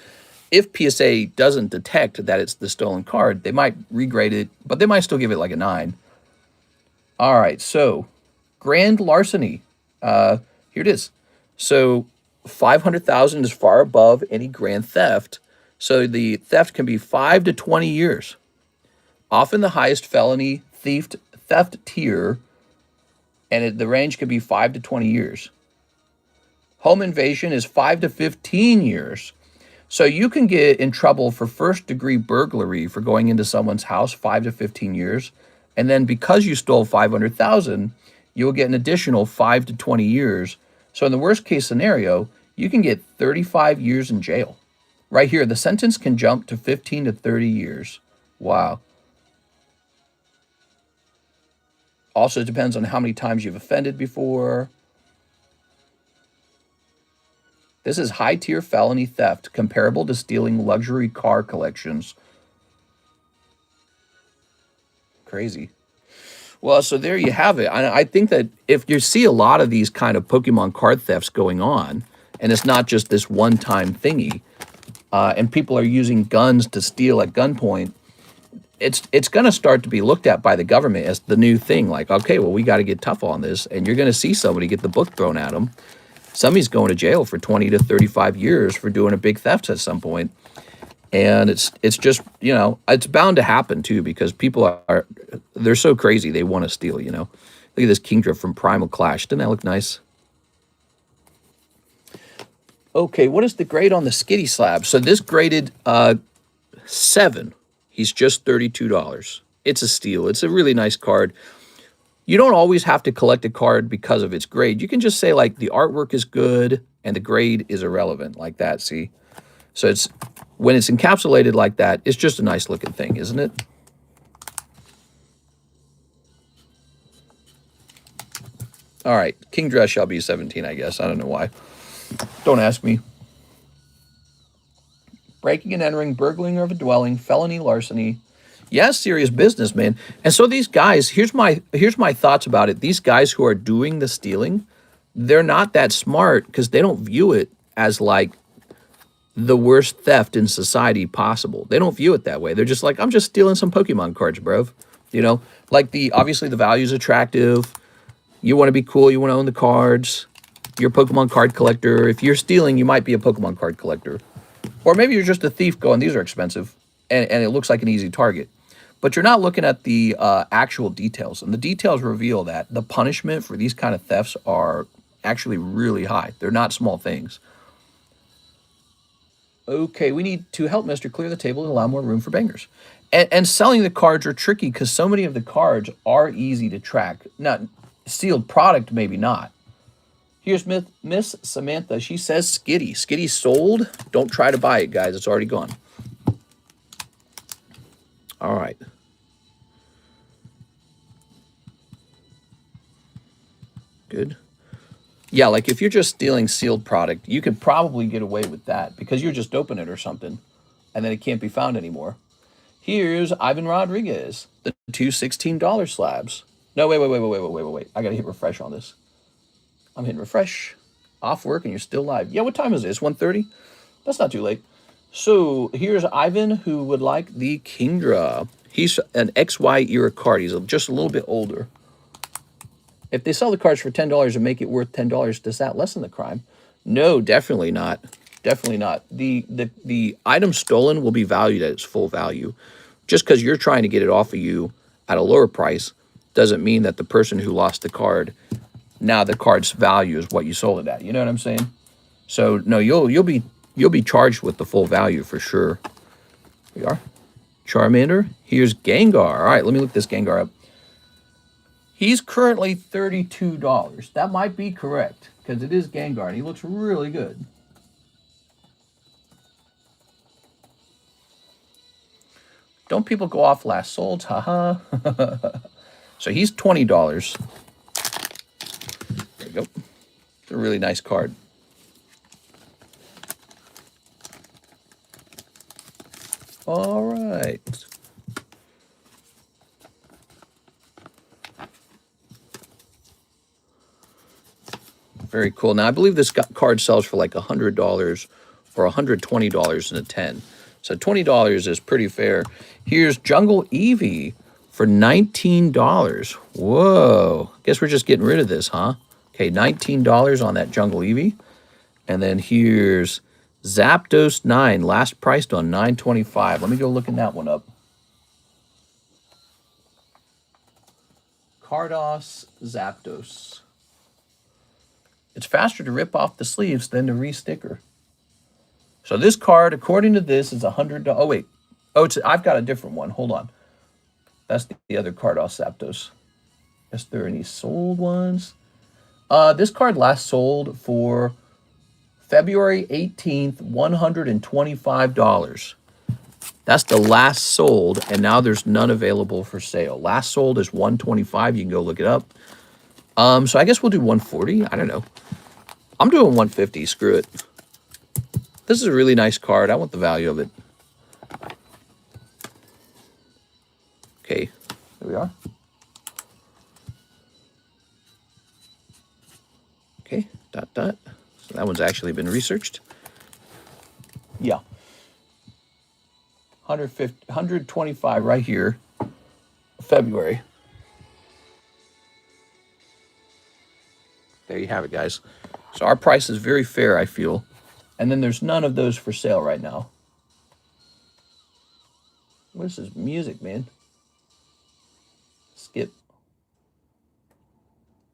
if PSA doesn't detect that it's the stolen card, they might regrade it, but they might still give it like a 9. All right, so grand larceny. Here it is. So 500,000 is far above any grand theft. So the theft can be 5 to 20 years. Often the highest felony theft tier, and the range could be 5 to 20 years. Home invasion is 5 to 15 years. So you can get in trouble for first-degree burglary for going into someone's house 5 to 15 years. And then because you stole 500,000, you'll get an additional 5 to 20 years. So in the worst-case scenario, you can get 35 years in jail. Right here, the sentence can jump to 15 to 30 years. Wow. Also, it depends on how many times you've offended before. This is high-tier felony theft, comparable to stealing luxury car collections. Crazy. Well, so there you have it. I think that if you see a lot of these kind of Pokemon card thefts going on, and it's not just this one-time thingy, and people are using guns to steal at gunpoint, it's going to start to be looked at by the government as the new thing. Like, okay, well, we got to get tough on this, and you're going to see somebody get the book thrown at them. Somebody's going to jail for 20 to 35 years for doing a big theft at some point. And it's just, you know, it's bound to happen too, because people they're so crazy. They want to steal, you know. Look at this Kingdra from Primal Clash. Doesn't that look nice? Okay, what is the grade on the Skitty slab? So this graded 7. He's just $32. It's a steal. It's a really nice card. You don't always have to collect a card because of its grade. You can just say, like, the artwork is good and the grade is irrelevant, like that, see? So it's when it's encapsulated like that, it's just a nice-looking thing, isn't it? All right, Kingdra shall be 17, I guess. I don't know why. Don't ask me. Breaking and entering, burgling of a dwelling, felony, larceny. Yeah, serious business, man. And so these guys, here's my thoughts about it. These guys who are doing the stealing, they're not that smart because they don't view it as like the worst theft in society possible. They don't view it that way. They're just like, I'm just stealing some Pokemon cards, bro. You know, like obviously the value is attractive. You want to be cool. You want to own the cards. You're a Pokemon card collector. If you're stealing, you might be a Pokemon card collector. Or maybe you're just a thief going, these are expensive. And it looks like an easy target. But you're not looking at the actual details. And the details reveal that the punishment for these kind of thefts are actually really high. They're not small things. Okay, we need to help Mister clear the table and allow more room for bangers. And selling the cards are tricky because so many of the cards are easy to track. Not sealed product, maybe not. Here's Miss Samantha. She says Skitty. Skitty sold. Don't try to buy it, guys. It's already gone. All right. Good. Yeah, like if you're just stealing sealed product, you could probably get away with that because you're just open it or something, and then it can't be found anymore. Here's Ivan Rodriguez, the two $16 slabs. No, wait. I gotta hit refresh on this. I'm hitting refresh. Off work and you're still live. Yeah, what time is it? It's 1:30? That's not too late. So here's Ivan who would like the Kingdra. He's an XY era card. He's just a little bit older. If they sell the cards for $10 and make it worth $10, does that lessen the crime? No, definitely not. Definitely not. The item stolen will be valued at its full value. Just because you're trying to get it off of you at a lower price doesn't mean that the person who lost the card, now the card's value is what you sold it at. You know what I'm saying? So no, you'll be charged with the full value for sure. Here we are. Charmander. Here's Gengar. All right, let me look this Gengar up. He's currently $32. That might be correct because it is Gengar and he looks really good. Don't people go off last sold? Haha. So he's $20. There you go. It's a really nice card. All right. Very cool. Now, I believe this card sells for like $100 or $120 in a 10. So $20 is pretty fair. Here's Jungle Eevee for $19. Whoa. Guess we're just getting rid of this, huh? Okay, $19 on that Jungle Eevee. And then here's Zapdos 9, last priced on $9.25. Let me go looking that one up. Cardos Zapdos. It's faster to rip off the sleeves than to re-sticker. So this card, according to this, is $100. Oh, wait. Oh, I've got a different one. Hold on. That's the other Cardos Zapdos. Is there any sold ones? This card last sold for February 18th, $125. That's the last sold, and now there's none available for sale. Last sold is $125. You can go look it up. So I guess we'll do $140. I don't know. I'm doing $150. Screw it. This is a really nice card. I want the value of it. Okay, there we are. Okay, ... So that one's actually been researched. Yeah. 125 right here. February. There you have it, guys. So our price is very fair, I feel. And then there's none of those for sale right now. What is this music, man? Skip.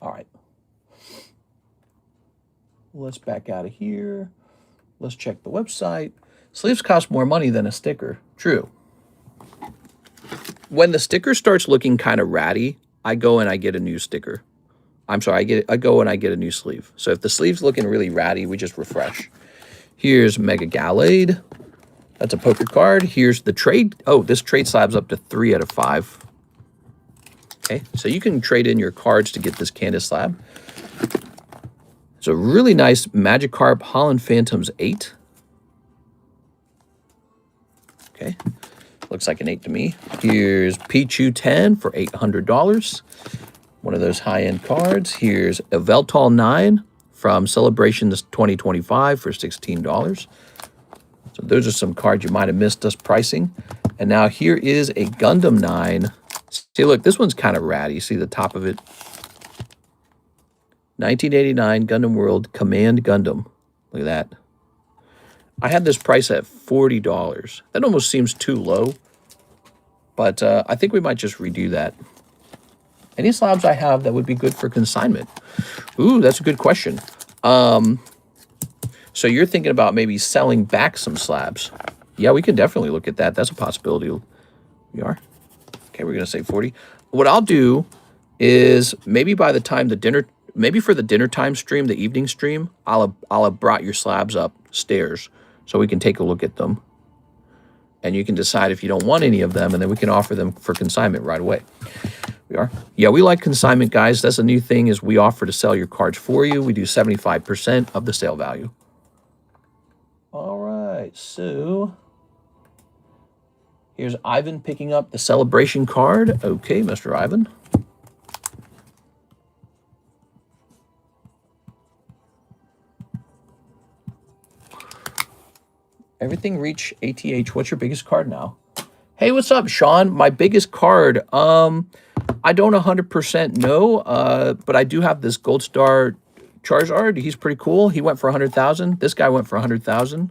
All right. Let's back out of here. Let's check the website. Sleeves cost more money than a sticker. True. When the sticker starts looking kind of ratty, I go and I get a new sticker. I'm sorry, I go and I get a new sleeve. So if the sleeve's looking really ratty, we just refresh. Here's Mega Gallade. That's a poker card. Here's the trade. Oh, this trade slab's up to 3 out of 5. Okay, so you can trade in your cards to get this Candace slab. It's a really nice Magikarp Holland Phantoms 8. Okay, looks like an 8 to me. Here's Pichu 10 for $800. One of those high-end cards. Here's a Veltal 9 from Celebration 2025 for $16. So those are some cards you might have missed us pricing. And now here is a Gundam 9. See, look, this one's kind of ratty. See the top of it? 1989 Gundam World Command Gundam. Look at that. I had this price at $40. That almost seems too low. But I think we might just redo that. Any slabs I have that would be good for consignment? Ooh, that's a good question. So you're thinking about maybe selling back some slabs. Yeah, we can definitely look at that. That's a possibility. We are. Okay, we're going to say 40. What I'll do is maybe by the time the dinner, maybe for the dinner time stream, the evening stream, I'll have brought your slabs upstairs so we can take a look at them. And you can decide if you don't want any of them, and then we can offer them for consignment right away. We are. Yeah, we like consignment, guys. That's a new thing is we offer to sell your cards for you. We do 75% of the sale value. All right, so here's Ivan picking up the celebration card. Okay, Mr. Ivan. Everything reach ATH. What's your biggest card now? Hey, what's up, Sean? My biggest card. I don't 100% know, but I do have this Gold Star Charizard. He's pretty cool. He went for 100,000. This guy went for 100,000.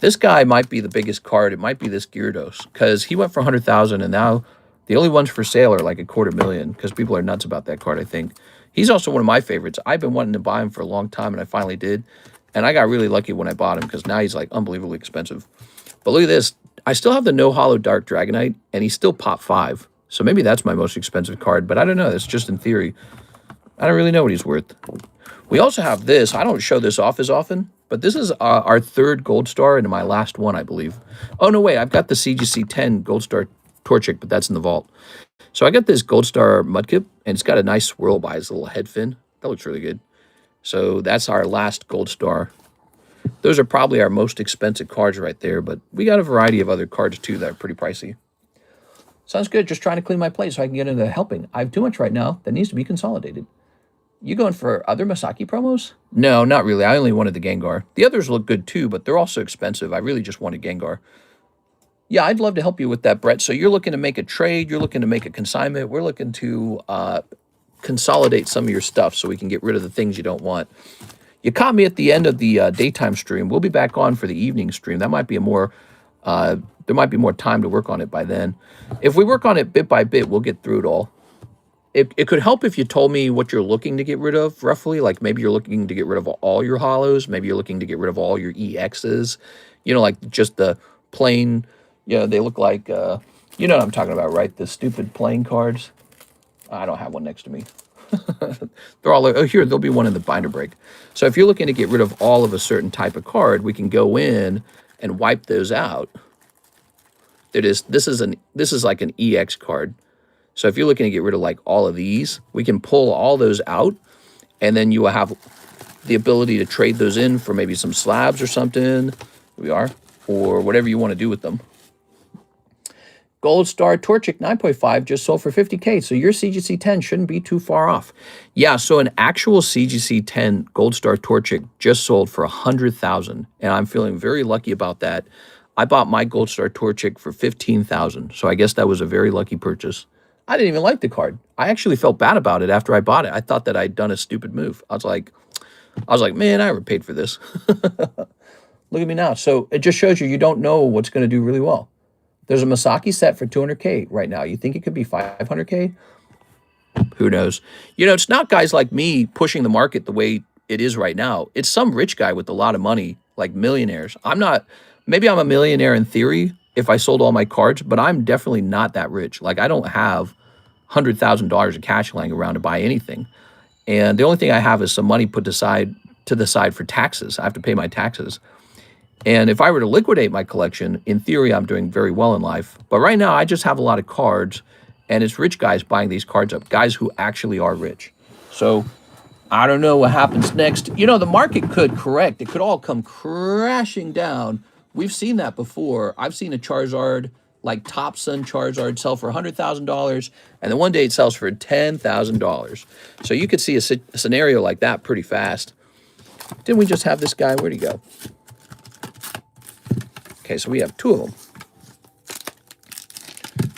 This guy might be the biggest card. It might be this Gyarados because he went for 100,000, and now the only ones for sale are like $250,000 because people are nuts about that card, I think. He's also one of my favorites. I've been wanting to buy him for a long time, and I finally did. And I got really lucky when I bought him because now he's like unbelievably expensive. But look at this. I still have the No Hollow Dark Dragonite, and he's still pop 5. So maybe that's my most expensive card, but I don't know. That's just in theory. I don't really know what he's worth. We also have this. I don't show this off as often, but this is our third Gold Star and my last one, I believe. Oh, no, wait. I've got the CGC 10 Gold Star Torchic, but that's in the vault. So I got this Gold Star Mudkip, and it's got a nice swirl by his little head fin. That looks really good. So that's our last Gold Star. Those are probably our most expensive cards right there, but we got a variety of other cards, too, that are pretty pricey. Sounds good. Just trying to clean my plate so I can get into helping. I have too much right now that needs to be consolidated. You going for other Masaki promos? No, not really. I only wanted the Gengar. The others look good too, but they're also expensive. I really just wanted Gengar. Yeah, I'd love to help you with that, Brett. So you're looking to make a trade. You're looking to make a consignment. We're looking to consolidate some of your stuff so we can get rid of the things you don't want. You caught me at the end of the daytime stream. We'll be back on for the evening stream. That might be a more... there might be more time to work on it by then. If we work on it bit by bit, we'll get through it all. It could help if you told me what you're looking to get rid of, roughly. Like maybe you're looking to get rid of all your hollows. Maybe you're looking to get rid of all your EXs. You know, like just the plain, you know, they look like, you know what I'm talking about, right? The stupid playing cards. I don't have one next to me. They're all, oh, here, there'll be one in the binder break. So if you're looking to get rid of all of a certain type of card, we can go in and wipe those out. This is like an EX card. So if you're looking to get rid of like all of these, we can pull all those out, and then you will have the ability to trade those in for maybe some slabs or something. Or whatever you want to do with them. Gold Star Torchic 9.5 just sold for 50K, so your CGC 10 shouldn't be too far off. Yeah, so an actual CGC 10 Gold Star Torchic just sold for 100,000, and I'm feeling very lucky about that. I bought my Gold Star Torchic for 15,000, so I guess that was a very lucky purchase. I didn't even like the card. I actually felt bad about it after I bought it. I thought that I'd done a stupid move. I was like, man, I overpaid for this. Look at me now. So it just shows you don't know what's going to do really well. There's a Masaki set for 200K right now. You think it could be 500K? Who knows? You know, it's not guys like me pushing the market the way it is right now. It's some rich guy with a lot of money, like millionaires. Maybe I'm a millionaire in theory if I sold all my cards, but I'm definitely not that rich. Like, I don't have $100,000 of cash lying around to buy anything. And the only thing I have is some money put to the side for taxes. I have to pay my taxes. And if I were to liquidate my collection, in theory, I'm doing very well in life. But right now, I just have a lot of cards, and it's rich guys buying these cards up, guys who actually are rich. So I don't know what happens next. You know, the market could correct. It could all come crashing down. We've seen that before. I've seen a Charizard, like Top Sun Charizard, sell for $100,000, and then one day it sells for $10,000. So you could see a scenario like that pretty fast. Didn't we just have this guy? Where'd he go? Okay, so we have two of them.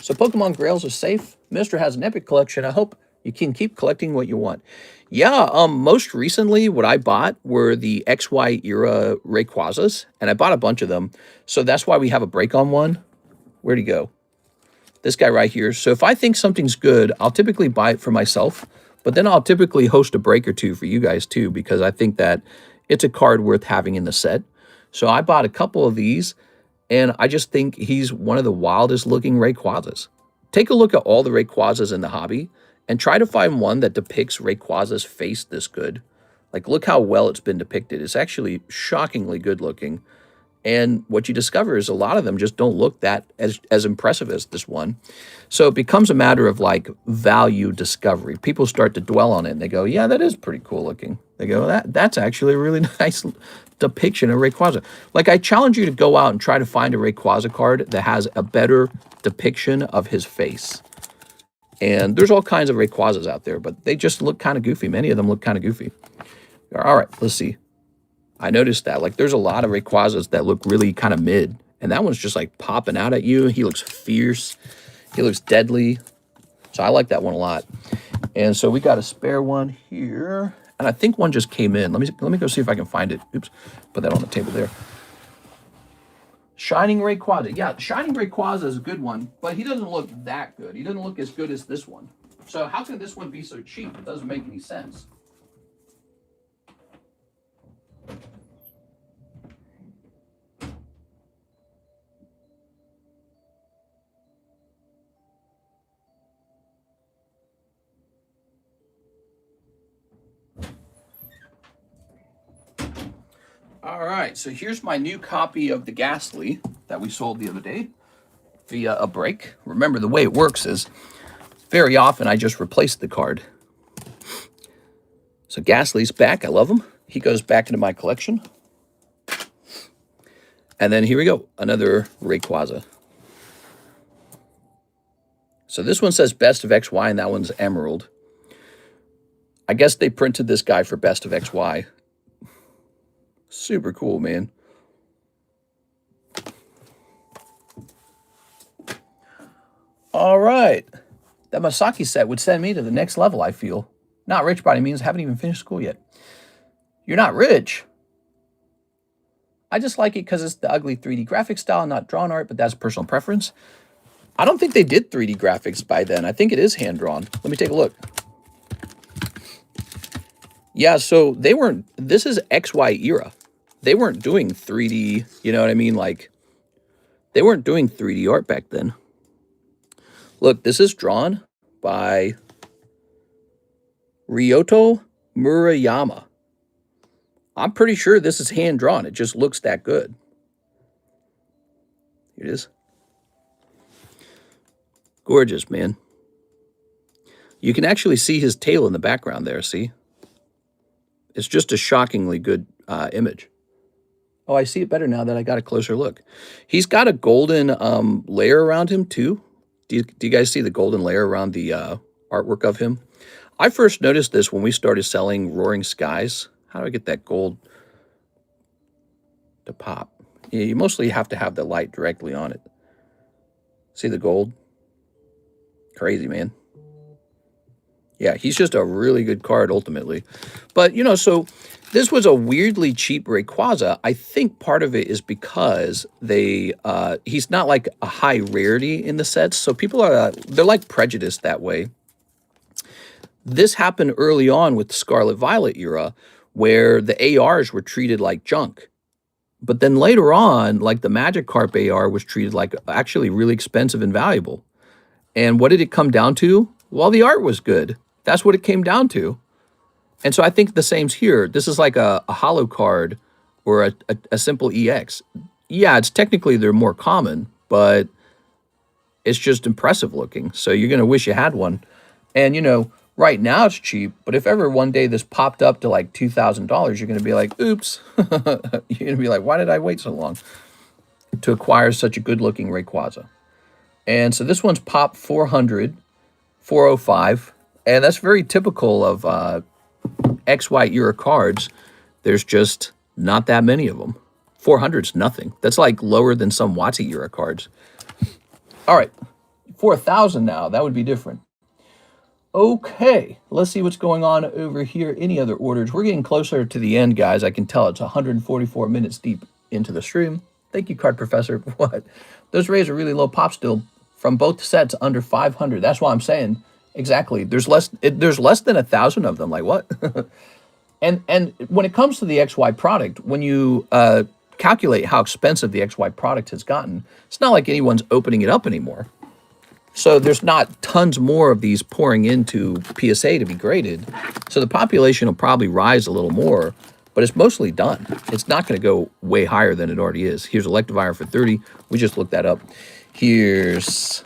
So Pokemon Grails are safe. Mister has an epic collection. I hope you can keep collecting what you want. Yeah, most recently what I bought were the XY era Rayquazas, and I bought a bunch of them. So that's why we have a break on one. Where'd he go? This guy right here. So if I think something's good, I'll typically buy it for myself, but then I'll typically host a break or two for you guys too, because I think that it's a card worth having in the set. So I bought a couple of these, and I just think he's one of the wildest looking Rayquazas. Take a look at all the Rayquazas in the hobby and try to find one that depicts Rayquaza's face this good. Like, look how well it's been depicted. It's actually shockingly good looking. And what you discover is a lot of them just don't look that as impressive as this one. So it becomes a matter of like value discovery. People start to dwell on it and they go, yeah, that is pretty cool looking. They go, that's actually a really nice depiction of Rayquaza. Like, I challenge you to go out and try to find a Rayquaza card that has a better depiction of his face. And there's all kinds of Rayquazas out there, but they just look kind of goofy. Many of them look kind of goofy. All right, let's see. I noticed that. Like, there's a lot of Rayquazas that look really kind of mid. And that one's just, like, popping out at you. He looks fierce. He looks deadly. So I like that one a lot. And so we got a spare one here. And I think one just came in. Let me go see if I can find it. Oops. Put that on the table there. Shining Rayquaza. Yeah, Shining Rayquaza is a good one. But he doesn't look that good. He doesn't look as good as this one. So how can this one be so cheap? It doesn't make any sense. All right, so here's my new copy of the Ghastly that we sold the other day via a break. Remember, the way it works is very often I just replace the card. So Ghastly's back. I love him. He goes back into my collection. And then here we go, another Rayquaza. So this one says Best of XY, and that one's Emerald. I guess they printed this guy for Best of XY. Super cool, man. All right. That Masaki set would send me to the next level, I feel. Not rich by any means. Haven't even finished school yet. You're not rich. I just like it because it's the ugly 3D graphic style, not drawn art, but that's personal preference. I don't think they did 3D graphics by then. I think it is hand-drawn. Let me take a look. Yeah, so they weren't, this is XY era. They weren't doing 3D, you know what I mean? Like, they weren't doing 3D art back then. Look, this is drawn by Ryoto Murayama. I'm pretty sure this is hand-drawn. It just looks that good. Here it is. Gorgeous, man. You can actually see his tail in the background there, see? It's just a shockingly good image. Oh, I see it better now that I got a closer look. He's got a golden layer around him, too. Do you guys see the golden layer around the artwork of him? I first noticed this when we started selling Roaring Skies. How do I get that gold to pop? Yeah, you mostly have to have the light directly on it. See the gold? Crazy, man. Yeah, he's just a really good card, ultimately. But, you know, so this was a weirdly cheap Rayquaza. I think part of it is because he's not like a high rarity in the sets. So people they're like prejudiced that way. This happened early on with the Scarlet Violet era, where the ARs were treated like junk. But then later on, like the Magikarp AR was treated like actually really expensive and valuable. And what did it come down to? Well, the art was good. That's what it came down to. And so I think the same's here. This is like a holo card or a simple EX. Yeah, it's technically they're more common, but it's just impressive looking. So you're going to wish you had one. And, you know, right now it's cheap, but if ever one day this popped up to like $2,000, you're going to be like, oops. You're going to be like, why did I wait so long to acquire such a good-looking Rayquaza? And so this one's pop 400, 405, and that's very typical of XY era cards. There's just not that many of them. 400's nothing. That's like lower than some WotC era cards. All right, 4,000 now. That would be different. Okay, let's see what's going on over here. Any other orders? We're getting closer to the end, guys. I can tell it's 144 minutes deep into the stream. Thank you, Card Professor. What? Those rays are really low pop still from both sets under 500. That's why I'm saying exactly. There's less than 1,000 of them. Like what? And when it comes to the XY product, when you calculate how expensive the XY product has gotten, it's not like anyone's opening it up anymore. So there's not tons more of these pouring into PSA to be graded. So the population will probably rise a little more, but it's mostly done. It's not going to go way higher than it already is. Here's Electivire for 30. We just looked that up. This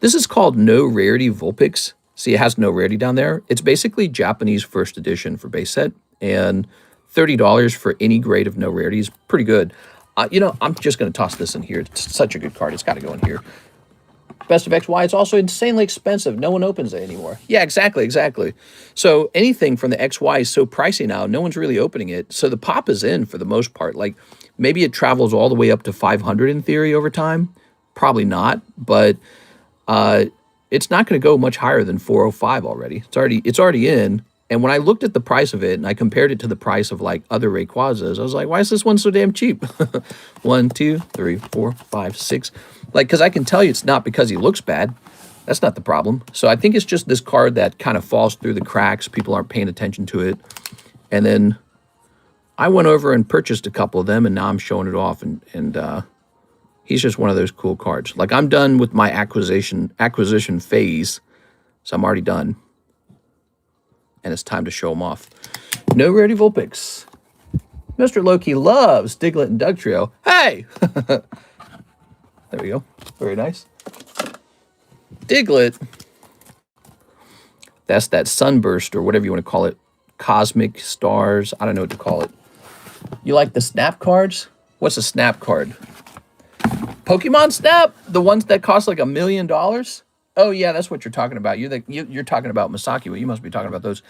is called No Rarity Vulpix. See, it has no rarity down there. It's basically Japanese first edition for base set, and $30 for any grade of no rarity is pretty good. You know, I'm just going to toss this in here. It's such a good card. It's got to go in here. Best of XY, it's also insanely expensive. No one opens it anymore. Yeah, exactly. So anything from the XY is so pricey now, no one's really opening it. So the pop is in for the most part. Like, maybe it travels all the way up to 500 in theory over time. Probably not, but it's not going to go much higher than 405 already. It's already in. And when I looked at the price of it and I compared it to the price of like other Rayquazas, I was like, why is this one so damn cheap? 1, 2, 3, 4, 5, 6. Like, because I can tell you it's not because he looks bad. That's not the problem. So I think it's just this card that kind of falls through the cracks. People aren't paying attention to it. And then I went over and purchased a couple of them, and now I'm showing it off. And he's just one of those cool cards. Like, I'm done with my acquisition phase, so I'm already done. And it's time to show him off. No Rarity Vulpix. Mr. Loki loves Diglett and Dugtrio. Hey! There we go. Very nice. Diglett. That's that sunburst or whatever you want to call it. Cosmic stars. I don't know what to call it. You like the snap cards? What's a snap card? Pokemon Snap? The ones that cost like $1 million? Oh, yeah, that's what you're talking about. You're talking about Masaki. Well, you must be talking about those.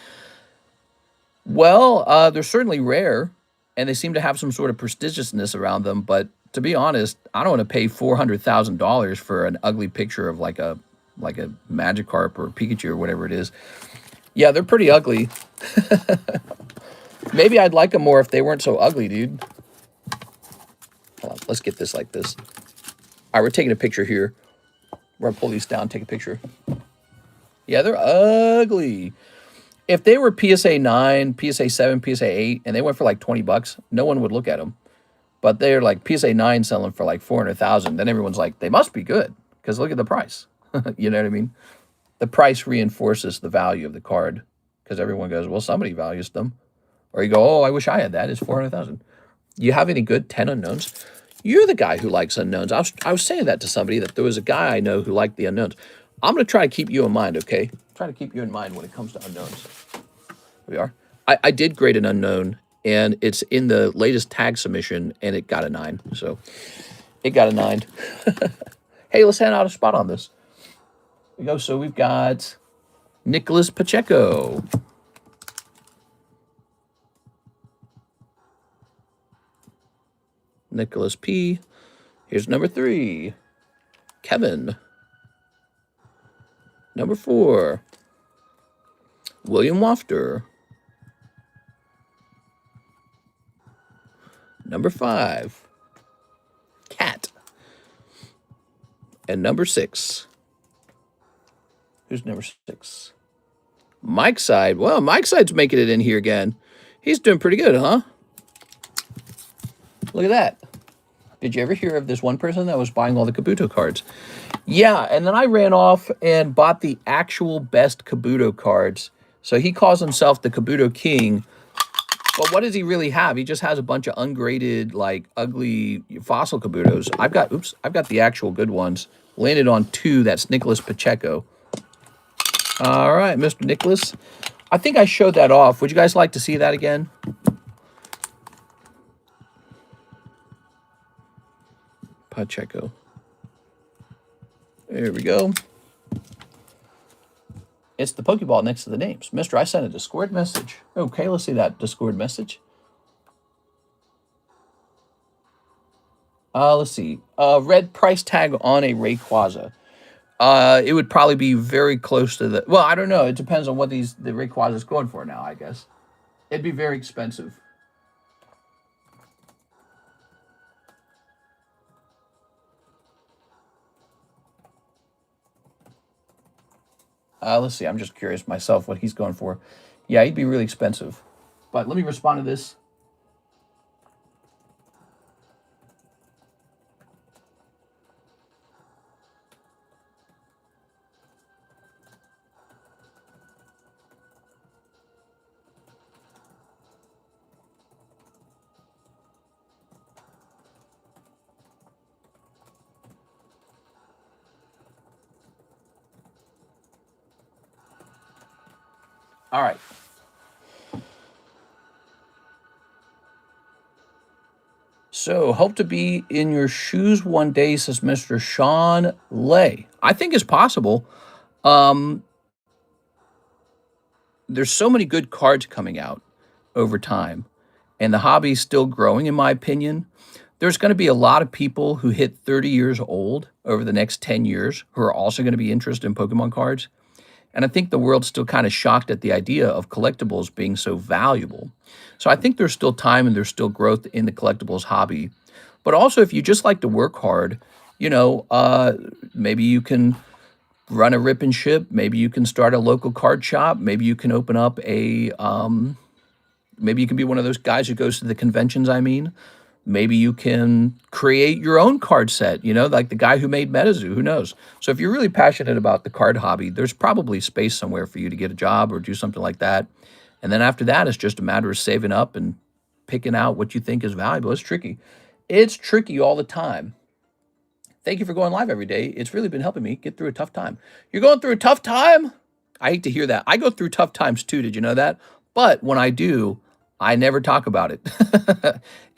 Well, they're certainly rare, and they seem to have some sort of prestigiousness around them. But to be honest, I don't want to pay $400,000 for an ugly picture of like a Magikarp or Pikachu or whatever it is. Yeah, they're pretty ugly. Maybe I'd like them more if they weren't so ugly, dude. Hold on, let's get this like this. All right, we're taking a picture here. We're going to pull these down, take a picture. Yeah, they're ugly. If they were PSA 9, PSA 7, PSA 8, and they went for like 20 bucks, no one would look at them. But they're like PSA 9 selling for like 400,000. Then everyone's like, they must be good because look at the price. You know what I mean? The price reinforces the value of the card because everyone goes, well, somebody values them. Or you go, oh, I wish I had that. It's 400,000. You have any good 10 unknowns? You're the guy who likes unknowns. I was saying that to somebody, that there was a guy I know who liked the unknowns. I'm going to try to keep you in mind, okay? Try to keep you in mind when it comes to unknowns. Here we are. I did grade an unknown, and it's in the latest tag submission, and it got a 9. So it got a 9. Hey, let's hand out a spot on this. Here we go. So we've got Nicholas Pacheco. Nicholas P. Here's number 3. Kevin. Number 4. William Wafter. Number 5. Cat. And number 6. Who's number 6? Mike Side. Well, Mike Side's making it in here again. He's doing pretty good, huh? Look at that. Did you ever hear of this one person that was buying all the Kabuto cards? Yeah, and then I ran off and bought the actual best Kabuto cards. So he calls himself the Kabuto King. But what does he really have? He just has a bunch of ungraded, like, ugly fossil Kabutos. I've got the actual good ones. Landed on 2. That's Nicholas Pacheco. All right, Mr. Nicholas. I think I showed that off. Would you guys like to see that again? Pacheco. There we go. It's the Pokeball next to the names. Mister, I sent a Discord message. Okay, let's see that Discord message. Let's see. Red price tag on a Rayquaza. It would probably be very close to the... Well, I don't know. It depends on what the Rayquaza is going for now, I guess. It'd be very expensive. Let's see. I'm just curious myself what he's going for. Yeah, he'd be really expensive. But let me respond to this. All right. So, hope to be in your shoes one day, says Mr. Sean Lay. I think it's possible. There's so many good cards coming out over time, and the hobby is still growing, in my opinion. There's going to be a lot of people who hit 30 years old over the next 10 years who are also going to be interested in Pokemon cards. And I think the world's still kind of shocked at the idea of collectibles being so valuable. So I think there's still time and there's still growth in the collectibles hobby. But also, if you just like to work hard, maybe you can run a rip and ship. Maybe you can start a local card shop. Maybe you can open up maybe you can be one of those guys who goes to the conventions, I mean. Maybe you can create your own card set, like the guy who made MetaZoo, who knows? So if you're really passionate about the card hobby, there's probably space somewhere for you to get a job or do something like that. And then after that, it's just a matter of saving up and picking out what you think is valuable. It's tricky. It's tricky all the time. Thank you for going live every day. It's really been helping me get through a tough time. You're going through a tough time? I hate to hear that. I go through tough times too. Did you know that? But when I do, I never talk about it.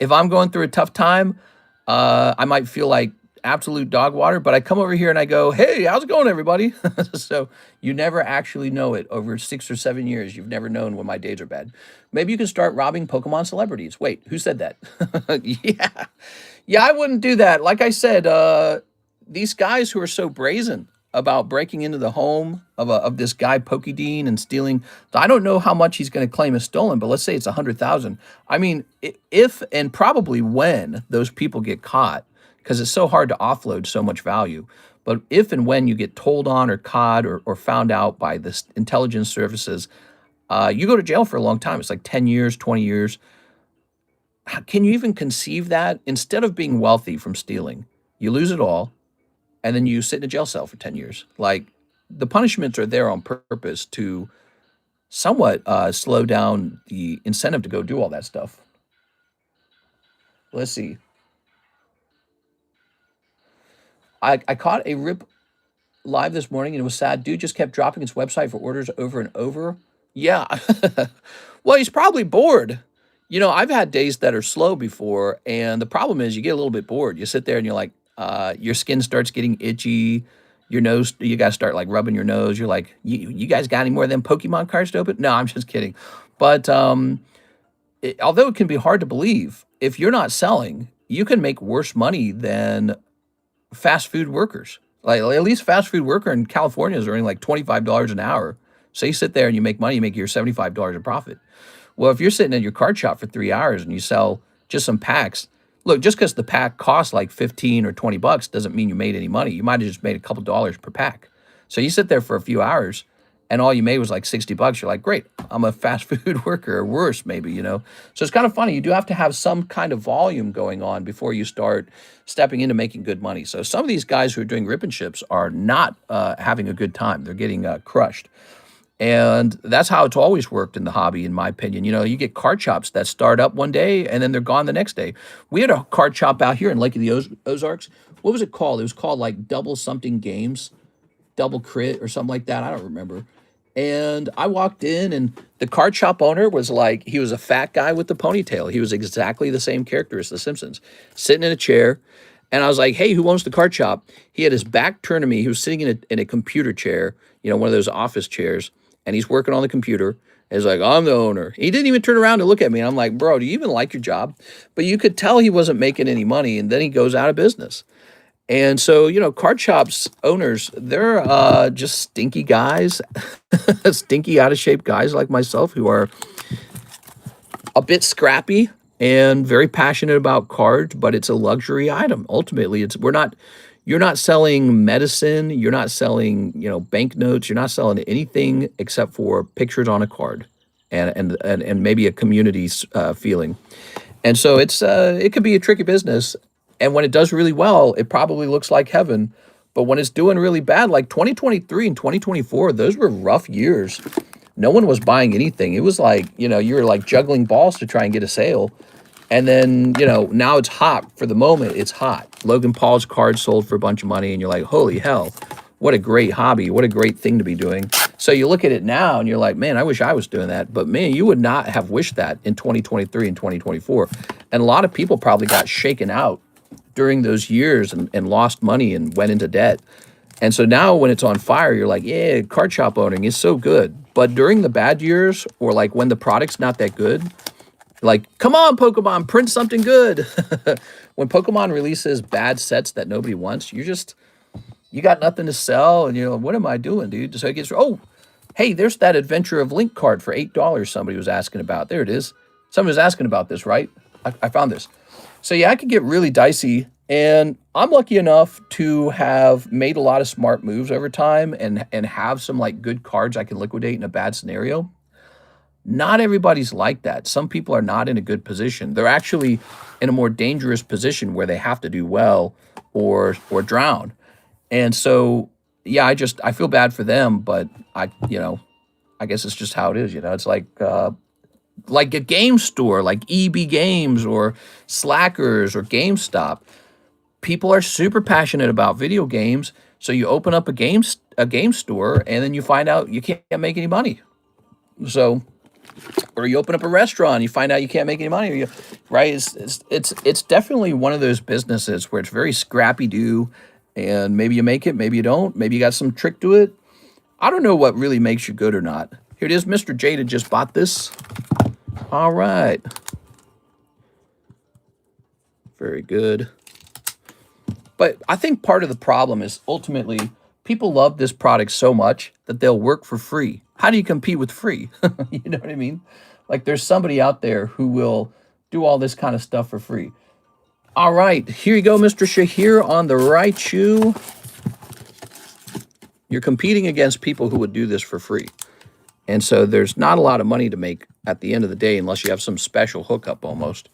If I'm going through a tough time, I might feel like absolute dog water, but I come over here and I go, hey, how's it going, everybody? So you never actually know it. Over 6 or 7 years, you've never known when my days are bad. Maybe you can start robbing Pokemon celebrities. Wait, who said that? Yeah. Yeah, I wouldn't do that. Like I said, these guys who are so brazen about breaking into the home of this guy Pokédean and stealing. I don't know how much he's going to claim is stolen, but let's say it's 100,000. I mean, if and probably when those people get caught, because it's so hard to offload so much value. But if and when you get told on or caught or found out by the intelligence services, you go to jail for a long time. It's like 10 years, 20 years. Can you even conceive that? Instead of being wealthy from stealing, you lose it all, and then you sit in a jail cell for 10 years. Like, the punishments are there on purpose to somewhat slow down the incentive to go do all that stuff. Let's see. I caught a rip live this morning and it was sad. Dude just kept dropping his website for orders over and over. Yeah. Well, he's probably bored. I've had days that are slow before, and the problem is you get a little bit bored. You sit there and you're like, your skin starts getting itchy. Your nose, you got to start like rubbing your nose. You're like, you guys got any more of them Pokemon cards to open? No, I'm just kidding. But although it can be hard to believe, if you're not selling, you can make worse money than fast food workers. Like, at least fast food worker in California is earning like $25 an hour. So you sit there and you make money, you make your $75 in profit. Well, if you're sitting in your card shop for 3 hours and you sell just some packs, look, just because the pack costs like 15 or 20 bucks doesn't mean you made any money. You might have just made a couple dollars per pack. So you sit there for a few hours and all you made was like 60 bucks. You're like, great, I'm a fast food worker, or worse maybe, So it's kind of funny. You do have to have some kind of volume going on before you start stepping into making good money. So some of these guys who are doing rip and ships are not having a good time. They're getting crushed. And that's how it's always worked in the hobby, in my opinion. You get card shops that start up one day and then they're gone the next day. We had a card shop out here in Lake of the Ozarks. What was it called? It was called like Double Something Games, Double Crit or something like that. I don't remember. And I walked in and the card shop owner was like, he was a fat guy with the ponytail. He was exactly the same character as The Simpsons, sitting in a chair. And I was like, hey, who owns the card shop? He had his back turned to me. He was sitting in a computer chair, one of those office chairs. And he's working on the computer. And he's like, I'm the owner. He didn't even turn around to look at me. And I'm like, bro, do you even like your job? But you could tell he wasn't making any money. And then he goes out of business. And so, card shops owners, they're just stinky guys, stinky, out of shape guys like myself who are a bit scrappy and very passionate about cards, but it's a luxury item. Ultimately, you're not selling medicine, you're not selling, banknotes, you're not selling anything except for pictures on a card. and maybe a community feeling. And so it could be a tricky business. And when it does really well, it probably looks like heaven. But when it's doing really bad, like 2023 and 2024, those were rough years. No one was buying anything. It was like, you were like juggling balls to try and get a sale. And then, now it's hot. For the moment, it's hot. Logan Paul's card sold for a bunch of money, and you're like, holy hell, what a great hobby. What a great thing to be doing. So you look at it now, and you're like, man, I wish I was doing that. But, man, you would not have wished that in 2023 and 2024. And a lot of people probably got shaken out during those years and lost money and went into debt. And so now when it's on fire, you're like, yeah, card shop owning is so good. But during the bad years, or like when the product's not that good, like, come on, Pokemon, print something good. When Pokemon releases bad sets that nobody wants, you got nothing to sell. And you're like, what am I doing, dude? So it gets, oh, hey, there's that Adventure of Link card for $8 somebody was asking about. There it is. Somebody was asking about this, right? I found this. So yeah, I could get really dicey. And I'm lucky enough to have made a lot of smart moves over time and have some like good cards I can liquidate in a bad scenario. Not everybody's like that. Some people are not in a good position. They're actually in a more dangerous position where they have to do well or drown. And so, yeah, I feel bad for them, but I guess it's just how it is. It's like a game store, like EB Games or Slackers or GameStop. People are super passionate about video games. So you open up a game store and then you find out you can't make any money. So, or you open up a restaurant, you find out you can't make any money, right? It's definitely one of those businesses where it's very scrappy do, and maybe you make it, maybe you don't, maybe you got some trick to it. I don't know what really makes you good or not. Here it is, Mr. Jada just bought this. All right. Very good. But I think part of the problem is ultimately people love this product so much that they'll work for free. How do you compete with free? You know what I mean? Like there's somebody out there who will do all this kind of stuff for free. All right, here you go, Mr. Shahir, on the right shoe. You're competing against people who would do this for free. And so there's not a lot of money to make at the end of the day unless you have some special hookup almost.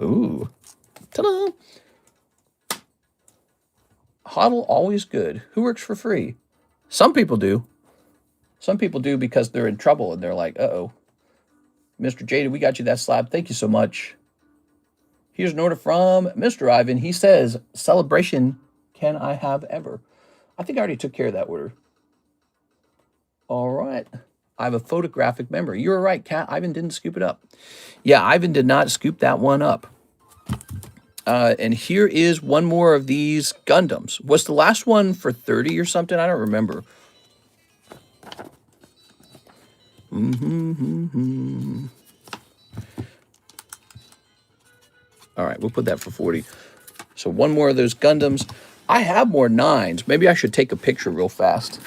Ooh. Ta-da! HODL always good. Who works for free? Some people do. Some people do because they're in trouble and they're like, uh-oh. Mr. Jada, we got you that slab. Thank you so much. Here's an order from Mr. Ivan. He says, celebration can I have ever? I think I already took care of that order. All right. I have a photographic memory. You're right, Kat. Ivan didn't scoop it up. Yeah, Ivan did not scoop that one up. And here is one more of these Gundams. Was the last one for 30 or something? I don't remember. All right, we'll put that for 40. So one more of those Gundams. I have more 9s. Maybe I should take a picture real fast.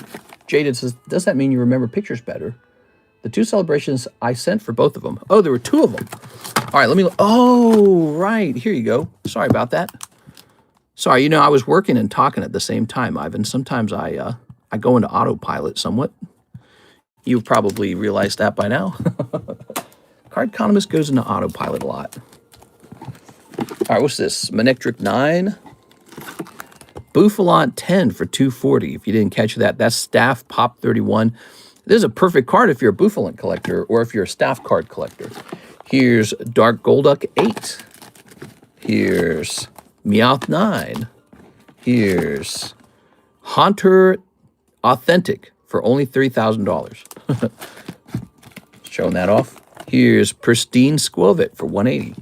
Jaden says, does that mean you remember pictures better? The 2 celebrations I sent for both of them. Oh, there were 2 of them. All right, let me look. Oh, right. Here you go. Sorry about that. Sorry, I was working and talking at the same time, Ivan. Sometimes I go into autopilot somewhat. You probably realized that by now. Cardconomist goes into autopilot a lot. All right, what's this? Manectric 9. Bouffalant 10 for 240. If you didn't catch that, that's Staff Pop 31. This is a perfect card if you're a Bouffalant collector or if you're a Staff card collector. Here's Dark Golduck 8. Here's Meowth 9. Here's Haunter Authentic for only $3,000. Showing that off. Here's Pristine Squilvet for $180.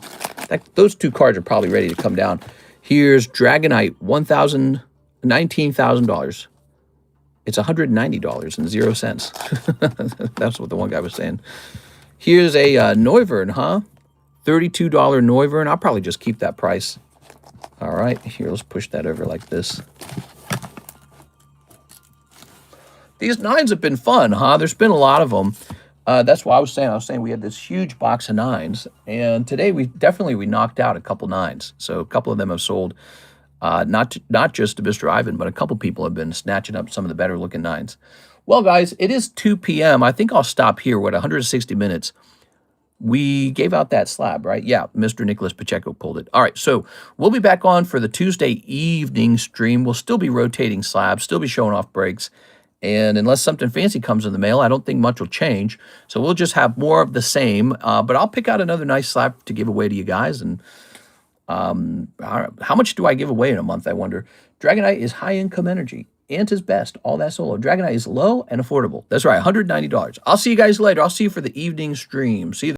Those 2 cards are probably ready to come down. Here's Dragonite, $19,000. It's $190.00. That's what the one guy was saying. Here's a Noivern, huh? $32 Noivern. I'll probably just keep that price. All right, here, let's push that over like this. These 9s have been fun, huh? There's been a lot of them. That's what I was saying we had this huge box of 9s, and today we knocked out a couple 9s. So a couple of them have sold, not just to Mr. Ivan, but a couple people have been snatching up some of the better looking 9s. Well, guys, it is 2 p.m. I think I'll stop here. What, 160 minutes? We gave out that slab, right? Yeah, Mr. Nicholas Pacheco pulled it. All right, so we'll be back on for the Tuesday evening stream. We'll still be rotating slabs, still be showing off breaks. And unless something fancy comes in the mail, I don't think much will change. So we'll just have more of the same. But I'll pick out another nice slab to give away to you guys. And how much do I give away in a month, I wonder? Dragonite is high-income energy. Ant is best. All that solo. Dragonite is low and affordable. That's right, $190. I'll see you guys later. I'll see you for the evening stream. See you.